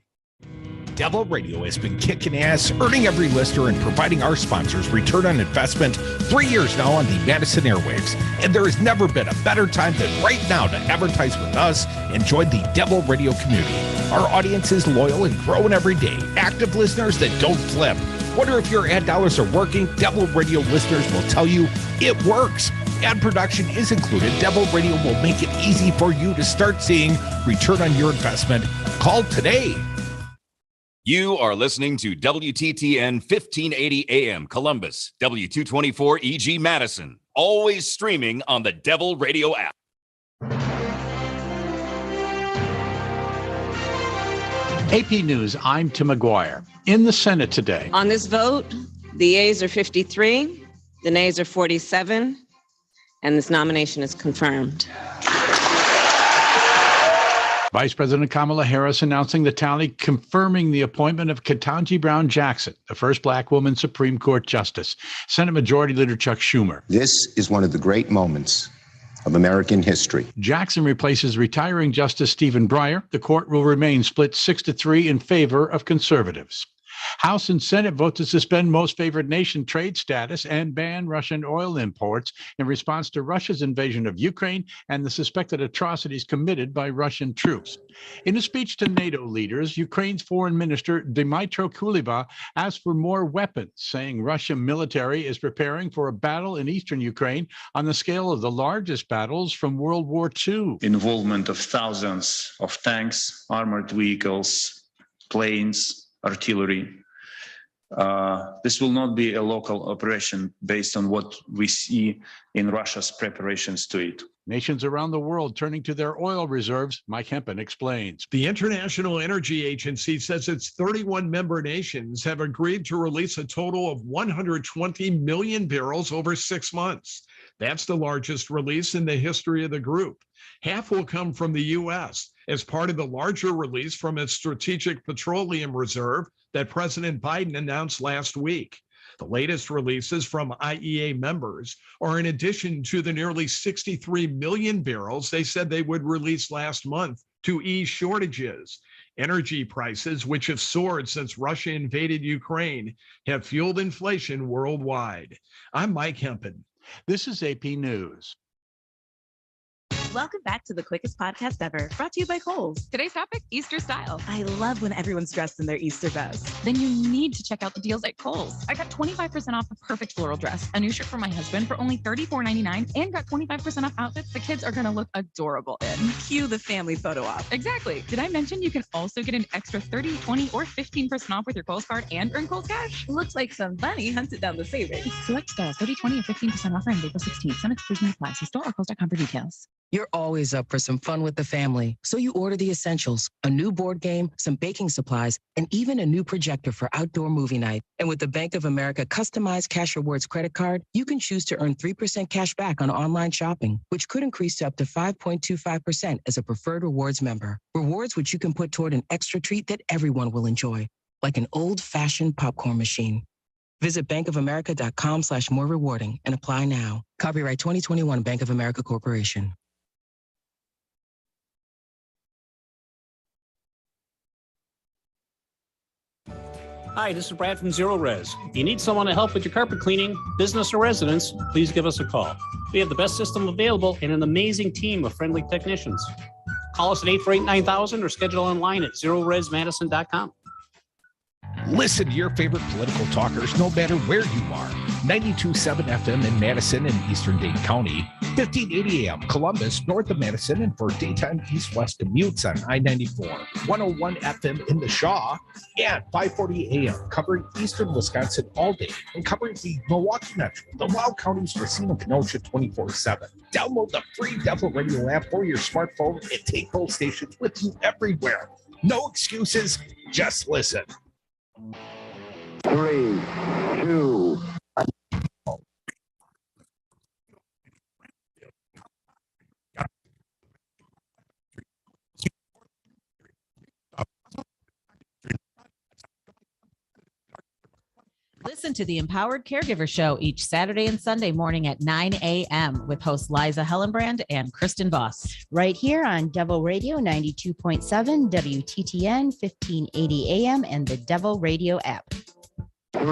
Speaker 2: Devil Radio has been kicking ass, earning every listener, and providing our sponsors return on investment 3 years now on the Madison airwaves. And there has never been a better time than right now to advertise with us and join the Devil Radio community. Our audience is loyal and growing every day. Active listeners that don't flip. Wonder if your ad dollars are working? Devil Radio listeners will tell you it works. Ad production is included. Devil Radio will make it easy for you to start seeing return on your investment. Call today.
Speaker 1: You are listening to WTTN 1580 AM Columbus, W224 EG Madison, always streaming on the Devil Radio app.
Speaker 17: AP News, I'm Tim McGuire. In the Senate today.
Speaker 18: On this vote, the yeas are 53, the nays are 47, and this nomination is confirmed.
Speaker 17: Vice President Kamala Harris announcing the tally, confirming the appointment of Ketanji Brown Jackson, the first Black woman Supreme Court Justice. Senate Majority Leader Chuck Schumer.
Speaker 19: This is one of the great moments of American history.
Speaker 17: Jackson replaces retiring Justice Stephen Breyer. The court will remain split 6-3 in favor of conservatives. House and Senate vote to suspend most favored nation trade status and ban Russian oil imports in response to Russia's invasion of Ukraine and the suspected atrocities committed by Russian troops. In a speech to NATO leaders, Ukraine's Foreign Minister Dmytro Kuleba asked for more weapons, saying Russian military is preparing for a battle in eastern Ukraine on the scale of the largest battles from World War II.
Speaker 20: Involvement of thousands of tanks, armored vehicles, planes, artillery. This will not be a local operation based on what we see in Russia's preparations to it.
Speaker 17: Nations around the world turning to their oil reserves. Mike Hempen explains.
Speaker 20: The International Energy Agency says its 31 member nations have agreed to release a total of 120 million barrels over 6 months. That's the largest release in the history of the group. Half will come from the U.S. as part of the larger release from its Strategic Petroleum Reserve that President Biden announced last week. The latest releases from IEA members are in addition to the nearly 63 million barrels they said they would release last month to ease shortages. Energy prices, which have soared since Russia invaded Ukraine, have fueled inflation worldwide. I'm Mike Hempen.
Speaker 17: This is AP News.
Speaker 22: Welcome back to the quickest podcast ever, brought to you by Kohl's. Today's topic, Easter style. I love when everyone's dressed in their Easter best. Then you need to check out the deals at Kohl's. I got 25% off a perfect floral dress, a new shirt for my husband for only $34.99, and got 25% off outfits the kids are going to look adorable in. Cue the family photo op. Exactly. Did I mention you can also get an extra 30, 20, or 15% off with your Kohl's card and earn Kohl's cash? Looks like some money hunted down the savings. Select styles, 30, 20, or 15% off on April 16th. Some exclusion applies. See store or Kohl's.com for details.
Speaker 21: You're always up for some fun with the family, so you order the essentials, a new board game, some baking supplies, and even a new projector for outdoor movie night. And with the Bank of America customized Cash Rewards credit card, you can choose to earn 3% cash back on online shopping, which could increase to up to 5.25% as a preferred rewards member. Rewards which you can put toward an extra treat that everyone will enjoy, like an old-fashioned popcorn machine. Visit bankofamerica.com/more rewarding and apply now. Copyright 2021 Bank of America Corporation.
Speaker 23: Hi, this is Brad from Zero Res. If you need someone to help with your carpet cleaning, business or residence, please give us a call. We have the best system available and an amazing team of friendly technicians. Call us at 848-9000 or schedule online at zeroresmadison.com.
Speaker 2: Listen to your favorite political talkers no matter where you are. 92.7 FM in Madison and Eastern Dane County, 1580 AM Columbus, north of Madison, and for daytime east-west commutes on I-94, 101 FM in the Shaw, and 540 AM covering eastern Wisconsin all day and covering the Milwaukee Metro, the Wild Counties, Racine, and Kenosha 24/7. Download the free Devil Radio app for your smartphone and take both stations with you everywhere. No excuses, just listen.
Speaker 29: 3, 2.
Speaker 3: Listen to the Empowered Caregiver Show each Saturday and Sunday morning at 9 a.m. with hosts Liza Hellenbrand and Kristen Voss.
Speaker 4: Right here on Devil Radio 92.7, WTTN 1580 AM, and the Devil Radio app.
Speaker 5: 3,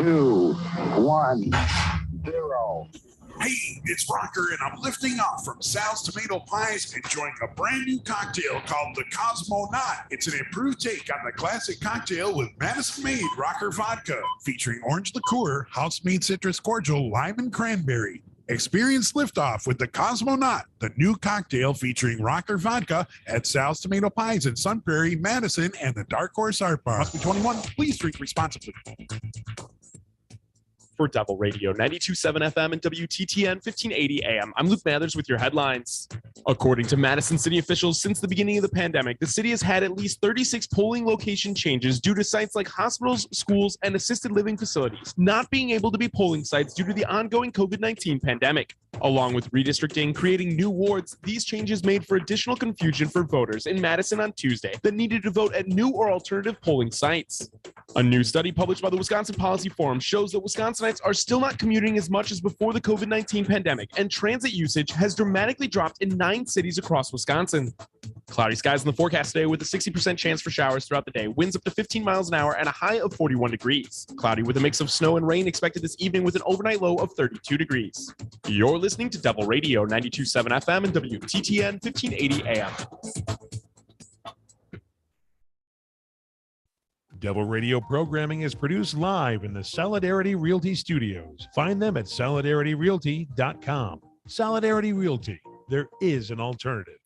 Speaker 5: 2, 1, 0.
Speaker 6: Hey, it's Rocker, and I'm lifting off from Sal's Tomato Pies, enjoying a brand new cocktail called the Cosmonaut. It's an improved take on the classic cocktail with Madison-made Rocker vodka, featuring orange liqueur, house-made citrus cordial, lime, and cranberry. Experience liftoff with the Cosmonaut, the new cocktail featuring Rocker vodka at Sal's Tomato Pies in Sun Prairie, Madison, and the Dark Horse Art Bar. Must be 21. Please drink responsibly.
Speaker 9: For Devil Radio 92.7 FM and WTTN 1580 AM. I'm Luke Mathers with your headlines. According to Madison City officials, since the beginning of the pandemic, the city has had at least 36 polling location changes due to sites like hospitals, schools, and assisted living facilities not being able to be polling sites due to the ongoing COVID-19 pandemic. Along with redistricting, creating new wards, these changes made for additional confusion for voters in Madison on Tuesday that needed to vote at new or alternative polling sites. A new study published by the Wisconsin Policy Forum shows that Wisconsinites are still not commuting as much as before the COVID-19 pandemic, and transit usage has dramatically dropped in 9 cities across Wisconsin. Cloudy skies in the forecast today with a 60% chance for showers throughout the day, winds up to 15 miles an hour, and a high of 41 degrees. Cloudy with a mix of snow and rain expected this evening with an overnight low of 32 degrees. You're listening to Devil Radio 92.7 FM and WTTN 1580 AM.
Speaker 10: Devil Radio programming is produced live in the Solidarity Realty Studios. Find them at solidarityrealty.com. Solidarity Realty. There is an alternative.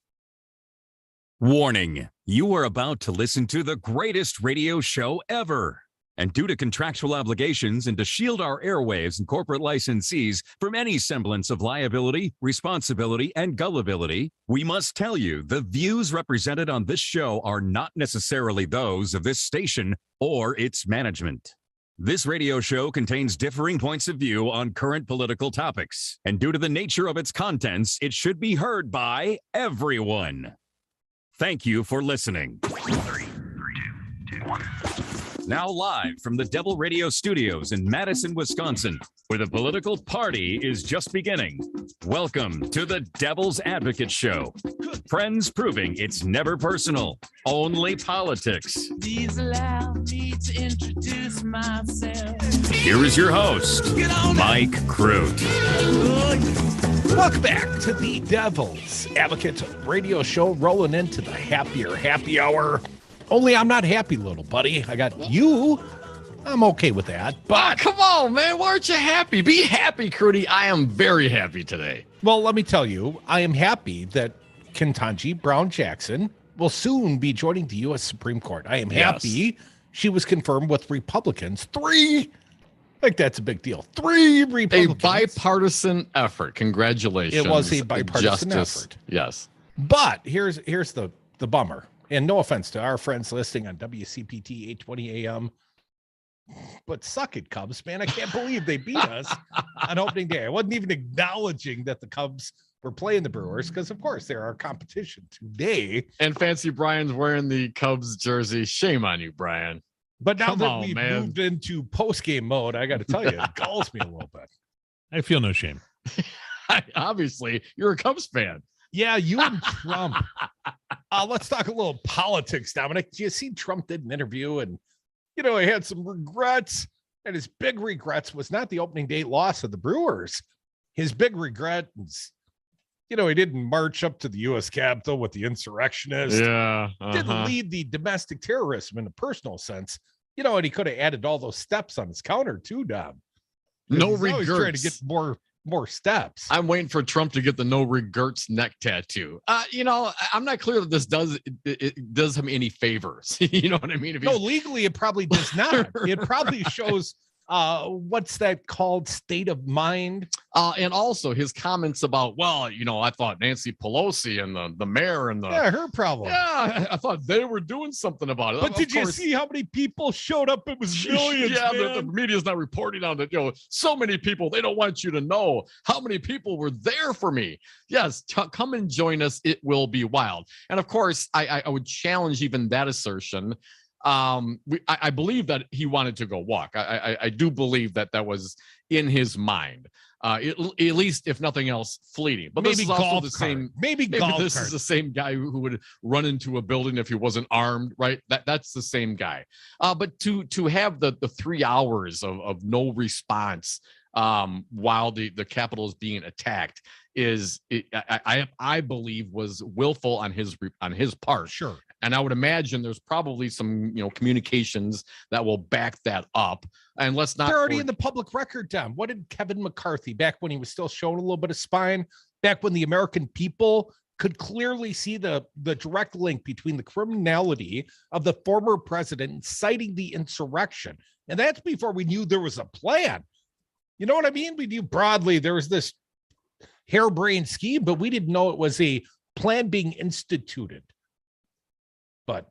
Speaker 1: Warning, you are about to listen to the greatest radio show ever. And due to contractual obligations and to shield our airwaves and corporate licensees from any semblance of liability, responsibility, and gullibility, we must tell you the views represented on this show are not necessarily those of this station or its management. This radio show contains differing points of view on current political topics, and due to the nature of its contents, it should be heard by everyone. Thank you for listening. 3, 2, 1. Now live from the Devil Radio Studios in Madison, Wisconsin, where the political party is just beginning. Welcome to the Devil's Advocate Show. Friends proving it's never personal, only politics.
Speaker 14: Please allow me to introduce myself.
Speaker 1: Here is your host, Mike Crute.
Speaker 2: Welcome back to the Devil's Advocate Radio Show, rolling into the happy hour. Only I'm not happy, little buddy. I got you. I'm okay with that. But
Speaker 24: come on, man. Why aren't you happy? Be happy, Crudy. I am very happy today.
Speaker 2: Well, let me tell you, I am happy that Ketanji Brown Jackson will soon be joining the U.S. Supreme Court. I am happy she was confirmed with Republicans. 3. Like, that's a big deal. 3 Republicans.
Speaker 24: A bipartisan effort. Congratulations.
Speaker 2: It was a bipartisan effort.
Speaker 24: Yes.
Speaker 2: But here's the bummer. And no offense to our friends listening on WCPT 820 AM. But suck it, Cubs, man. I can't believe they beat us on opening day. I wasn't even acknowledging that the Cubs were playing the Brewers because, of course, they're our competition today.
Speaker 24: And Fancy Brian's wearing the Cubs jersey. Shame on you, Brian.
Speaker 2: But now that we've moved into post-game mode, I got to tell you, it galls me a little bit.
Speaker 10: I feel no shame.
Speaker 24: Obviously, you're a Cubs fan.
Speaker 2: Yeah, you and Trump. Let's talk a little politics, Dominic. You see, Trump did an interview, and he had some regrets. And his big regrets was not the opening day loss of the Brewers. His big regret is, he didn't march up to the U.S. Capitol with the insurrectionists.
Speaker 24: Yeah,
Speaker 2: didn't lead the domestic terrorism in a personal sense. And he could have added all those steps on his counter too, Dom.
Speaker 24: No
Speaker 2: regrets. He's trying to get more steps.
Speaker 24: I'm waiting for Trump to get the no regrets neck tattoo. I'm not clear that this does him any favors. You know what I mean?
Speaker 2: No, legally it probably does not. It probably shows what's that called, state of mind.
Speaker 24: And also his comments about, I thought Nancy Pelosi and the mayor and
Speaker 2: her problem.
Speaker 24: Yeah, I thought they were doing something about it.
Speaker 2: But did you see how many people showed up? It was millions.
Speaker 24: Yeah,
Speaker 2: man.
Speaker 24: The media's not reporting on that. So many people, they don't want you to know how many people were there for me. Yes, come and join us. It will be wild. And of course, I would challenge even that assertion. I believe that he wanted to go walk. I do believe that was in his mind. At least, if nothing else, fleeting. But
Speaker 2: maybe
Speaker 24: this is also
Speaker 2: golf
Speaker 24: the
Speaker 2: cart.
Speaker 24: same.
Speaker 2: Maybe golf
Speaker 24: this
Speaker 2: cart.
Speaker 24: is the same guy who would run into a building if he wasn't armed, right? That's the same guy. But to have the 3 hours of no response while the Capitol is being attacked I believe was willful on his part.
Speaker 2: Sure.
Speaker 24: And I would imagine there's probably some, communications that will back that up. And let's not.
Speaker 2: They're already in the public record, Tom. What did Kevin McCarthy, back when he was still showing a little bit of spine, back when the American people could clearly see the direct link between the criminality of the former president inciting the insurrection. And that's before we knew there was a plan. You know what I mean? We knew broadly there was this harebrained scheme, but we didn't know it was a plan being instituted. But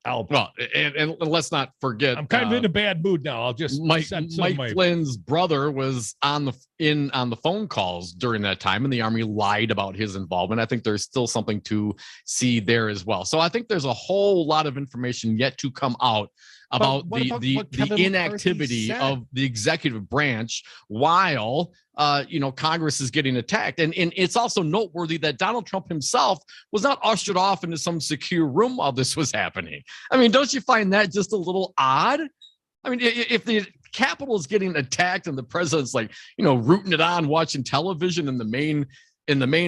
Speaker 24: and let's not forget,
Speaker 2: I'm kind of in a bad mood now. I'll just
Speaker 24: Mike Flynn's brother was on the phone calls during that time, and the Army lied about his involvement. I think there's still something to see there as well. So I think there's a whole lot of information yet to come out about the inactivity of the executive branch while Congress is getting attacked. And it's also noteworthy that Donald Trump himself was not ushered off into some secure room while this was happening. I mean, don't you find that just a little odd? I mean, if the Capitol is getting attacked and the president's rooting it on, watching television in the main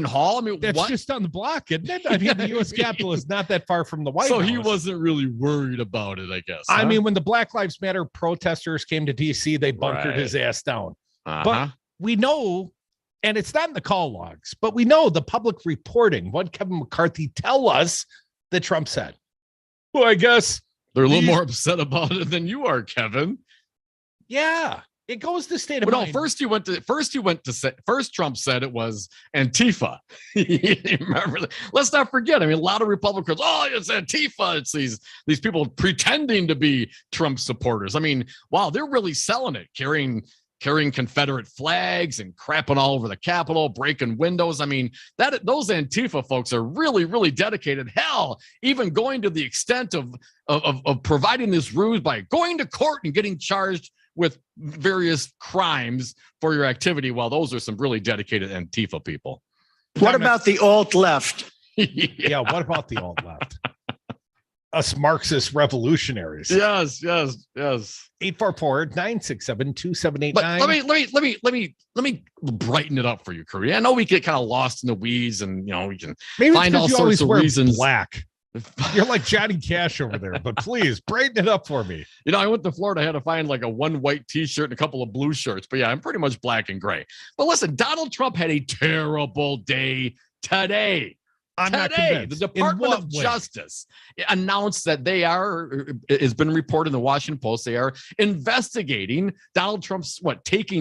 Speaker 24: hall. I mean,
Speaker 2: that's just on the block, isn't it? I mean, the U.S. Capitol is not that far from the White House.
Speaker 24: So he wasn't really worried about it, I guess.
Speaker 2: I mean, when the Black Lives Matter protesters came to D.C., they bunkered his ass down. But we know, and it's not in the call logs, but we know the public reporting, what Kevin McCarthy tell us that Trump said. Well, I guess
Speaker 24: they're a little more upset about it than you are, Kevin.
Speaker 2: Yeah. It goes to state of mind.
Speaker 24: First Trump said it was Antifa. Remember, let's not forget. I mean, a lot of Republicans, it's Antifa. It's these people pretending to be Trump supporters. I mean, wow, they're really selling it, carrying Confederate flags and crapping all over the Capitol, breaking windows. I mean, those Antifa folks are really, really dedicated. Hell, even going to the extent of providing this ruse by going to court and getting charged with various crimes for your activity. Well, those are some really dedicated Antifa people.
Speaker 15: What about the alt left?
Speaker 2: Yeah, what about the alt left? Us Marxist revolutionaries.
Speaker 24: Yes.
Speaker 2: 844-967-2789.
Speaker 24: Let me brighten it up for you, Curry. I know we get kind of lost in the weeds, and we can
Speaker 2: maybe
Speaker 24: find all sorts of reasons.
Speaker 2: Black. You're like Johnny Cash over there, but please brighten it up for me.
Speaker 24: I went to Florida. I had to find like a one white t-shirt and a couple of blue shirts. But yeah, I'm pretty much black and gray. But listen, Donald Trump had a terrible day today.
Speaker 2: I'm not convinced.
Speaker 24: The Department of Justice announced that has been reported in the Washington Post. They are investigating Donald Trump's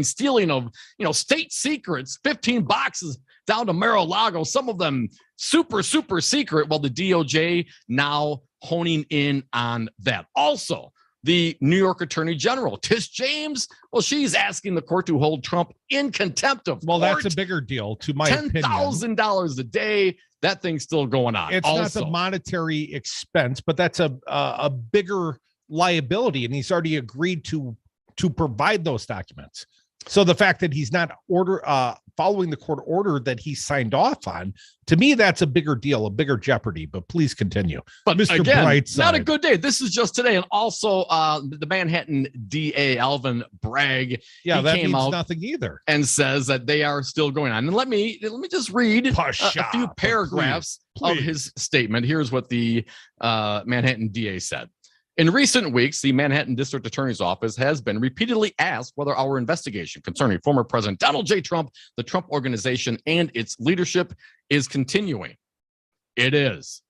Speaker 24: stealing of state secrets, 15 boxes down to Mar-a-Lago, some of them super, super secret. Well, the DOJ now honing in on that. Also, the New York Attorney General, Tish James, well, she's asking the court to hold Trump in contempt of court.
Speaker 2: That's a bigger deal, to my opinion.
Speaker 24: $10,000 a day. That thing's still going on.
Speaker 2: It's not the monetary expense, but that's a bigger liability, and he's already agreed to provide those documents. So the fact that he's not following the court order that he signed off on, to me, that's a bigger deal, a bigger jeopardy. But please continue.
Speaker 24: But
Speaker 2: Mr.
Speaker 24: Again,
Speaker 2: Brightside.
Speaker 24: Not a good day. This is just today. And also the Manhattan DA, Alvin Bragg,
Speaker 2: that
Speaker 24: came
Speaker 2: means
Speaker 24: out
Speaker 2: nothing either,
Speaker 24: and says that they are still going on. And let me just read a few paragraphs of his statement. Here's what the Manhattan DA said. In recent weeks, the Manhattan District Attorney's Office has been repeatedly asked whether our investigation concerning former President Donald J. Trump, the Trump Organization, and its leadership is continuing. It is.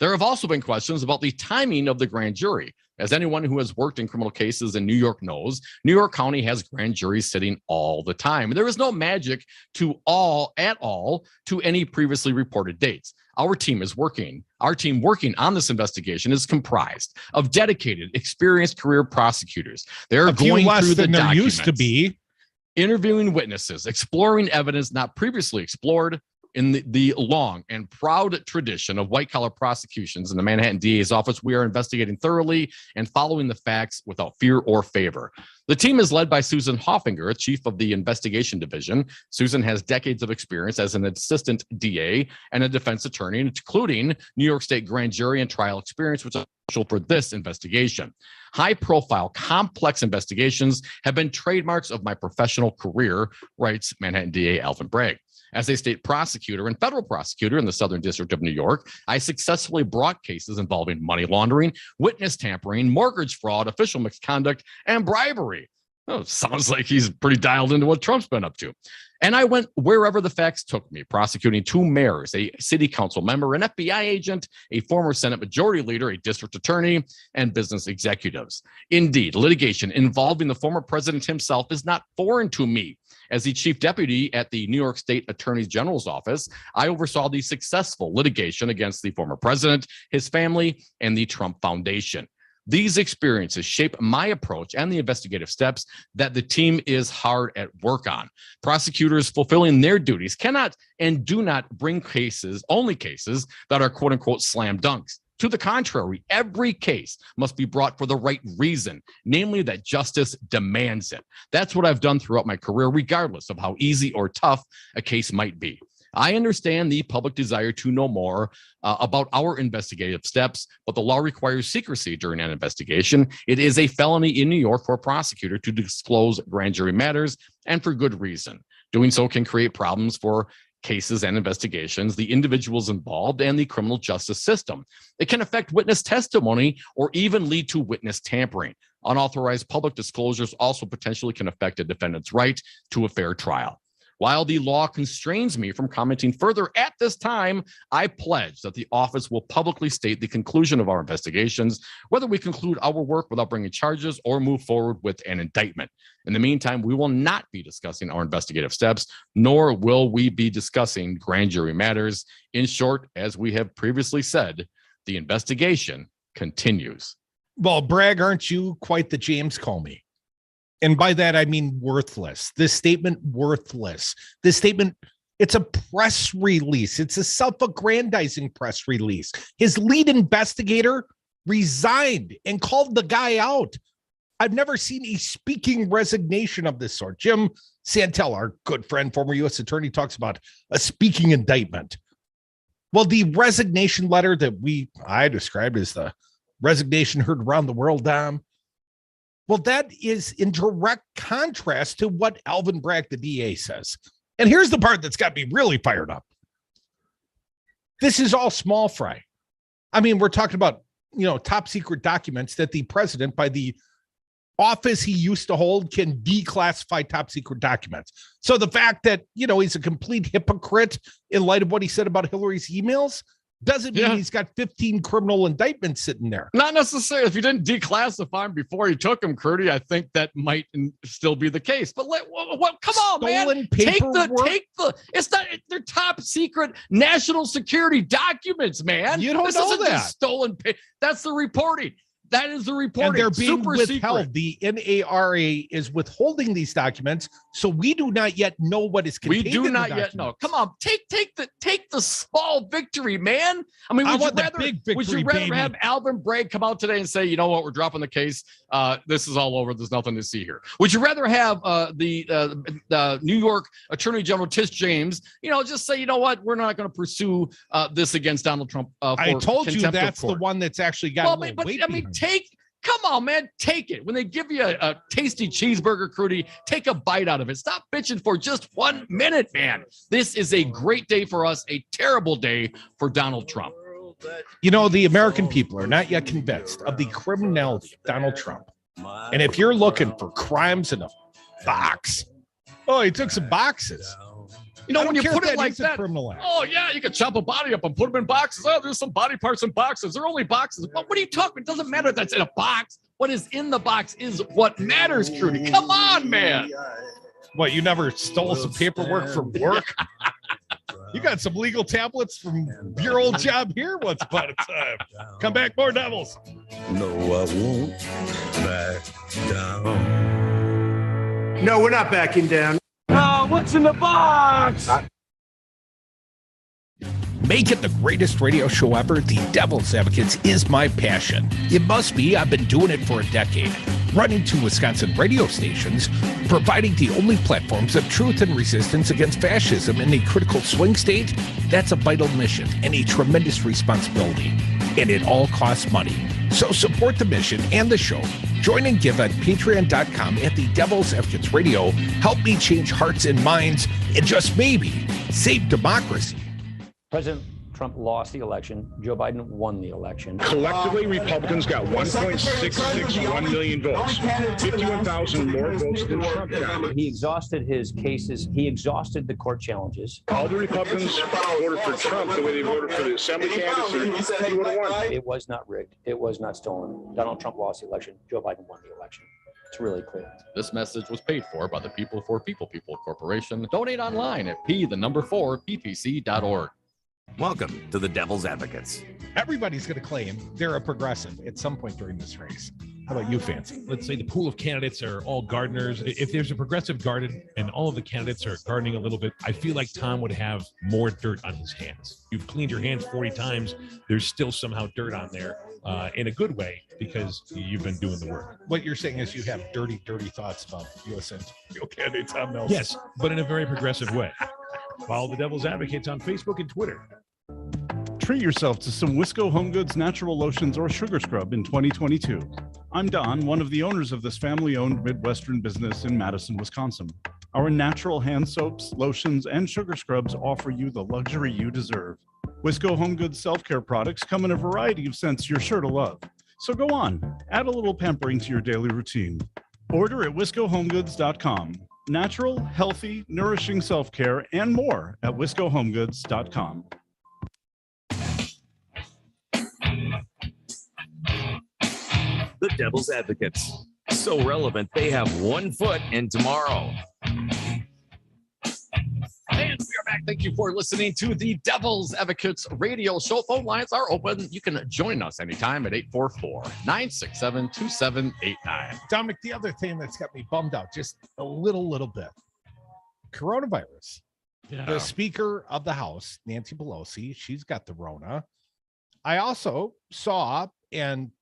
Speaker 24: There have also been questions about the timing of the grand jury. As anyone who has worked in criminal cases in New York knows, New York County has grand juries sitting all the time. There is no magic at all to any previously reported dates. Our team working on this investigation is comprised of dedicated, experienced career prosecutors. They're going through the documents,
Speaker 2: used to be,
Speaker 24: interviewing witnesses, exploring evidence not previously explored, in the long and proud tradition of white-collar prosecutions in the Manhattan DA's office, we are investigating thoroughly and following the facts without fear or favor. The team is led by Susan Hoffinger, chief of the investigation division. Susan has decades of experience as an assistant DA and a defense attorney, including New York State grand jury and trial experience, which is crucial for this investigation. High-profile, complex investigations have been trademarks of my professional career, writes Manhattan DA Alvin Bragg. As a state prosecutor and federal prosecutor in the Southern District of New York, I successfully brought cases involving money laundering, witness tampering, mortgage fraud, official misconduct, and bribery. Oh, sounds like he's pretty dialed into what Trump's been up to. And I went wherever the facts took me, prosecuting 2 mayors, a city council member, an FBI agent, a former Senate majority leader, a district attorney, and business executives. Indeed, litigation involving the former president himself is not foreign to me. As the chief deputy at the New York State Attorney General's office, I oversaw the successful litigation against the former president, his family, and the Trump Foundation. These experiences shape my approach and the investigative steps that the team is hard at work on. Prosecutors fulfilling their duties cannot and do not bring only cases that are quote unquote slam dunks. To the contrary, every case must be brought for the right reason, namely that justice demands it. That's what I've done throughout my career, regardless of how easy or tough a case might be. I understand the public desire to know more about our investigative steps, but the law requires secrecy during an investigation. It is a felony in New York for a prosecutor to disclose grand jury matters, and for good reason. Doing so can create problems for cases and investigations, the individuals involved, and the criminal justice system. It can affect witness testimony or even lead to witness tampering. Unauthorized public disclosures also potentially can affect a defendant's right to a fair trial. While the law constrains me from commenting further at this time, I pledge that the office will publicly state the conclusion of our investigations, whether we conclude our work without bringing charges or move forward with an indictment. In the meantime, we will not be discussing our investigative steps, nor will we be discussing grand jury matters. In short, as we have previously said, the investigation continues.
Speaker 2: Well, Bragg, aren't you quite the James Comey? And by that, I mean worthless. This statement, worthless. This statement, it's a press release. It's a self-aggrandizing press release. His lead investigator resigned and called the guy out. I've never seen a speaking resignation of this sort. Jim Santel, our good friend, former U.S. attorney, talks about a speaking indictment. Well, the resignation letter that I described as the resignation heard around the world, well, that is in direct contrast to what Alvin Bragg, the DA, says. And here's the part that's got me really fired up. This is all small fry. I mean, we're talking about, top secret documents that the president, by the office he used to hold, can declassify top secret documents. So the fact that, he's a complete hypocrite in light of what he said about Hillary's emails doesn't mean he's got 15 criminal indictments sitting there.
Speaker 24: Not necessarily. If you didn't declassify him before you took him, Curdy, I think that might still be the case. But come on, man. Take the. It's not. They're top secret national security documents, man.
Speaker 2: You don't know that.
Speaker 24: Just stolen. That's the reporting. That is the reporting.
Speaker 2: And they're being
Speaker 24: super
Speaker 2: withheld.
Speaker 24: secret.
Speaker 2: The NARA is withholding these documents, so we do not yet know what is contained.
Speaker 24: We do not yet know. Come on, take the small victory, man. I mean, would you rather have Alvin Bragg come out today and say, you know what, we're dropping the case. This is all over. There's nothing to see here. Would you rather have the New York Attorney General Tish James, just say, you know what, we're not going to pursue this against Donald Trump?
Speaker 2: I told you that's the one that's actually got weight.
Speaker 24: Come on, man, take it. When they give you a tasty cheeseburger, Crudy, take a bite out of it. Stop bitching for just 1 minute, man. This is a great day for us, a terrible day for Donald Trump.
Speaker 2: The American people are not yet convinced of the criminality of Donald Trump. And if you're looking for crimes in a box, he took some boxes.
Speaker 24: When you put it like that, you could chop a body up and put them in boxes. Oh, there's some body parts in boxes. They're only boxes. But what are you talking? It doesn't matter if that's in a box. What is in the box is what matters, Trudy. Come on, man.
Speaker 2: What, you never stole some paperwork from work? You got some legal tablets from your old job here once upon a time. Come back, more Devils.
Speaker 7: No, I won't back down.
Speaker 15: No, we're not backing down.
Speaker 7: What's in the box?
Speaker 2: Make it the greatest radio show ever. The Devil's Advocates is my passion. It must be. I've been doing it for a decade. Running two Wisconsin radio stations, providing the only platforms of truth and resistance against fascism in a critical swing state, that's a vital mission and a tremendous responsibility. And it all costs money. So support the mission and the show. Join and give at patreon.com at the Devil's Advocates Radio. Help me change hearts and minds and just maybe save democracy.
Speaker 8: President Trump lost the election. Joe Biden won the election.
Speaker 11: Collectively, Republicans got 1.661 million votes, 51,000 more votes than Trump got.
Speaker 8: He exhausted his cases. He exhausted the court challenges.
Speaker 11: All the Republicans voted for Trump the way they voted for the assembly candidates. He would have won.
Speaker 8: It was not rigged. It was not stolen. Donald Trump lost the election. Joe Biden won the election. It's really clear.
Speaker 24: This message was paid for by the People for People Corporation. Donate online at p4ppc.org.
Speaker 1: Welcome to the Devil's Advocates.
Speaker 2: Everybody's going to claim they're a progressive at some point during this race. How about you, Fancy?
Speaker 10: Let's say the pool of candidates are all gardeners. If there's a progressive garden and all of the candidates are gardening a little bit, I feel like Tom would have more dirt on his hands. You've cleaned your hands 40 times. There's still somehow dirt on there in a good way because you've been doing the work.
Speaker 2: What you're saying is you have dirty thoughts about U.S. candidate Tom Nelson.
Speaker 10: Yes, but in a very progressive way. Follow the Devil's Advocates on Facebook and Twitter.
Speaker 12: Treat yourself to some Wisco Home Goods natural lotions or sugar scrub in 2022. I'm Don, one of the owners of this family-owned Midwestern business in Madison, Wisconsin. Our natural hand soaps, lotions, and sugar scrubs offer you the luxury you deserve. Wisco Home Goods self-care products come in a variety of scents you're sure to love. So go on, add a little pampering to your daily routine. Order at wiscohomegoods.com. Natural, healthy, nourishing self-care and more at wiscohomegoods.com.
Speaker 1: The Devil's Advocates. So relevant, they have 1 foot in tomorrow.
Speaker 24: And we are back. Thank you for listening to the Devil's Advocates radio show. Phone lines are open. You can join us anytime at 844-967-2789.
Speaker 2: Dominic, the other thing that's got me bummed out just a little bit. Coronavirus. Yeah. The Speaker of the House, Nancy Pelosi, she's got the Rona. I also saw, and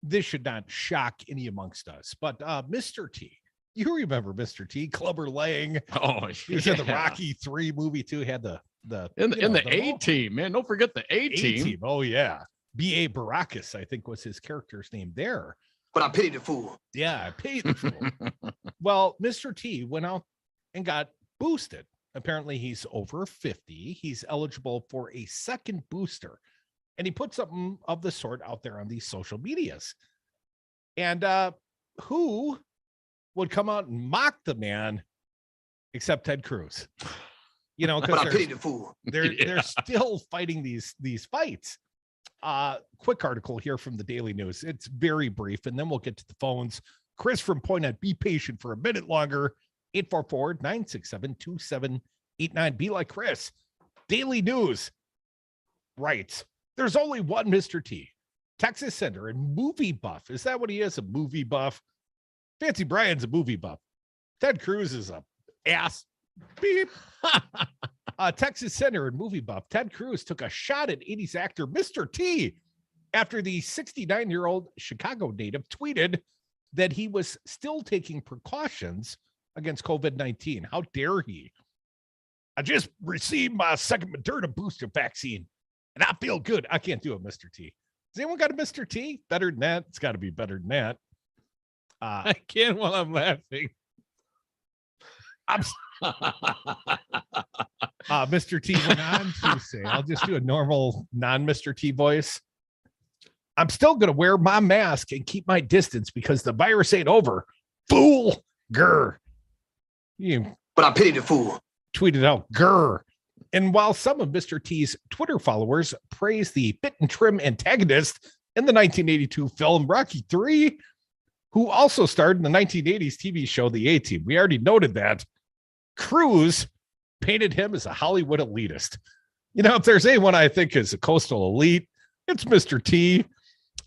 Speaker 2: this should not shock any amongst us, but Mr. T. You remember Mr. T, Clubber Lang.
Speaker 24: Oh,
Speaker 2: he was in the Rocky 3 movie too. Had the
Speaker 24: A-team, man. Don't forget the A-team.
Speaker 2: Oh yeah, B.A. Baracus, I think was his character's name there.
Speaker 13: But I pity the fool.
Speaker 2: Yeah, I paid the fool. Well, Mr. T went out and got boosted. Apparently, he's over 50. He's eligible for a second booster, and he put something of the sort out there on these social medias. And who would come out and mock the man except Ted Cruz? You know, because
Speaker 13: I pity the fool.
Speaker 2: They're still fighting these fights. Quick article here from the Daily News. It's very brief, and then we'll get to the phones. Chris from Pointed, be patient for a minute longer. 844-967-2789. Be like Chris. Daily News writes, there's only one Mr. T, Texas Senator and movie buff. Is that what he is? A movie buff? Fancy Brian's a movie buff. Ted Cruz is a ass. Beep. Texas Senator and movie buff Ted Cruz took a shot at 80s actor Mr. T after the 69-year-old Chicago native tweeted that he was still taking precautions against COVID-19. How dare he? I just received my second Moderna booster vaccine, and I feel good. I can't do it, Mr. T. Has anyone got a Mr. T? Better than that? It's got to be better than that.
Speaker 10: I can't while I'm laughing.
Speaker 2: Mr. T went on to say, I'll just do a normal non-Mr. T voice. I'm still going to wear my mask and keep my distance because the virus ain't over. Fool. Grr.
Speaker 13: But I pity the fool.
Speaker 2: Tweeted out, grr. And while some of Mr. T's Twitter followers praise the fit and trim antagonist in the 1982 film Rocky 3, who also starred in the 1980s TV show The A-Team, we already noted that, Cruz painted him as a Hollywood elitist. You know, if there's anyone I think is a coastal elite, it's Mr. T.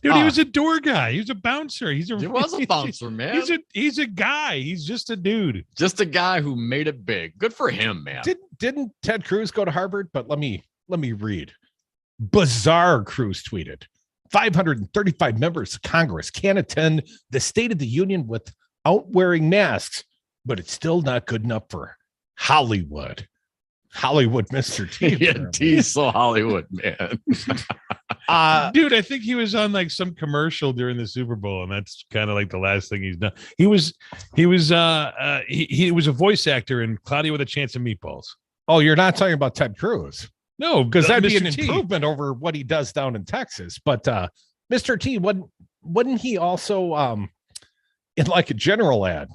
Speaker 10: Dude, he was a door guy. He was a bouncer. He
Speaker 24: was a bouncer, man.
Speaker 10: He's a guy. He's just a dude.
Speaker 24: Just a guy who made it big. Good for him, man.
Speaker 2: Didn't Ted Cruz go to Harvard? But let me let me read. Bizarre, Cruz tweeted. 535 members of Congress can't attend the State of the Union without wearing masks, but it's still not good enough for Hollywood. Hollywood, Mr. T.
Speaker 24: Yeah, Diesel Hollywood, man.
Speaker 10: Dude, I think he was on like some commercial during the Super Bowl, and that's kind of like the last thing he's done. He was a voice actor in Cloudy with a Chance of Meatballs.
Speaker 2: Oh, you're not talking about Ted Cruz?
Speaker 10: No,
Speaker 2: because that'd be an
Speaker 10: Mr. T.
Speaker 2: improvement over what he does down in Texas. But Mr. T, wouldn't he also in like a general ad?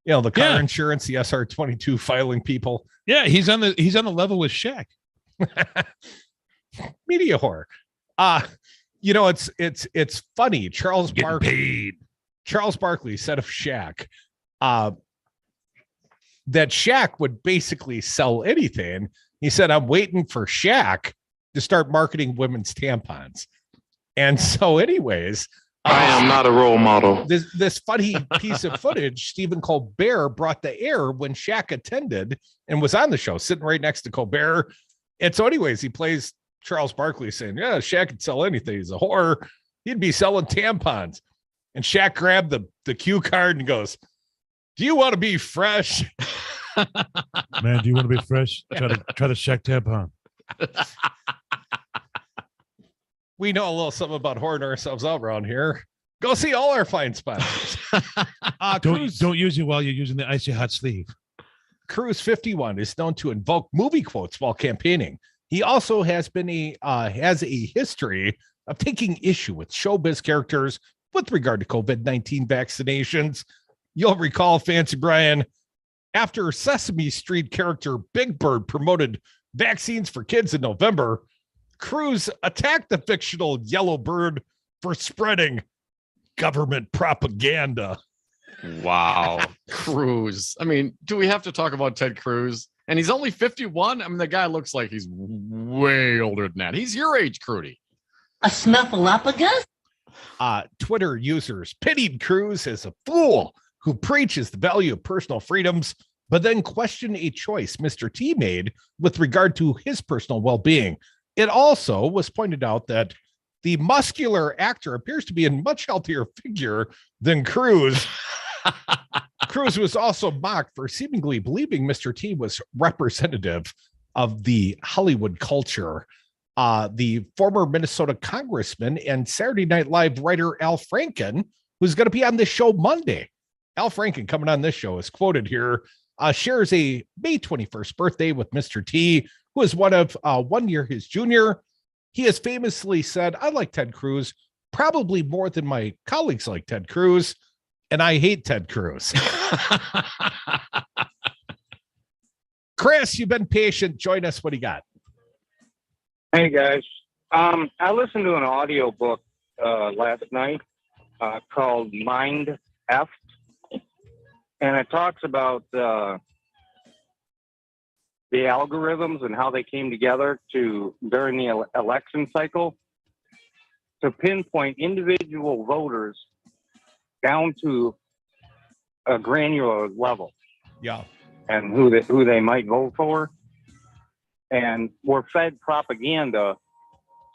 Speaker 2: You know, the car insurance, the SR22 filing people.
Speaker 10: Yeah, he's on the level with Shaq.
Speaker 2: Media whore. You know, it's funny. Charles Barkley said of Shaq that Shaq would basically sell anything. He said, I'm waiting for Shaq to start marketing women's tampons. And so anyways,
Speaker 16: I am not a role model.
Speaker 2: This funny piece of footage, Stephen Colbert brought to air when Shaq attended and was on the show, sitting right next to Colbert. And so anyways, he plays Charles Barkley saying, yeah, Shaq could sell anything. He's a whore. He'd be selling tampons. And Shaq grabbed the cue card and goes, do you want to be fresh?
Speaker 10: Man, do you want to be fresh? Try the Shaq tampon.
Speaker 2: We know a little something about whoring ourselves out around here. Go see all our fine sponsors.
Speaker 10: Don't use it while you're using the icy hot sleeve.
Speaker 2: Cruz 51 is known to invoke movie quotes while campaigning. He also has a history of taking issue with showbiz characters with regard to COVID-19 vaccinations. You'll recall, Fancy Brian, after Sesame Street character Big Bird promoted vaccines for kids in November, Cruz attacked the fictional Yellow Bird for spreading government propaganda.
Speaker 24: Wow. Cruz. I mean, do we have to talk about Ted Cruz? And he's only 51. I mean, the guy looks like he's way older than that. He's your age, Crudy.
Speaker 17: A snuffleupagus?
Speaker 2: Twitter users pitied Cruz as a fool who preaches the value of personal freedoms, but then questioned a choice Mr. T made with regard to his personal well-being. It also was pointed out that the muscular actor appears to be a much healthier figure than Cruz. Cruz was also mocked for seemingly believing Mr. T was representative of the Hollywood culture. The former Minnesota congressman and Saturday Night Live writer Al Franken, who's going to be on this show Monday. Al Franken coming on this show is quoted here, shares a May 21st birthday with Mr. T, who is 1 year his junior. He has famously said, I like Ted Cruz probably more than my colleagues like Ted Cruz, and I hate Ted Cruz. Chris, you've been patient. Join us. What do you got?
Speaker 18: Hey, guys. I listened to an audio book last night called Mind F, and it talks about the algorithms and how they came together during the election cycle to pinpoint individual voters down to a granular level.
Speaker 2: Yeah.
Speaker 18: And who they might vote for. And were fed propaganda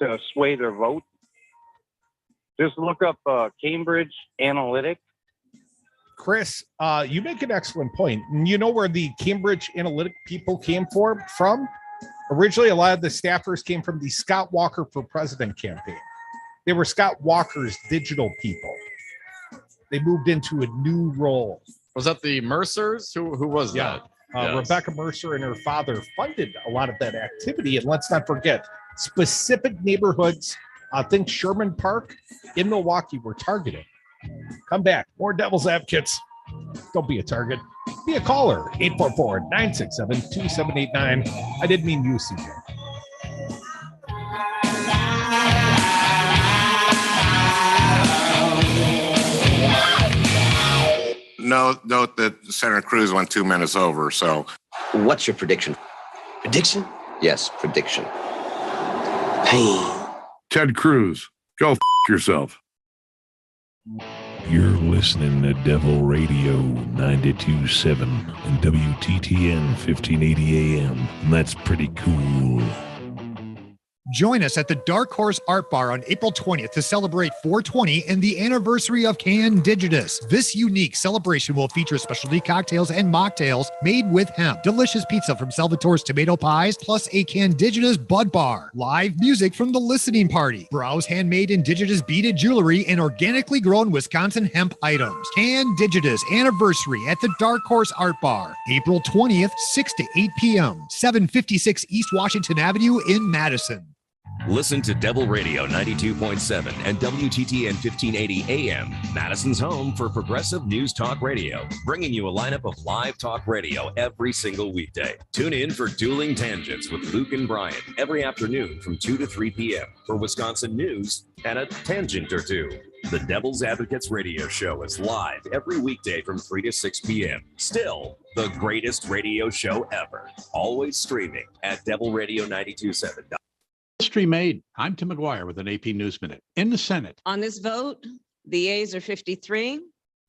Speaker 18: to sway their vote. Just look up Cambridge Analytica.
Speaker 2: Chris, you make an excellent point. You know where the Cambridge Analytica people came from? Originally, a lot of the staffers came from the Scott Walker for President campaign. They were Scott Walker's digital people. They moved into a new role.
Speaker 24: Was that the Mercers? Who was that? Yes.
Speaker 2: Rebecca Mercer and her father funded a lot of that activity. And let's not forget, specific neighborhoods, think Sherman Park in Milwaukee, were targeted. Come back. More Devil's Advocates. Don't be a target. Be a caller. 844-967-2789. I didn't mean you, CJ.
Speaker 19: Note that Senator Cruz went 2 minutes over, so.
Speaker 13: What's your prediction? Prediction? Yes, prediction. Pain.
Speaker 6: Ted Cruz, go yourself.
Speaker 7: You're listening to Devil Radio 92.7 and WTTN 1580 AM, and that's pretty cool.
Speaker 20: Join us at the Dark Horse Art Bar on April 20th to celebrate 420 and the anniversary of Candigenous. This unique celebration will feature specialty cocktails and mocktails made with hemp, delicious pizza from Salvatore's Tomato Pies, plus a Candigenous Bud Bar, live music from the Listening Party, browse handmade indigenous beaded jewelry, and organically grown Wisconsin hemp items. Candigenous anniversary at the Dark Horse Art Bar, April 20th, 6 to 8 p.m., 756 East Washington Avenue in Madison.
Speaker 1: Listen to Devil Radio 92.7 and WTTN 1580 AM, Madison's home for progressive news talk radio, bringing you a lineup of live talk radio every single weekday. Tune in for Dueling Tangents with Luke and Brian every afternoon from 2 to 3 p.m. for Wisconsin news and a tangent or two. The Devil's Advocates radio show is live every weekday from 3 to 6 p.m. Still, the greatest radio show ever. Always streaming at devilradio927.com.
Speaker 21: History made. I'm Tim McGuire with an AP News Minute. In the Senate.
Speaker 22: On this vote, the yeas are 53,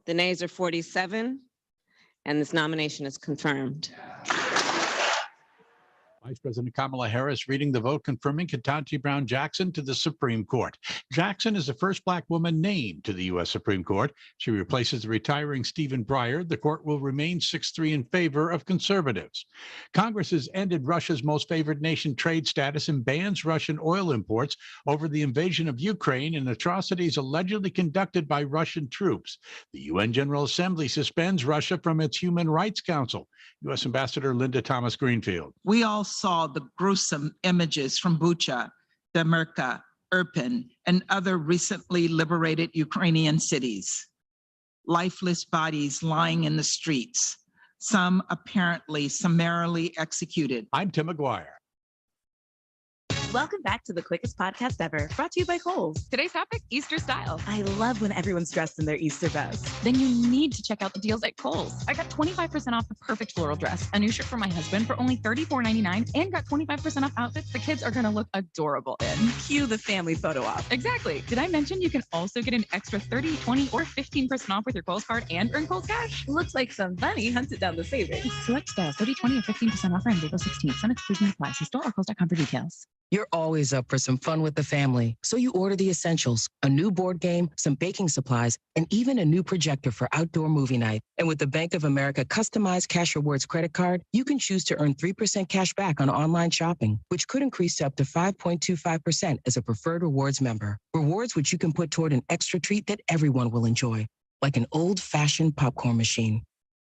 Speaker 22: the nays are 47, and this nomination is confirmed.
Speaker 21: Vice President Kamala Harris reading the vote confirming Ketanji Brown Jackson to the Supreme Court. Jackson is the first Black woman named to the U.S. Supreme Court. She replaces the retiring Stephen Breyer. The court will remain 6-3 in favor of conservatives. Congress has ended Russia's most favored nation trade status and bans Russian oil imports over the invasion of Ukraine and atrocities allegedly conducted by Russian troops. The UN General Assembly suspends Russia from its Human Rights Council. U.S. Ambassador Linda Thomas Greenfield.
Speaker 23: We all saw the gruesome images from Bucha, Demirka, Irpin, and other recently liberated Ukrainian cities. Lifeless bodies lying in the streets, some apparently summarily executed.
Speaker 21: I'm Tim McGuire.
Speaker 25: Welcome back to the quickest podcast ever, brought to you by Kohl's. Today's topic, Easter style. I love when everyone's dressed in their Easter best. Then you need to check out the deals at Kohl's. I got 25% off the perfect floral dress, a new shirt for my husband for only $34.99, and got 25% off outfits the kids are gonna look adorable in. Cue the family photo op. Exactly. Did I mention you can also get an extra 30, 20, or 15% off with your Kohl's card and earn Kohl's cash? Looks like some money hunted down the savings. Select styles, 30, 20, or 15% off around April 16th. Some exclusion applies. See store or Kohl's.com for details.
Speaker 26: You're always up for some fun with the family, so you order the essentials, a new board game, some baking supplies, and even a new projector for outdoor movie night. And with the Bank of America customized Cash Rewards credit card, you can choose to earn 3% cash back on online shopping, which could increase to up to 5.25% as a preferred rewards member. Rewards which you can put toward an extra treat that everyone will enjoy, like an old-fashioned popcorn machine.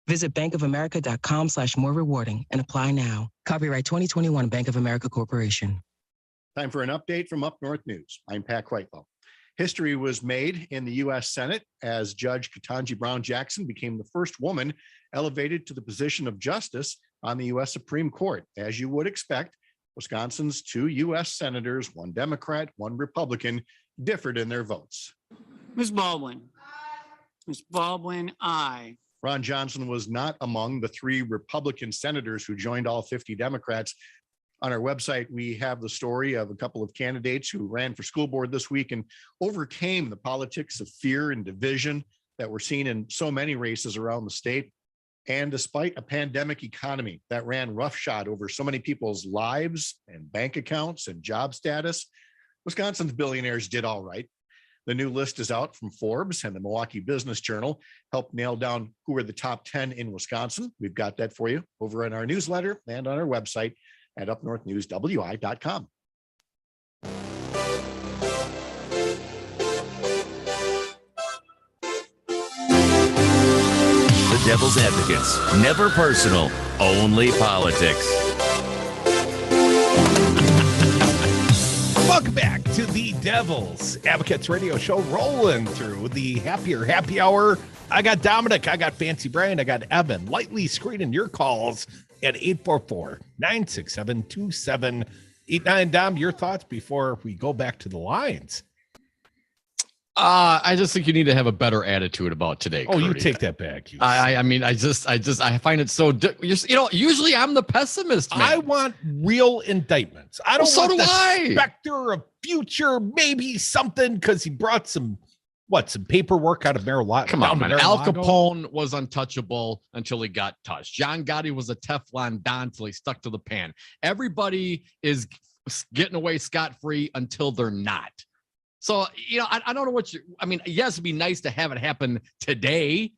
Speaker 26: Visit bankofamerica.com/more rewarding and apply now. Copyright 2021 Bank of America Corporation.
Speaker 27: Time for an update from Up North News. I'm Pat Quitlow. History was made in the U.S. Senate as Judge Ketanji Brown Jackson became the first woman elevated to the position of justice on the U.S. Supreme Court. As you would expect, Wisconsin's 2 U.S. senators, one Democrat, one Republican, differed in their votes.
Speaker 28: Ms. Baldwin. Ms. Baldwin, aye.
Speaker 27: Ron Johnson was not among the 3 Republican senators who joined all 50 Democrats. On our website, we have the story of a couple of candidates who ran for school board this week and overcame the politics of fear and division that we're seeing in so many races around the state. And despite a pandemic economy that ran roughshod over so many people's lives and bank accounts and job status, Wisconsin's billionaires did all right. The new list is out from Forbes, and the Milwaukee Business Journal helped nail down who are the top 10 in Wisconsin. We've got that for you over in our newsletter and on our website at upnorthnewswi.com.
Speaker 1: The Devil's Advocates. Never personal, only politics.
Speaker 2: Welcome back to the Devil's Advocates radio show, rolling through the happy hour. I got Dominic, I got Fancy Brian, I got Evan, lightly screening your calls at 844-967-2789. Dom, your thoughts before we go back to the lines?
Speaker 24: I just think you need to have a better attitude about today.
Speaker 2: Oh,
Speaker 24: Curdy.
Speaker 2: you take that back.
Speaker 24: I mean, I find it so, usually I'm the pessimist, man.
Speaker 2: I want real indictments. I don't want the
Speaker 24: I.
Speaker 2: specter of future, maybe something, because he brought some some paperwork out of Mar-a-Lago?
Speaker 24: Come on, man. Al Capone was untouchable until he got touched. John Gotti was a Teflon Don until he stuck to the pan. Everybody is getting away scot-free until they're not. So, I don't know yes, it'd be nice to have it happen today,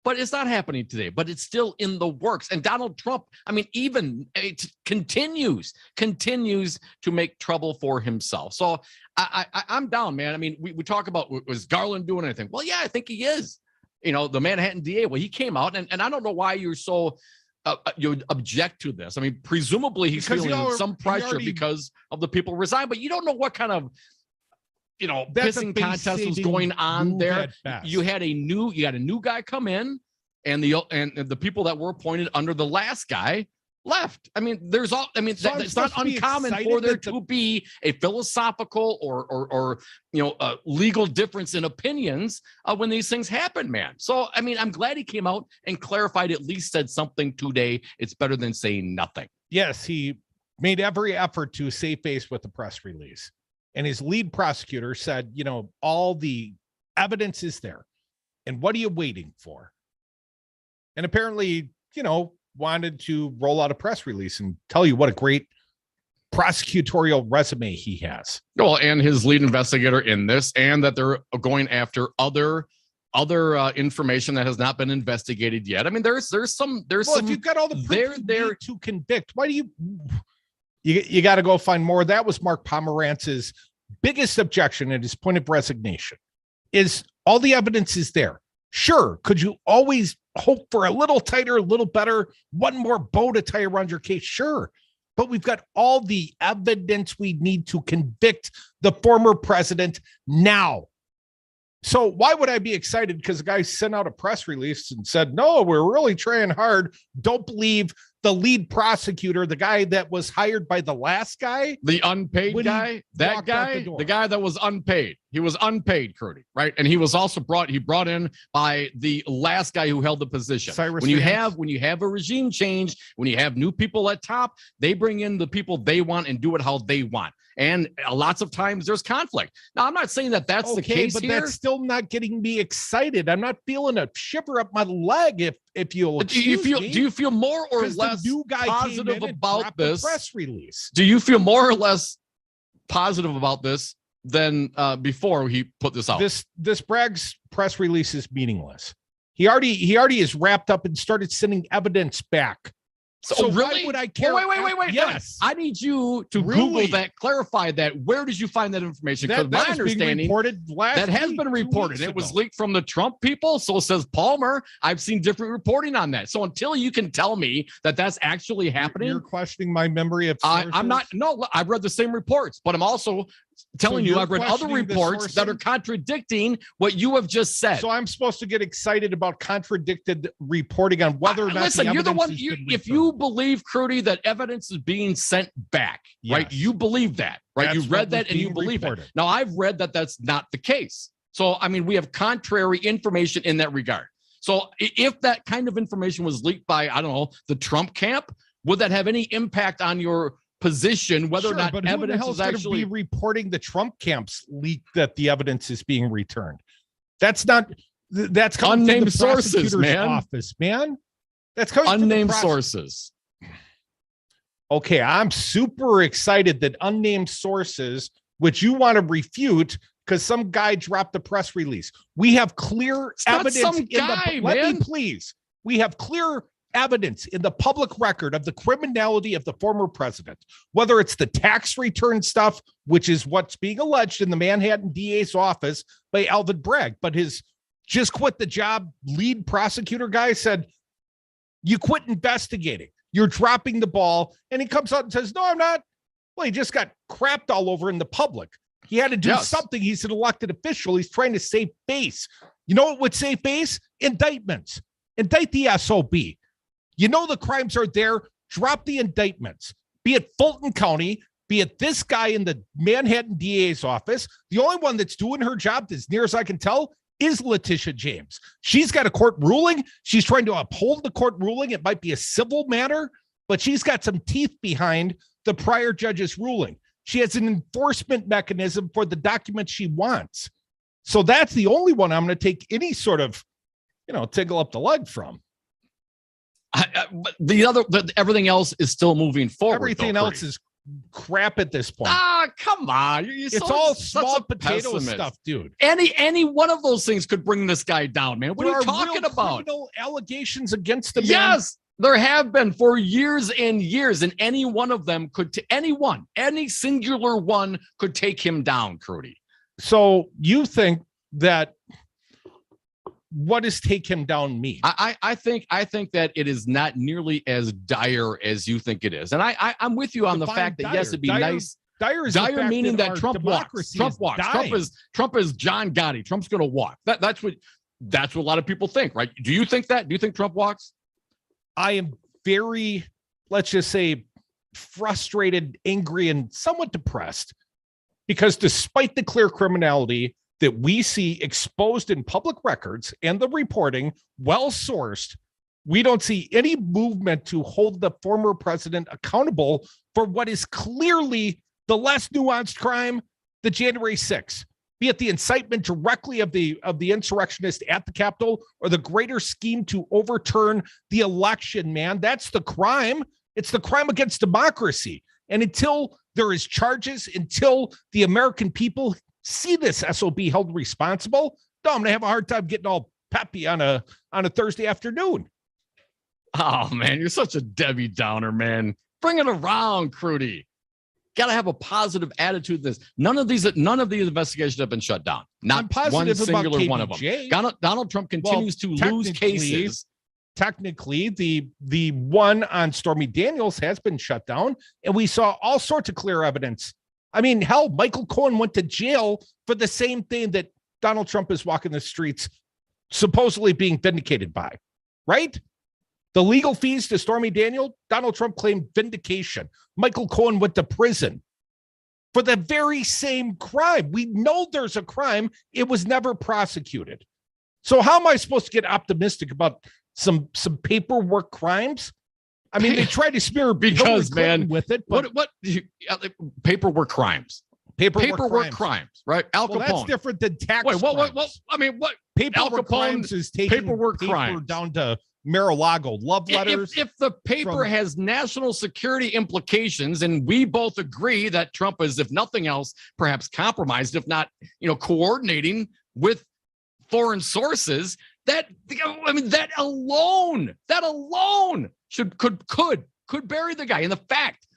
Speaker 24: but it's not happening today, but it's still in the works. And Donald Trump, even it continues to make trouble for himself. So I'm down, man. We talk about, was Garland doing anything? Well, yeah, I think he is. The Manhattan DA, well, he came out and I don't know why you're so, you object to this. Presumably he's feeling some pressure because of the people resign, but you don't know what kind of, pissing contest was going on there. You got a new guy come in, and the people that were appointed under the last guy left. It's not uncommon for there to be a philosophical or legal difference in opinions when these things happen, man. So I'm glad he came out and clarified, at least said something today. It's better than saying nothing.
Speaker 2: Yes, he made every effort to save face with the press release. And his lead prosecutor said, all the evidence is there. And what are you waiting for? And apparently, wanted to roll out a press release and tell you what a great prosecutorial resume he has.
Speaker 24: Well, and his lead investigator in this, and that they're going after other information that has not been investigated yet. There's some.
Speaker 2: If you've got all the proof there to convict, why do you got to go find more? That was Mark Pomerantz's biggest objection at his point of resignation, is all the evidence is there. Sure, could you always hope for a little tighter, a little better, one more bow to tie around your case? Sure, but we've got all the evidence we need to convict the former president now. So why would I be excited? Because the guy sent out a press release and said, no, we're really trying hard. Don't believe the lead prosecutor, the guy that was hired by the last guy.
Speaker 24: The unpaid guy, that guy, the guy that was unpaid. He was unpaid, Curdy, right? And he was also brought in by the last guy who held the position. When you have a regime change, when you have new people at top, they bring in the people they want and do it how they want. And lots of times there's conflict. Now, I'm not saying that that's the case, but here.
Speaker 2: That's still not getting me excited. I'm not feeling a shiver up my leg. If you'll
Speaker 24: do you feel more or less positive about this
Speaker 2: press release?
Speaker 24: Do you feel more or less positive about this than before he put this out?
Speaker 2: This Bragg's press release is meaningless. He already is wrapped up and started sending evidence back.
Speaker 24: So really?
Speaker 2: Why would I care?
Speaker 24: Wait.
Speaker 2: Yes.
Speaker 24: I need you to Google that, clarify that. Where did you find that information? Because my understanding that has been reported. It was leaked from the Trump people. So says Palmer. I've seen different reporting on that. So until you can tell me that that's actually happening.
Speaker 2: You're questioning my memory of sources?
Speaker 24: I'm not. No, I've read the same reports, but I'm also telling you I've read other reports that are contradicting what you have just said.
Speaker 2: So I'm supposed to get excited about contradicted reporting on whether or not
Speaker 24: listen, you're the one. If you believe, Crudy, that evidence is being sent back, right? You believe that, right?
Speaker 2: That's
Speaker 24: you read that and you believe
Speaker 2: reported.
Speaker 24: it. Now I've read that that's not the case. So we have contrary information in that regard. So if that kind of information was leaked by, I don't know, the Trump camp, would that have any impact on your position, whether or not evidence is actually
Speaker 2: be reporting the Trump camp's leak that the evidence is being returned? That's coming
Speaker 24: unnamed
Speaker 2: from the
Speaker 24: sources, man.
Speaker 2: Office, man. That's coming
Speaker 24: unnamed
Speaker 2: from
Speaker 24: sources.
Speaker 2: Okay, I'm super excited that unnamed sources, which you want to refute because some guy dropped a press release. We have clear evidence let me please. We have clear evidence in the public record of the criminality of the former president, whether it's the tax return stuff, which is what's being alleged in the Manhattan DA's office by Alvin Bragg, but his just quit the job lead prosecutor guy said, you quit investigating. You're dropping the ball. And he comes out and says, no, I'm not. Well, he just got crapped all over in the public. He had to do something. He's an elected official. He's trying to save face. You know what would save face? Indictments. Indict the SOB. You know the crimes are there. Drop the indictments. Be it Fulton County, be it this guy in the Manhattan DA's office. The only one that's doing her job, as near as I can tell, is Letitia James. She's got a court ruling. She's trying to uphold the court ruling. It might be a civil matter, but she's got some teeth behind the prior judge's ruling. She has an enforcement mechanism for the documents she wants. So that's the only one I'm going to take any sort of, tickle up the leg from.
Speaker 24: But everything else is still moving forward.
Speaker 2: Everything else is crap at this point.
Speaker 24: Come on.
Speaker 2: It's all small potato stuff, dude.
Speaker 24: Any one of those things could bring this guy down, man. What are you talking about?
Speaker 2: Criminal allegations against the man.
Speaker 24: Yes, there have been for years and years, and any one of them any singular one could take him down, Crudy.
Speaker 2: So you think that what does take him down mean?
Speaker 24: I think that it is not nearly as dire as you think it is. And I'm with you on the fact that yes, it'd be nice.
Speaker 2: Dire
Speaker 24: meaning that Trump walks. Trump walks. Trump is John Gotti. Trump's going to walk. That's what a lot of people think, right? Do you think that? Do you think Trump walks?
Speaker 2: I am very, let's just say, frustrated, angry, and somewhat depressed because despite the clear criminality that we see exposed in public records and the reporting, well-sourced, we don't see any movement to hold the former president accountable for what is clearly the less nuanced crime, the January 6th, be it the incitement directly of the insurrectionist at the Capitol or the greater scheme to overturn the election, man. That's the crime. It's the crime against democracy. And until there is charges, until the American people see this SOB held responsible, I'm going to have a hard time getting all peppy on a Thursday afternoon.
Speaker 24: Oh, man, you're such a Debbie Downer, man. Bring it around, Crudy. Got to have a positive attitude to this. None of these investigations have been shut down. Not one singular one of them. Donald Trump continues to lose cases.
Speaker 2: Technically, the one on Stormy Daniels has been shut down, and we saw all sorts of clear evidence. I mean, hell, Michael Cohen went to jail for the same thing that Donald Trump is walking the streets supposedly being vindicated by, right? The legal fees to Stormy Daniels, Donald Trump claimed vindication. Michael Cohen went to prison for the very same crime. We know there's a crime. It was never prosecuted. So how am I supposed to get optimistic about some paperwork crimes? I mean, they tried to smear
Speaker 24: because, man,
Speaker 2: with it.
Speaker 24: But what paperwork crimes? Paperwork crimes, right? Al Capone.
Speaker 2: Well, that's different than tax.
Speaker 24: Wait, what? I mean, what?
Speaker 2: Paperwork crimes is taking
Speaker 24: paperwork
Speaker 2: paper
Speaker 24: crimes
Speaker 2: down to Mar-a-Lago, love letters.
Speaker 24: If the paper has national security implications, and we both agree that Trump is, if nothing else, perhaps compromised, if not, coordinating with foreign sources, that alone could bury the guy. And the fact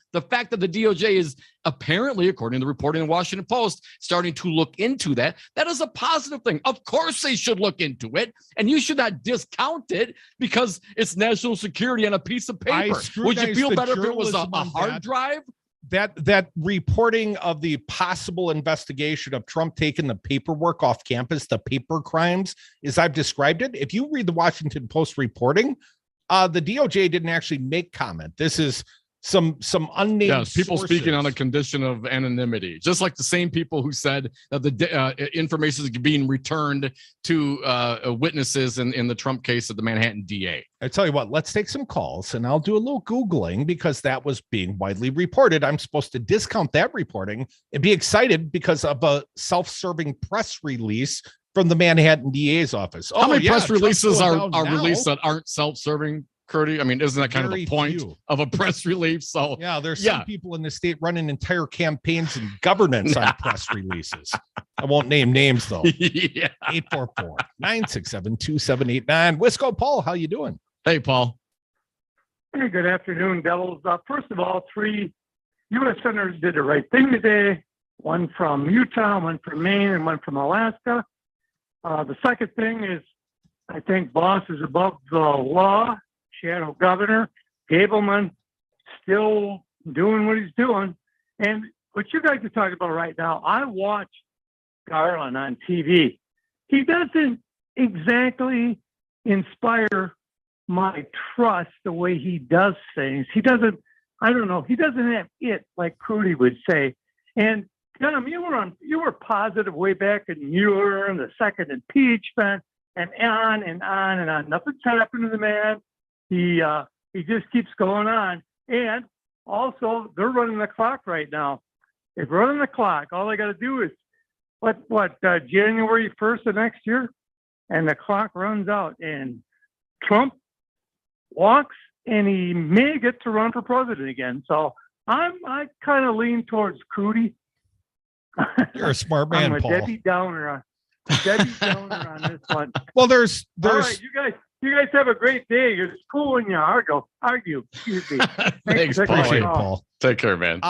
Speaker 24: that the DOJ is apparently, according to the reporting in the Washington Post, starting to look into that is a positive thing. Of course they should look into it, and you should not discount it because it's national security on a piece of paper. Would you feel better if it was a hard drive?
Speaker 2: That reporting of the possible investigation of Trump taking the paperwork off campus, the paper crimes, as I've described it, if you read the Washington Post reporting, the DOJ didn't actually make comment. This is some unnamed
Speaker 24: people
Speaker 2: sources
Speaker 24: speaking on the condition of anonymity, just like the same people who said that the information is being returned to witnesses in the Trump case of the Manhattan DA.
Speaker 2: I tell you what, let's take some calls and I'll do a little Googling because that was being widely reported. I'm supposed to discount that reporting and be excited because of a self-serving press release from the Manhattan DA's office.
Speaker 24: How many press releases are released that aren't self-serving, Crudy? I mean, isn't that kind of the point of a press release? So
Speaker 2: yeah, there's some people in the state running entire campaigns and governance on press releases. I won't name names though. 844-967-2789. Wisco Paul, how you doing?
Speaker 24: Hey, Paul.
Speaker 3: Hey, good afternoon, Devils. First of all, 3 U.S. senators did the right thing today. One from Utah, one from Maine, and one from Alaska. The second thing is, I think Boss is above the law. Shadow Governor Gableman still doing what he's doing. And what you guys are talking about right now, I watch Garland on TV. He doesn't exactly inspire my trust the way he does things. He doesn't, I don't know, he doesn't have it like Crudy would say. And Tom, you were positive way back in Mueller and the second impeachment and on and on and on. Nothing's happened to the man. He just keeps going on. And also, they're running the clock right now. If running the clock, all they got to do is January 1st of next year, and the clock runs out, and Trump walks, and he may get to run for president again. So I kind of lean towards Crudy.
Speaker 2: You're a smart man,
Speaker 3: I'm a
Speaker 2: Paul.
Speaker 3: Debbie Downer on this one.
Speaker 2: Well, there's.
Speaker 3: All right, you guys have a great day. You're cool when you argue. Excuse me.
Speaker 24: Thanks, Paul.
Speaker 2: Appreciate it, Paul.
Speaker 24: Take care, man.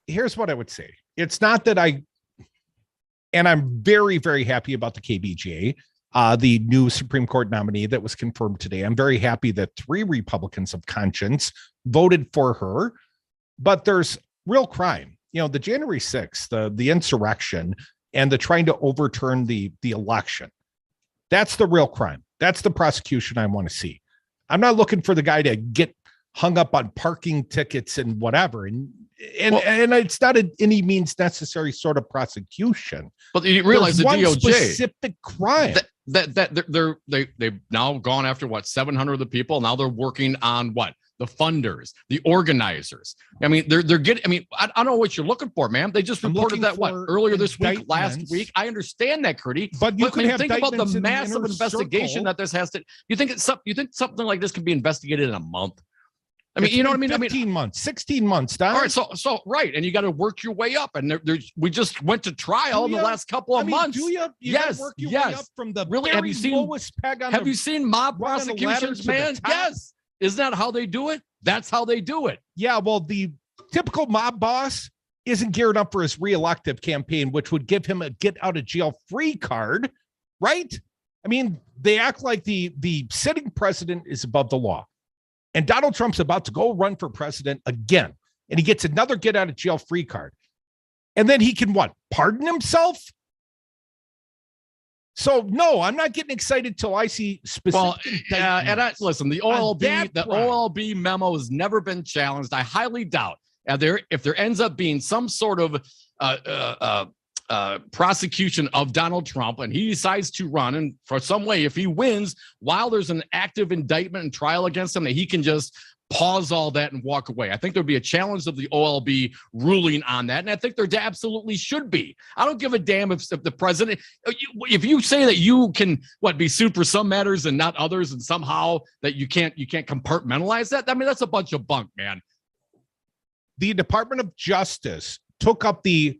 Speaker 2: Here's what I would say. It's not that and I'm very, very happy about the KBJ, the new Supreme Court nominee that was confirmed today. I'm very happy that 3 Republicans of conscience voted for her, but there's real crime. The January 6th, the insurrection, and the trying to overturn the election. That's the real crime. That's the prosecution I want to see. I'm not looking for the guy to get hung up on parking tickets and whatever. And it's not any means necessary sort of prosecution.
Speaker 24: But you realize
Speaker 2: There's
Speaker 24: the
Speaker 2: one
Speaker 24: DOJ
Speaker 2: specific crime
Speaker 24: they've now gone after 700 of the people. Now they're working on the funders, the organizers. I mean, they're getting. I mean, I don't know what you're looking for, man. They just reported that earlier this week, last week. I understand that, Curdy.
Speaker 2: But you could have
Speaker 24: think about the
Speaker 2: indictments in the
Speaker 24: massive
Speaker 2: inner
Speaker 24: investigation
Speaker 2: circle.
Speaker 24: that this has to. You think something like this can be investigated in a month? I mean, you know what I mean?
Speaker 2: 15 months, 16 months, Don.
Speaker 24: All right, so right, and you got to work your way up. And we just went to trial in the last couple of months.
Speaker 2: Do you
Speaker 24: yes,
Speaker 2: work your way up from the
Speaker 24: really.
Speaker 2: very lowest peg on
Speaker 24: Have you seen mob prosecutions, man? Yes. Isn't that how they do it? That's how they do it.
Speaker 2: Yeah, well, the typical mob boss isn't geared up for his reelective campaign, which would give him a get out of jail free card, right? I mean, they act like the sitting president is above the law. And Donald Trump's about to go run for president again. And he gets another get out of jail free card. And then he can pardon himself? So no, I'm not getting excited till I see specific.
Speaker 24: Well, and listen, the OLB memo has never been challenged. I highly doubt if there ends up being some sort of prosecution of Donald Trump and he decides to run, and for some way, if he wins, while there's an active indictment and trial against him, that he can just pause all that and walk away. I think there'd be a challenge of the OLB ruling on that. And I think there absolutely should be. I don't give a damn if the president, if you say that you can be sued for some matters and not others, and somehow that you can't compartmentalize that. I mean, that's a bunch of bunk, man.
Speaker 2: The Department of Justice took up the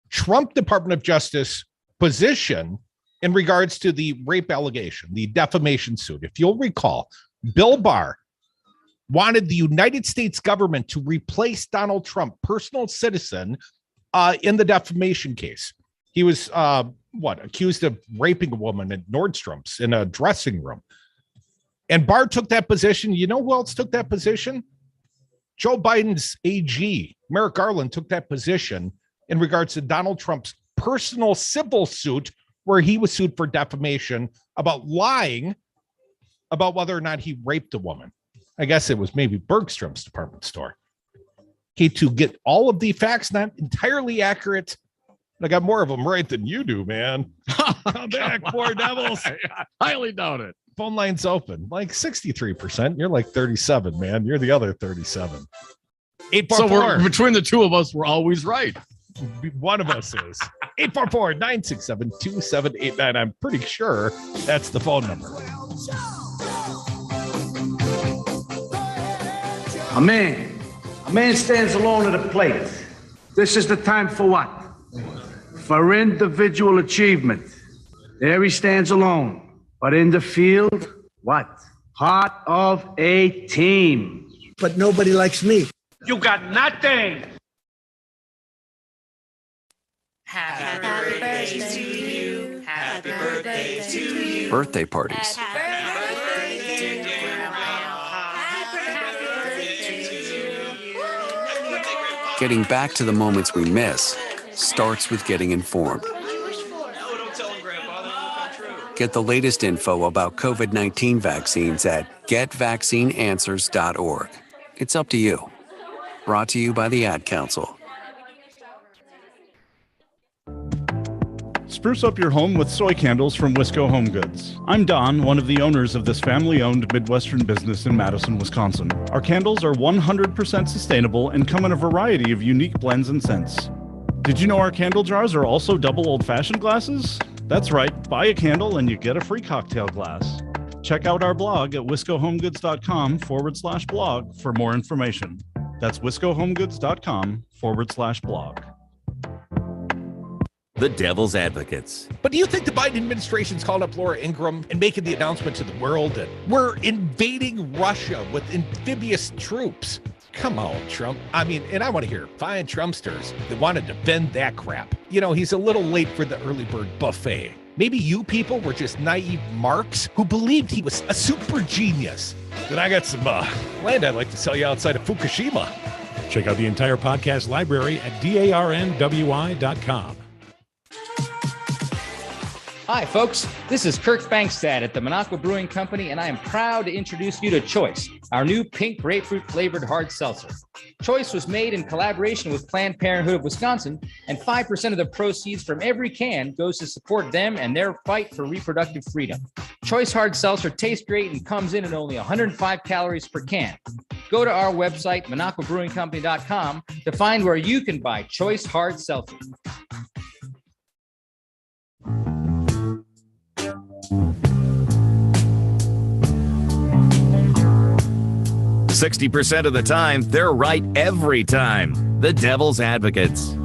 Speaker 2: Trump Department of Justice position in regards to the rape allegation, the defamation suit. If you'll recall, Bill Barr wanted the United States government to replace Donald Trump, personal citizen, in the defamation case. He was accused of raping a woman at Nordstrom's in a dressing room. And Barr took that position. You know who else took that position? Joe Biden's AG, Merrick Garland, took that position in regards to Donald Trump's personal civil suit, where he was sued for defamation about lying about whether or not he raped a woman. I guess it was maybe Bergstrom's department store. Okay, to get all of the facts not entirely accurate. I got more of them right than you do, man. Come back, poor devils.
Speaker 24: I highly doubt it.
Speaker 2: Phone line's open. Like 63%. You're like 37, man. You're the other 37. 844.
Speaker 24: So we're between the two of us, we're always right.
Speaker 2: One of us is. 844-967-2789. I'm pretty sure that's the phone number.
Speaker 4: A man stands alone at a plate. This is the time for what? For individual achievement. There he stands alone. But in the field, what? Part of a team.
Speaker 5: But nobody likes me.
Speaker 4: You got nothing.
Speaker 8: Happy birthday to you. Happy birthday to you.
Speaker 9: Birthday parties. Getting back to the moments we miss starts with getting informed. Get the latest info about COVID-19 vaccines at getvaccineanswers.org. It's up to you. Brought to you by the Ad Council.
Speaker 11: Spruce up your home with soy candles from Wisco Home Goods. I'm Don, one of the owners of this family-owned Midwestern business in Madison, Wisconsin. Our candles are 100% sustainable and come in a variety of unique blends and scents. Did you know our candle jars are also double old-fashioned glasses? That's right. Buy a candle and you get a free cocktail glass. Check out our blog at wiscohomegoods.com/blog for more information. That's wiscohomegoods.com/blog.
Speaker 1: The Devil's Advocates.
Speaker 2: But do you think the Biden administration's called up Laura Ingraham and making the announcement to the world that we're invading Russia with amphibious troops? Come on, Trump. I mean, and I want to hear fine Trumpsters that want to defend that crap. You know, he's a little late for the early bird buffet. Maybe you people were just naive marks who believed he was a super genius. Then I got some land I'd like to sell you outside of Fukushima.
Speaker 5: Check out the entire podcast library at darnwi.com.
Speaker 10: Hi, folks. This is Kirk Bankstad at the Minocqua Brewing Company, and I am proud to introduce you to Choice, our new pink grapefruit flavored hard seltzer. Choice was made in collaboration with Planned Parenthood of Wisconsin, and 5% of the proceeds from every can goes to support them and their fight for reproductive freedom. Choice hard seltzer tastes great and comes in at only 105 calories per can. Go to our website, MinocquaBrewingCompany.com, to find where you can buy Choice hard seltzer.
Speaker 1: 60% of the time, they're right every time. The Devil's Advocates.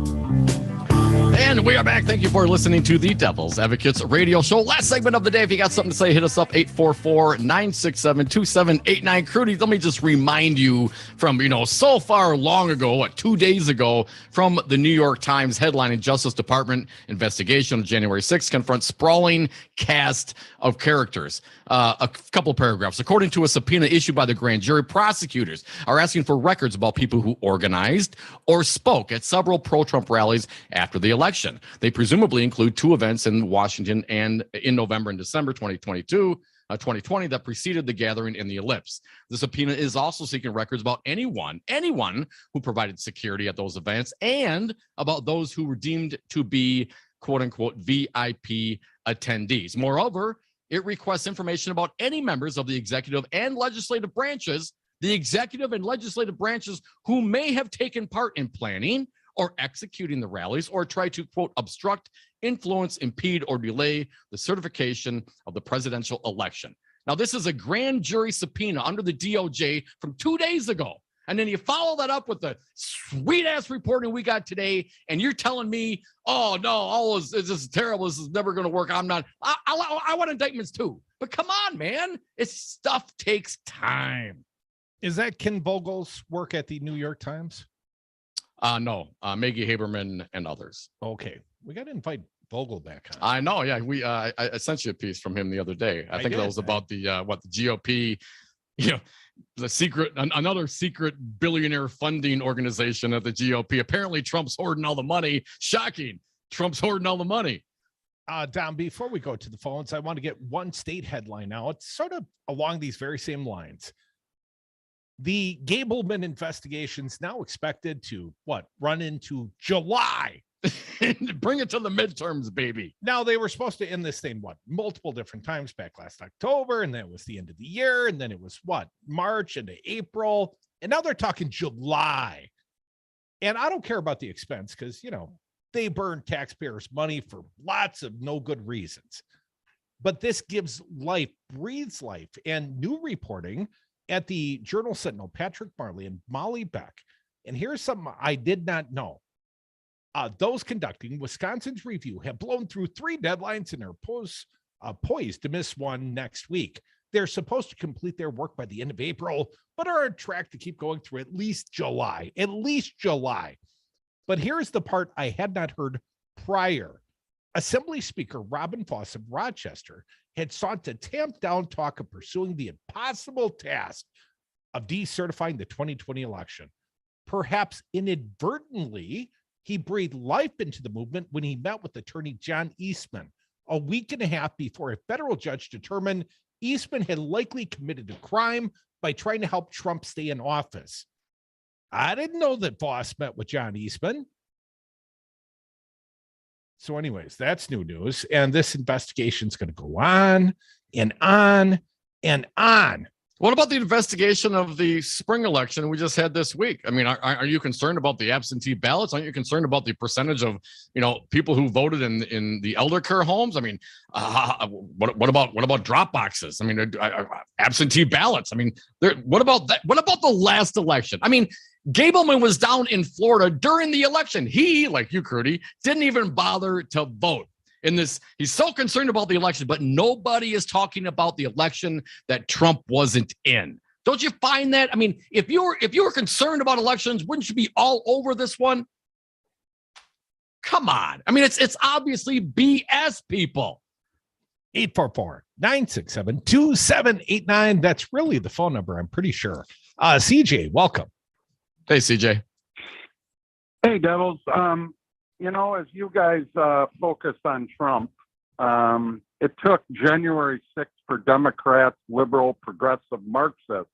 Speaker 24: And we are back. Thank you for listening to the Devil's Advocates radio show. Last segment of the day. If you got something to say, hit us up 844-967-2789. Crudy, let me just remind you from, so far long ago, 2 days ago, from the New York Times headline, Justice Department investigation on January 6th confronts sprawling cast of characters. A couple paragraphs. According to a subpoena issued by the grand jury, prosecutors are asking for records about people who organized or spoke at several pro-Trump rallies after the election. They presumably include 2 events in Washington and in November and December 2020 that preceded the gathering in the Ellipse. The subpoena is also seeking records about anyone who provided security at those events and about those who were deemed to be quote unquote VIP attendees. Moreover, it requests information about any members of the executive and legislative branches who may have taken part in planning or executing the rallies or try to, quote, obstruct, influence, impede, or delay the certification of the presidential election. Now, this is a grand jury subpoena under the DOJ from 2 days ago. And then you follow that up with the sweet-ass reporting we got today, and you're telling me, oh, no, this is terrible. This is never going to work. I want indictments too. But come on, man. Stuff takes time.
Speaker 2: Is that Ken Vogel's work at the New York Times?
Speaker 24: No, Maggie Haberman and others.
Speaker 2: Okay. We got to invite Vogel back on.
Speaker 24: I know. Yeah. I sent you a piece from him the other day. I think that was about the GOP, another secret billionaire funding organization at the GOP. Apparently Trump's hoarding all the money. Shocking. Trump's hoarding all the money.
Speaker 2: Don, before we go to the phones, I want to get one state headline now. It's sort of along these very same lines. The Gableman investigation's now expected to run into July.
Speaker 24: Bring it to the midterms, baby.
Speaker 2: Now, they were supposed to end this thing, multiple different times back last October, and then it was the end of the year, and then it was March into April, and now they're talking July. And I don't care about the expense because, they burn taxpayers' money for lots of no good reasons. But this gives life, breathes life, and new reporting at the Journal Sentinel, Patrick Marley and Molly Beck. And here's something I did not know. Those conducting Wisconsin's review have blown through 3 deadlines and are poised to miss one next week. They're supposed to complete their work by the end of April, but are on track to keep going through at least July. But here's the part I had not heard prior. Assembly Speaker Robin Foss of Rochester had sought to tamp down talk of pursuing the impossible task of decertifying the 2020 election. Perhaps inadvertently, he breathed life into the movement when he met with attorney John Eastman a week and a half before a federal judge determined Eastman had likely committed a crime by trying to help Trump stay in office. I didn't know that Foss met with John Eastman. So anyways, that's new news. And this investigation is going to go on and on and on.
Speaker 24: What about the investigation of the spring election we just had this week? I mean, are you concerned about the absentee ballots? Aren't you concerned about the percentage of, people who voted in the elder care homes? I mean, what about drop boxes? I mean, absentee ballots. I mean, what about that? What about the last election? I mean, Gableman was down in Florida during the election. He, like you, Crudy, didn't even bother to vote. He's so concerned about the election, but nobody is talking about the election that Trump wasn't in. Don't you find that? I mean, if you were concerned about elections, wouldn't you be all over this one? Come on. I mean, it's obviously BS, people.
Speaker 2: 844-967-2789. That's really the phone number, I'm pretty sure. CJ, welcome.
Speaker 24: Hey, CJ.
Speaker 12: Hey, Devils. As you guys focus on Trump, it took January 6th for Democrats, liberal, progressive Marxists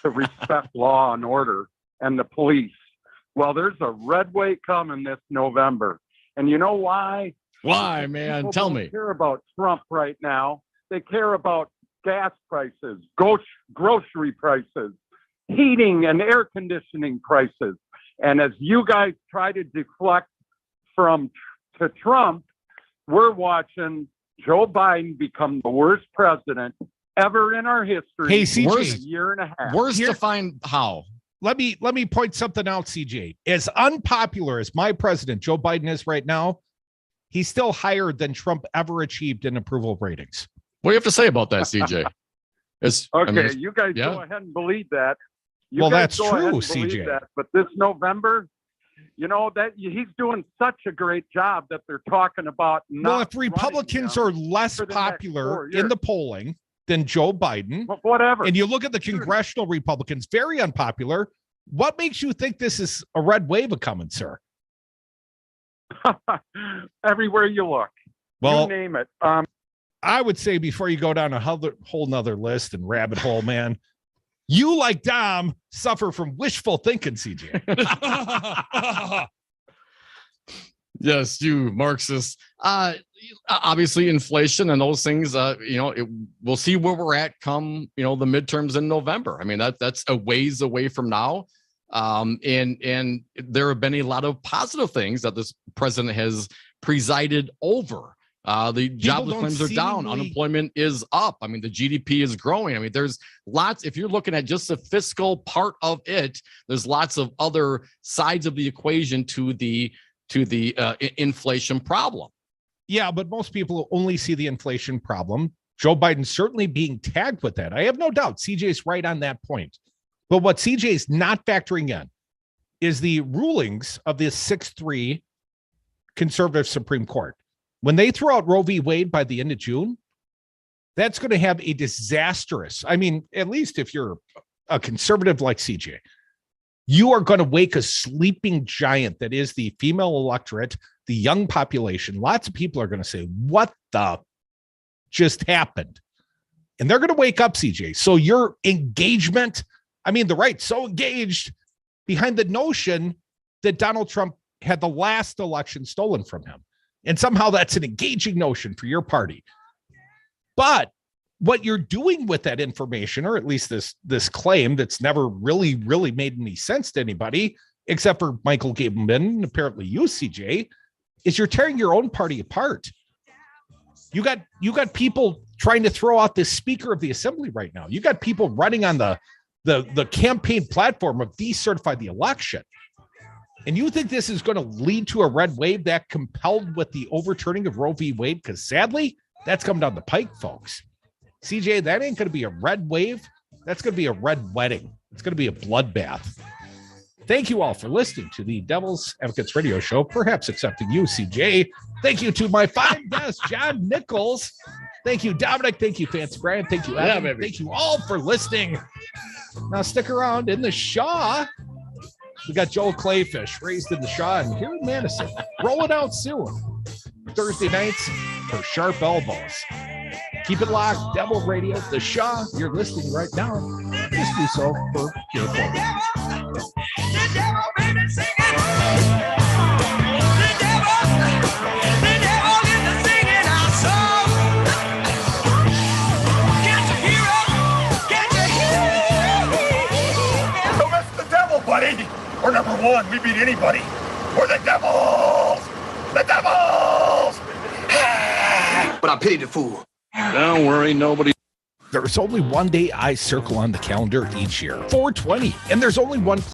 Speaker 12: to respect law and order and the police. Well, there's a red wave coming this November. And you know why?
Speaker 24: Why, man?
Speaker 12: People
Speaker 24: Tell
Speaker 12: don't
Speaker 24: me.
Speaker 12: care about Trump right now. They care about gas prices, grocery prices, heating and air conditioning prices. And as you guys try to deflect to Trump, we're watching Joe Biden become the worst president ever in our history.
Speaker 2: Hey, CJ,
Speaker 12: a year and a half.
Speaker 24: Where's to find how?
Speaker 2: Let me point something out, CJ. As unpopular as my president Joe Biden is right now, he's still higher than Trump ever achieved in approval ratings.
Speaker 24: What do you have to say about that, CJ?
Speaker 12: You guys go ahead and believe that.
Speaker 2: That's true, CJ.
Speaker 12: That. But this November, that he's doing such a great job that they're talking about.
Speaker 2: If Republicans are less popular in the polling than Joe Biden,
Speaker 12: whatever,
Speaker 2: and you look at the congressional Republicans, very unpopular, what makes you think this is a red wave coming, sir?
Speaker 12: Everywhere you look, you name it.
Speaker 2: I would say before you go down a whole nother list and rabbit hole, man, you, like Dom, suffer from wishful thinking, CJ.
Speaker 24: Yes, you Marxists. Obviously, inflation and those things. We'll see where we're at come the midterms in November. I mean, that's a ways away from now. And there have been a lot of positive things that this president has presided over. The jobless claims are down. Unemployment is up. I mean, the GDP is growing. I mean, there's lots. If you're looking at just the fiscal part of it, there's lots of other sides of the equation to the inflation problem.
Speaker 2: Yeah, but most people only see the inflation problem. Joe Biden certainly being tagged with that. I have no doubt. CJ's right on that point. But what CJ's not factoring in is the rulings of the 6-3 conservative Supreme Court. When they throw out Roe v. Wade by the end of June, that's going to have a disastrous, I mean, at least if you're a conservative like CJ, you are going to wake a sleeping giant that is the female electorate, the young population. Lots of people are going to say, what the just happened? And they're going to wake up, CJ. So your engagement, the right's so engaged behind the notion that Donald Trump had the last election stolen from him. And somehow that's an engaging notion for your party. But what you're doing with that information, or at least this claim that's never really made any sense to anybody, except for Michael Gableman and apparently you, CJ, is you're tearing your own party apart. You got people trying to throw out the Speaker of the Assembly right now. You got people running on the campaign platform of decertify the election. And you think this is going to lead to a red wave that compelled with the overturning of Roe v. Wade? Because sadly, that's come down the pike, folks. CJ, that ain't going to be a red wave. That's going to be a red wedding. It's going to be a bloodbath. Thank you all for listening to the Devil's Advocates Radio Show, perhaps excepting you, CJ. Thank you to my fine guest, John Nichols. Thank you, Dominic. Thank you, Fancy Brian. Thank you, Adam.
Speaker 24: Yeah,
Speaker 2: thank you all for listening. Now stick around in the Shaw. We got Joel Clayfish, raised in the Shaw, and here in Madison. Rolling out soon. Thursday nights for sharp elbows. Keep it locked. Devil Radio, the Shaw. You're listening right now. Just do so for your phone.
Speaker 8: Get your hero,
Speaker 6: won. We beat anybody. We're the Devils! The Devils! But I pity the fool.
Speaker 2: Don't worry, nobody. There's only one day I circle on the calendar each year, 420, and there's only one